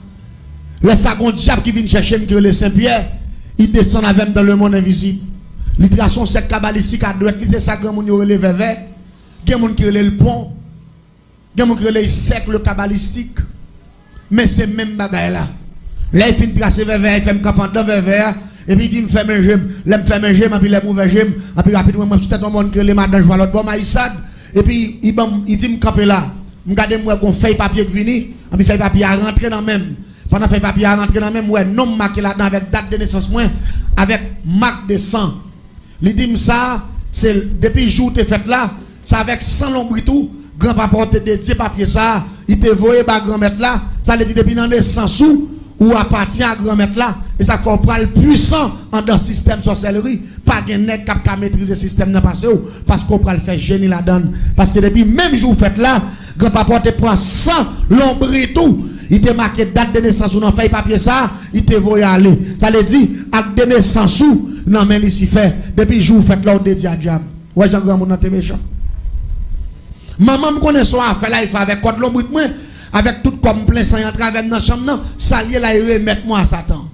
Le second diable qui vient chercher le Saint-Pierre, il descend avec dans le monde invisible. L'itration c'est cabalistique à droite, c'est ça grand monde relève vers. Il y a des gens qui relève le pont. Il y a des gens qui relève le cercle cabalistique. Mais c'est même bagaille là. Là il finit tracer vers, il fait me camp dans vers, et puis il dit me fait mes gemmes, me fait mes gemmes, et puis les mauvais gemmes, et puis rapidement moi tout un monde qui relève madame joie l'autre bon maïsade, et puis il dit me camper là. Me garder moi qu'on fait papier qui vini, et puis fait papier à rentrer dans même. Pendant que fait papier à rentrer dans même, ouais, nom marqué là-dedans avec date de naissance, moins, avec marque de sang. Il dit ça, c'est depuis le jour où tu fait là, c'est avec 100 lombres tout, grand-papa te dédié papier ça, il te voyait par grand-maître là, ça le dit depuis dans les 100 sous, ou appartient à grand-maître là, et ça faut prendre le puissant en dans le système sorcellerie, pas de nèg qui maîtriser le système dans passé, parce qu'on peut le faire génie là-dedans. Parce que depuis même jour fait là, grand-papa te prend 100 lombres tout. Il te marqué date de naissance ou non fait papier ça, il te voit aller. Ça le dit, acte de naissance ou non mais ici fait depuis jour fait l'ordre de diable. Ouais Jean grand monde t'es méchant. Maman me connaît son affaire là il fait avec code l'ombre moi avec tout comme plein sang entrer avec dans chambre non, ça lié là il remettre moi à Satan.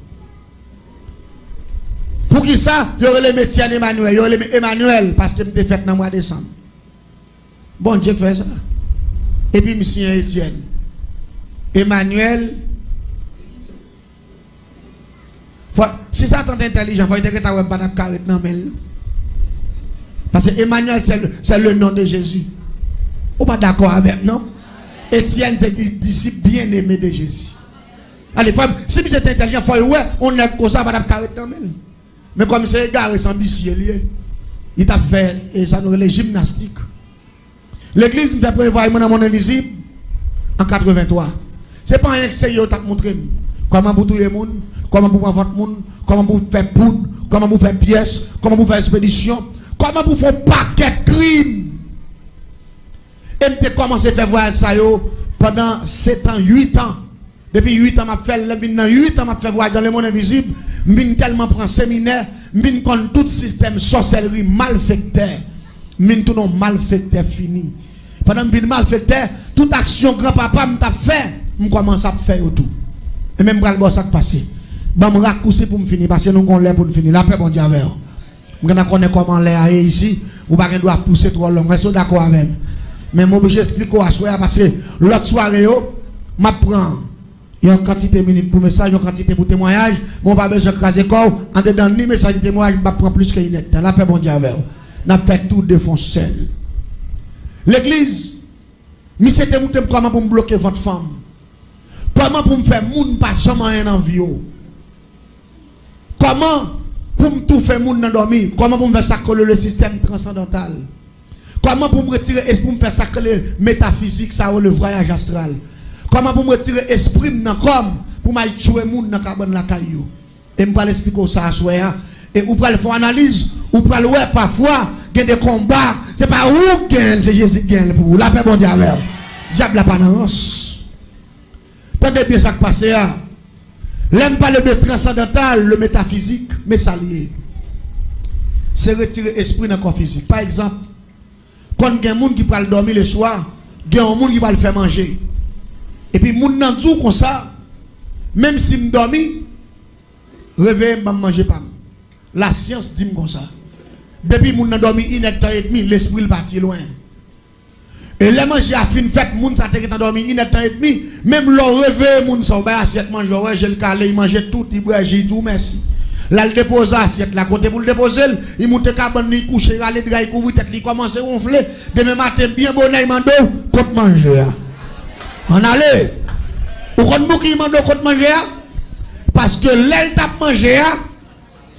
Pour qui ça, il y aurait le métier Emmanuel, il y aurait le Emmanuel parce que me fait dans le mois de décembre. Bon Dieu fait ça. Et puis monsieur Étienne Emmanuel, si ça est intelligent, il faut que tu aies pas de carré dans le. Parce que Emmanuel, c'est le nom de Jésus. Ou pas d'accord avec non? Étienne, c'est disciple bien aimé de Jésus. Allez, si vous êtes intelligent, il faut ouais, on est comme ça, pas de carré dans le. Mais comme c'est égaré sans ciel, il t'a fait, et ça nous les gymnastiques. L'église me fait prévoir dans mon invisible en 83. Ce n'est pas un essai qui t'a montré comment vous tuer les gens, comment vous votre monde, comment vous faire poudre, comment vous faire pièces, comment vous faire expédition, comment vous faire paquet de crimes. Et vous commencé à faire voyage ça pendant 7 ans, 8 ans. Depuis 8 ans, je fais 8 ans, je fais voyage dans le monde invisible. Je tellement prendre séminaire, je connais tout système sorcellerie malfecteur. Je tout non malfecteur fini. Pendant que je malfecteur, toute action grand-papa m'a fait, je commence à faire tout. Et même quand le ça passé. Je vais raccourcir pour me finir parce que nous avons l'air pour nous finir. La paix, bon Dieu, avec vous. Je connais comment l'air est ici. Ou pas doit pousser trop long. Je suis d'accord avec vous. Mais moi, je explique à soir parce que l'autre soirée, je prends une quantité minute pour message, une quantité pour témoignage. Je n'ai pas besoin de craser corps. En dedans, ni message de témoignage, je prends plus que une net. La paix, bon Dieu, avec vous. N'a fait tout de fond seul. L'église, mais c'était comment pour me bloquer votre femme. Comment pour me faire moun pas jamais rien en vie. Comment pour me tout faire moun dans dormir. Comment pour me faire sacrer le système transcendantal. Comment pour me retirer esprit pour me faire sacrer le métaphysique ça ou le voyage astral. Comment pour me retirer esprit dans comme pour m'aller tuer moun dans carbone la caillou. Et me pas l'expliquer ça soir et ou pas le faire analyse ou pas le ouais parfois il y a des combats, c'est pas où gagne, c'est Jésus qui gagne pour vous. La paix bon Dieu avec. Diable la panance. Tendez bien ça qui passe là. L'aime parler de transcendantal, le métaphysique, mais ça lié. C'est retirer esprit dans le corps physique. Par exemple, quand il y a un monde qui va dormir le soir, il y a un monde qui va le faire manger. Et puis, moun nan tout comme ça, même si je dors, réveille, je ne mange pas. La science dit comme ça. Depuis que je suis dormi 1h30, l'esprit est parti loin. Et les manger à fin fait, moun sa te dormi 1h30, même le réveil, moun sa ba assiette mange, j'ai le calé, il mange tout, il boit, j'ai tout merci. Là, il dépose assiette, là, côté pour le déposer, il monte cabane, il couche, il râle, il couvre tête, il commence à ronfler. Demain matin, bien bonnet, il mando, côte manger. On allait. Ou quand nous qui mando côte manger, parce que l'aile tape manger,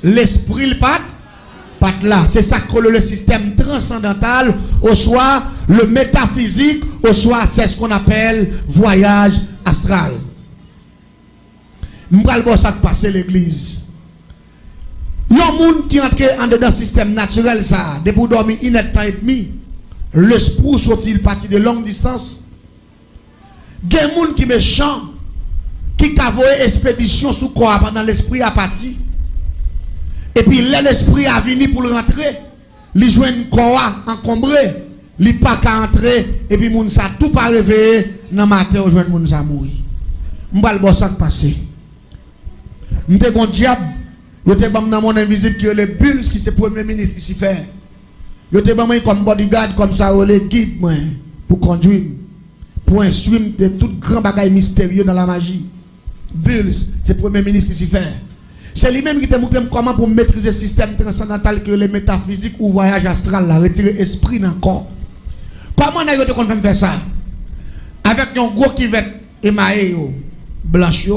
l'esprit le pat là. C'est ça que le système transcendantal, au soir, le métaphysique, au soir, c'est ce qu'on appelle voyage astral. M'bral bo ça passer l'église. Yon moun qui entre en dedans système naturel ça, de pour dormir 1h30, l'esprit sorti parti de longue distance. Gen moun qui méchant, qui cavoye expédition sous quoi pendant l'esprit a parti. Et puis l'esprit a venu pour le rentrer, li joine quoi encombré, li pas qu'à entrer et puis moun sa tout pas réveillé dans matin ou joine moun sa mourir. M'bal bo ça passer. M'te gon diable, yo te bam dans mon invisible qui est le Bulls qui c'est premier ministre ici faire. Yo te bam comme bodyguard comme ça ou le guide moi pour conduire, pour instruire de tout grand bagage mystérieux dans la magie. Bulls, c'est premier ministre ici faire. C'est lui-même qui te montre comment pour maîtriser le système transcendantal que les métaphysiques ou voyage astral, là, retirer esprit dans le corps. Comment on a fait faire ça? Avec un gros qui va émaillé, blanche,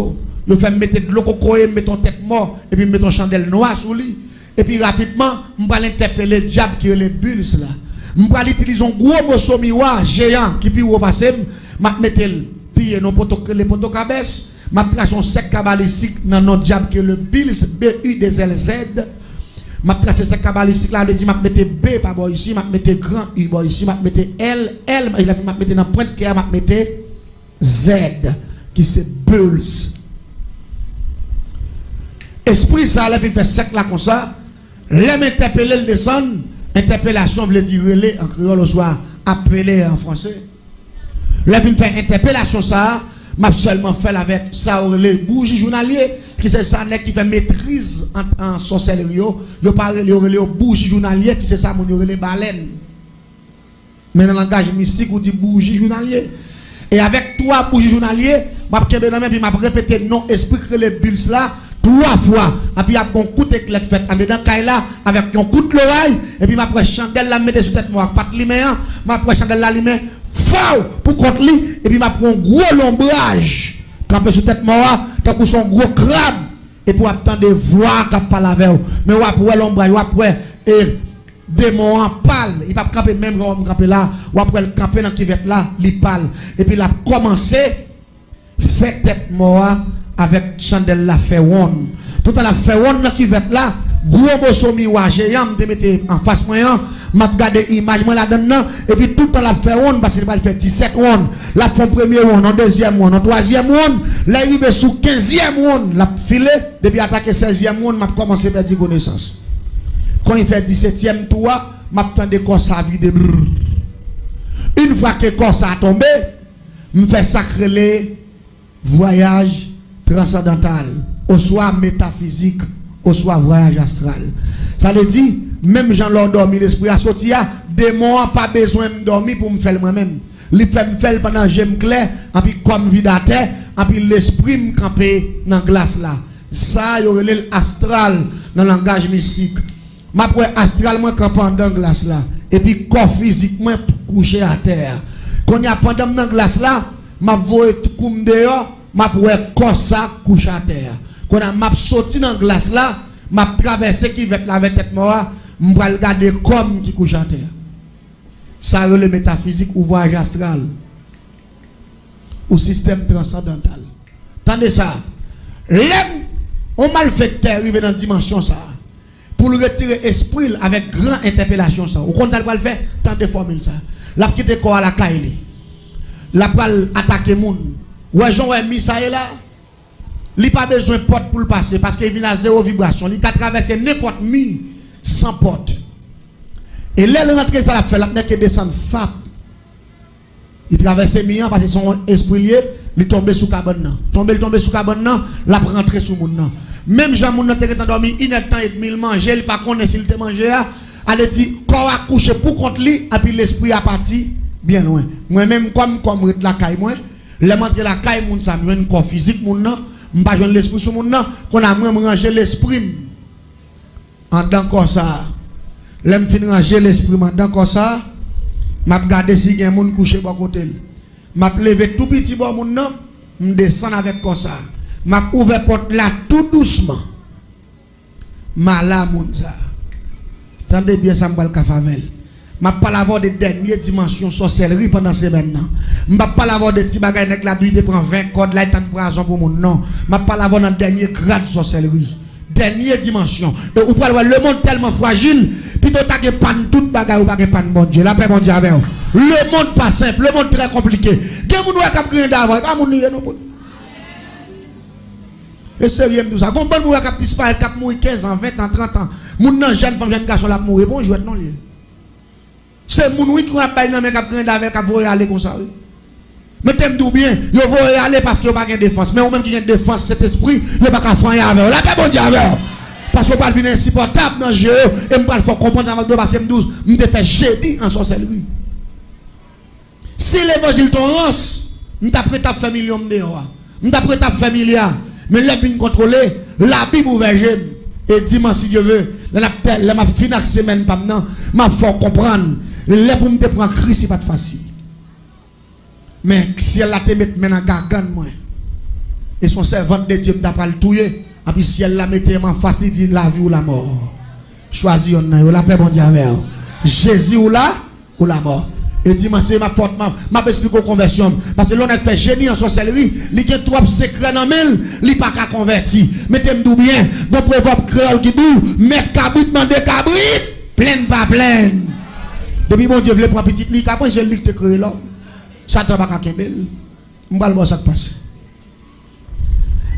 il fait mettre de l'eau coco, mettre ton tête mort, et puis mettre ton chandelle noire sous lui. Et puis rapidement, je vais interpeller le diable qui est les bulles là. Je vais utiliser un gros morceau miroir géant qui peut repasser, je vais mettre les poteaux cabesses. Ma trace un sec cabalistique dans notre diable qui est le Bills B-U-D-L-Z. Ma trace sec cabalistique là, je dis, je mette B par boy ici, je mette grand U boy ici, je mette L, il a fait mette dans pointe qui a mette Z, qui c'est Bulls. Esprit ça, il fait sec là comme ça. L'aime interpeller le descend, interpellation veut dire relais en créole au soir, appeler en français. L'aime fait interpellation ça. M'a seulement fait avec ça les bougies journaliers qui c'est ça qui fait maîtrise en sorcellerie yo parle les bougies journaliers qui c'est ça mon les baleines mais dans le langage mystique on dit bougies journaliers et avec 3 bougies journaliers m'a kembe dans même puis m'a répété non esprit que les bulles là 3 fois et puis il y a un coup de clé fait en dedans caille là avec un coup de l'oreille et puis m'a prend chandelle la mettre sur tête moi pas lumière m'a prend chandelle la lumière faux pour contre lui et puis m'a prend un gros lombrage campé sur tête moi tant que son gros crabe et pour attendre voix qui parle avec mais ou après l'ombrage ou après et démon en parle il va camper même comme camper là ou après le camper dans qui va là il parle et puis il a commencé fait tête moi avec chandelle la fait one tout à la fait one qui va là gros morceau miroir géant me mettre en face moi m'a regarder image moi là-dedans et puis tout le temps la fait on parce qu'il va faire 17 round la font premier round en deuxième round en troisième round là il est sous 15e round la filé depuis attaquer 16e round m'a commencé à perdre connaissance quand il fait 17e tour m'a tendé corps ça vide une fois que corps ça a tombé me fait sacrer voyage transcendantal au soit métaphysique au soit voyage astral. Ça veut dire, même Jean l'ont dormi, l'esprit a sorti, démon pas besoin de dormir pour me faire moi-même. Il fait me faire pendant que j'aime clair, et puis comme vie à terre, et puis l'esprit me camper dans la glace là. Ça, il y aurait l'astral dans le langage mystique. Ma pour astral, moi, campant dans la glace là. Et puis corps physique, moi, couché à terre. Quand il y a pendant dans la glace là, ma voix comme dehors, ma pour corps ça couché à terre. Quand m'a sorti dans la glace là, m'a traversé qui va la tête mort, m'a regarder comme qui couche à terre. Ça le métaphysique ou voyage astral ou système transcendantal. Tendez ça. L'homme, on malfaiteur arrive dans la dimension ça. Pour le retirer esprit avec grande interpellation ça. Ou quand va le faire, tant de formules ça. La quitte corps à la caille. La pral attaquer moun. Ouais, Jean ouais mis ça est là. Il n'a pas besoin de porte pour le passer parce qu'il vient à zéro vibration. Il peut traverser n'importe mur sans porte. Et là, il rentre ça la fait, la que descend FAP. Il traverse les murs parce que son esprit lié, il tombe sous cabane. Il tombe sous cabane, il a rentré sous moun. Même Jean Moun n'a dormi 1 heure et demie, il mange, il pas connaît s'il te mangé. Elle dit, corps a couché pour contre lui, et puis l'esprit a parti bien loin. Moi-même, comme la caille, moi, le montre la caille, moun ça, un corps physique, moun non. Je ne pas l'esprit sur mon nom, qu'on a moins rangé l'esprit en dedans comme ça. L'aime fin ranger l'esprit en dedans comme ça. M'a regardé si il y a un monde couché bon côté. M'a levé tout petit bon mon nom, me descend avec comme ça. M'a ouvert porte là tout doucement. M'a là mon ça. Tendez bien ça m'bal ka favel. M'a pas l'avoir de dernière dimension sorcellerie pendant ces maintenant. M'a pas l'avoir de petits bagages avec la nuit de prend 20 codes là et tant poison pour mon non. M'a pas l'avoir dans dernier grade sorcellerie. Dernière dimension. Et ou pas le monde tellement fragile, puis tu t'as pas toute bagarre ou pas pas bon Dieu. La paix bon Dieu avec. Le monde pas simple, le monde très compliqué. Gen moun wè k'ap grand d'avant, pas moun non. Et sérieux tout ça. Gon bon moun wè k'ap disparaître, k'ap mourir 15 ans, 20 ans, 30 ans. Moun nan jeune femme jeune garçon la mourir bon jouet non lié. C'est moun oui qui a pas nan mais k'ap grand avec k'ap voyer aller comme ça. Mais t'aimes d'où bien, yo voyer aller parce que yo pas de défense, mais ou même qui a défense cet esprit, yo pas ka faire avec. La paix bon Dieu avec. Parce que pas venir insupportable dans jeu et me pas faut comprendre avec 2 passer 12, me te fait jeudi en sorcellerie. Si l'évangile t'orance, nous t'as prêt à faire millions de dehors. Nous t'as prêt à faire milliards. Mais là, bien contrôler, la Bible ouverte. Et dis-moi si Dieu veut, là, ma fin de semaine, pas maintenant, ma faut comprendre. Là, pour me prendre Christ, c'est pas facile. Mais si elle a te mettre maintenant gargane, moi, et son servant de Dieu m'a pas le touyer, et puis si elle la mette en face, il dit la vie ou la mort. Choisis, la paix, bon Dieu, Jésus ou la mort. Et dimanche, c'est ma faute, m'a expliqué aux conversions. Parce que l'on a fait génie en sorcellerie, il y a trop secrets dans mille, il n'y a pas qu'à convertir. Mettez-moi bien, bon proverbe créole qui dit, mettre cabrit, demander cabrit, pleine pas pleine. Depuis mon Dieu, voulait prendre petite lit, après j'ai lit te créé là. Ça ne va pas qu'à kembel. Je vais voir ça passe.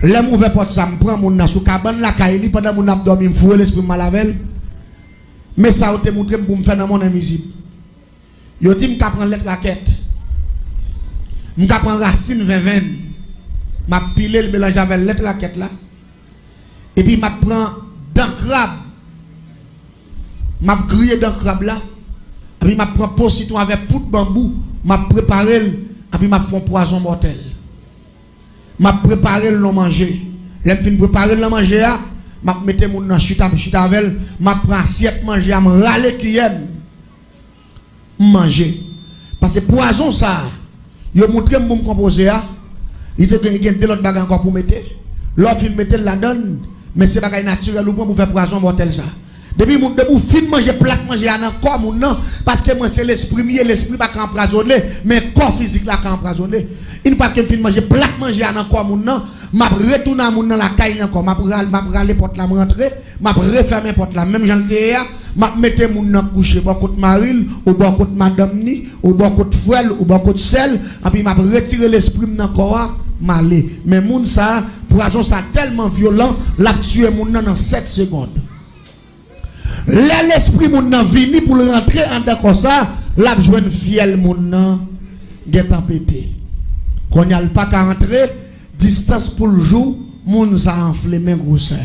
L'homme ouvert porte ça, je prends mon sous cabane, la caille, pendant mon abdomen, je fous l'esprit malavel. Mais ça a été montré pour me faire dans mon invisible. Yo dit m'ka prendre lettre raquette. M'ka prendre racine 20 m'a pilé le mélange avec lettre raquette là. Et puis m'a prend dent crabe. M'a grillé dent crabe là. Et puis m'a prend pot citron avec poudre bambou, m'a préparé et puis m'a fait poison mortel. M'a préparé le manger. L'aime fin préparer le manger là, m'a metté mon dans chita avec, m'a prend assiette manger, m'a râler cuillère. Manger parce que poison ça yo montré mon composé a il te gagne de l'autre bagarre encore pour mettre l'autre film mettre la donne mais c'est bagarre naturel ou pour faire poison mortel ça Depuis que fin manger plat manger dans corps mon non parce que moi c'est l'esprit pas empoisonné mais corps physique là empoisonné. Une fois que fin manger plat manger dans corps mon non, m'a retourner mon dans la caille encore, m'a râler porte là rentrer, m'a refermer porte là même Jean Théa, m'a mettre mon dans coucher bon côté Maril ou bon côté madame ni ou bon côté frère ou bon côté sel et puis m'a retirer l'esprit dans corps malé. Mais moun ça poison ça tellement violent, l'a tué mon dans 7 secondes. L'esprit moun nan vini pour rentrer en d'accord ça, l'a joine fiel moun nan getan pété. Qu'on y a pas qu'à rentrer, distance pour le jour, moun ça enflé même grosseur.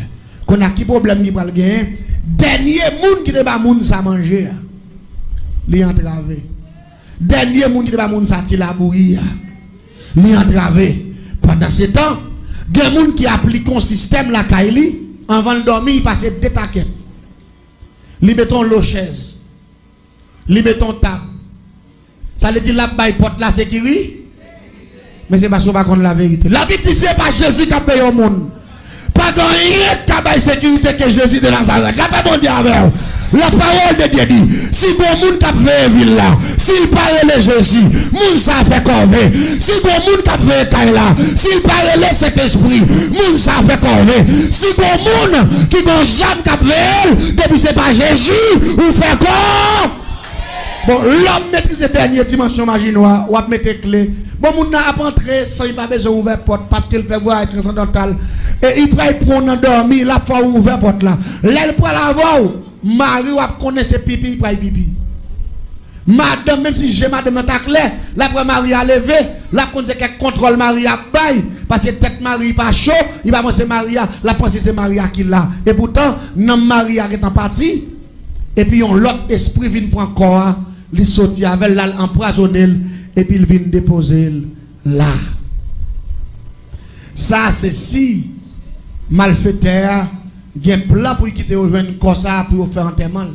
Qu'on a qui problème qui pral gagner, dernier moun qui débat moun ça manger. Li entravé. Dernier moun qui débat moun ça ti la bouillir. Li entravé. Pendant ce temps, gen moun qui applique un système la kaili, avant de dormir, il passe deux taquettes. Li mettons l'eau chaise. Li mettons table. Ça veut dire la baille porte la sécurité. Mais c'est parce qu'on va connaître la vérité. La Bible dit c'est pas Jésus qui a payé au monde. Pas rien qui a baille sécurité que Jésus de Nazareth. La pas bon Dieu avec. La parole de Dieu dit, si bon monde qui a fait ville là, s'il parle de Jésus, monde ça fait corvée. Si bon monde qui a fait caille là, s'il parle de cet esprit, monde ça fait corvée. Si bon monde qui gon jambe qui a fait, depuis c'est pas Jésus, ou fait quoi? Bon, l'homme maîtrise la dernière dimension magie noire, ou a mettre clé. Bon, moun n'a pas entré sans il pas besoin d'ouvrir porte parce qu'il fait voir transcendantal. Et il prend dans dormir, la fois ouvert porte là. Là, il prend la voix. Marie ou connaît ses pipi, il prend pipi. Madame, même si j'ai madame dans ta clé, la prend Marie à lever, la connaît qu'elle contrôle Marie à bail. Parce que tête Marie pas chaud, il va penser Maria, la pensée c'est Maria qui l'a. Et pourtant, non Maria est en partie. Et puis, on l'autre esprit vient prendre corps, il sortit avec là, empoisonné. Et puis il vient déposer là. Ça, c'est si malfaiteur, il y a un plan pour quitter rejoindre corps ça pour faire enterrement.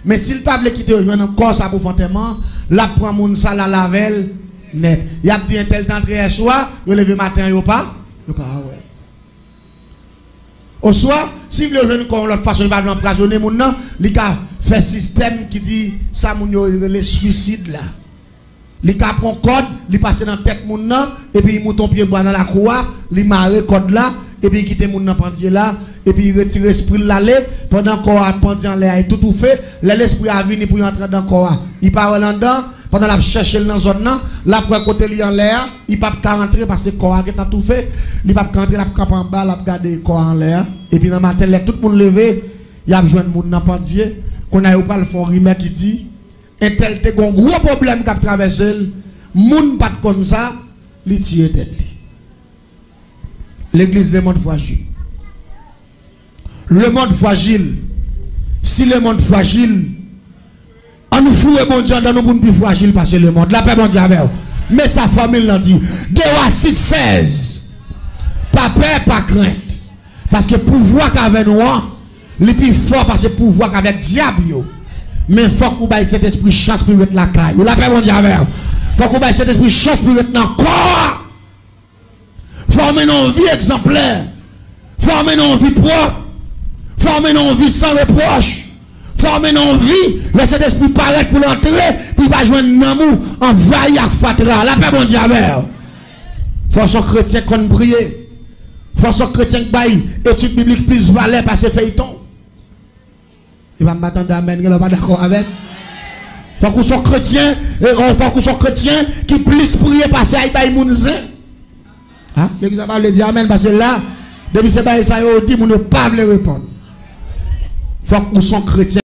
Mais s'il ne veut pas quitter rejoindre corps ça pour faire enterrement, là prend moun ça la lavel net. Il y a dit un tel temps de soir, il lever matin, il pas. Il pas ouais. Au soir, si vous rejoindre corps l'autre façon, il va empoisonner moun nan, il a fait système qui dit ça moun yo le suicide là. Il prend un code, il passe dans la tête moun nan, et puis il monte ton pied dans la cour, il marre code là, et puis il quitte moun nan pendier là, et puis il retire l'esprit de l'aller, pendant qu'on a pendier en l'air, et tout fait, l'esprit a venu pour entrer dans le corps. Il part là dedans, pendant la cherche dans la zone là, là pour côté li en l'air, il pas rentrer parce que le corps a tout fait, il pas rentrer, la cap en bas, la garder le corps en l'air, et puis dans le matin, tout le monde levé, il a besoin de moun nan pendier, qu'on a eu pas le fond rimé qui dit, et tel te gon gros problème qu'a traversé, moun pas comme ça, li tire tête. L'église le monde fragile. Le monde fragile. Si le monde fragile, on nous fout bon Dieu dans nous plus fragile parce que le monde. La paix bon Dieu avec. Mais sa famille l'a dit. 2 à 6, 16. Pas peur, pas crainte. Parce que pouvoir qu'avec nous, le plus fort parce que pouvoir qu'avec diable. Mais il faut que vous ayez cet esprit chance pour être la caille. Vous l'avez bon Dieu avec. Il faut que vous ayez cet esprit chance pour être dans le corps. Former une vie exemplaire. Former une vie propre. Former une vie sans reproche. Former une vie. Laissez cet esprit paraître pour l'entrer. Puis il va joindre un amour envahi à fatra. La paix bon Dieu avec. Faut son chrétien qu'on prie. Faut son chrétien qui baille étude biblique plus valeur parce que feuilleton. Il va m'attendre d'amen, il n'est pas d'accord avec. Faut qu'on soit chrétien, faut qu'on soit chrétien qui plus prier parce qu'il y a des gens. Ah, l'église va le dire amen parce que là, depuis ce bail ça, il dit, on ne peut pas répondre. Faut qu'on soit chrétien.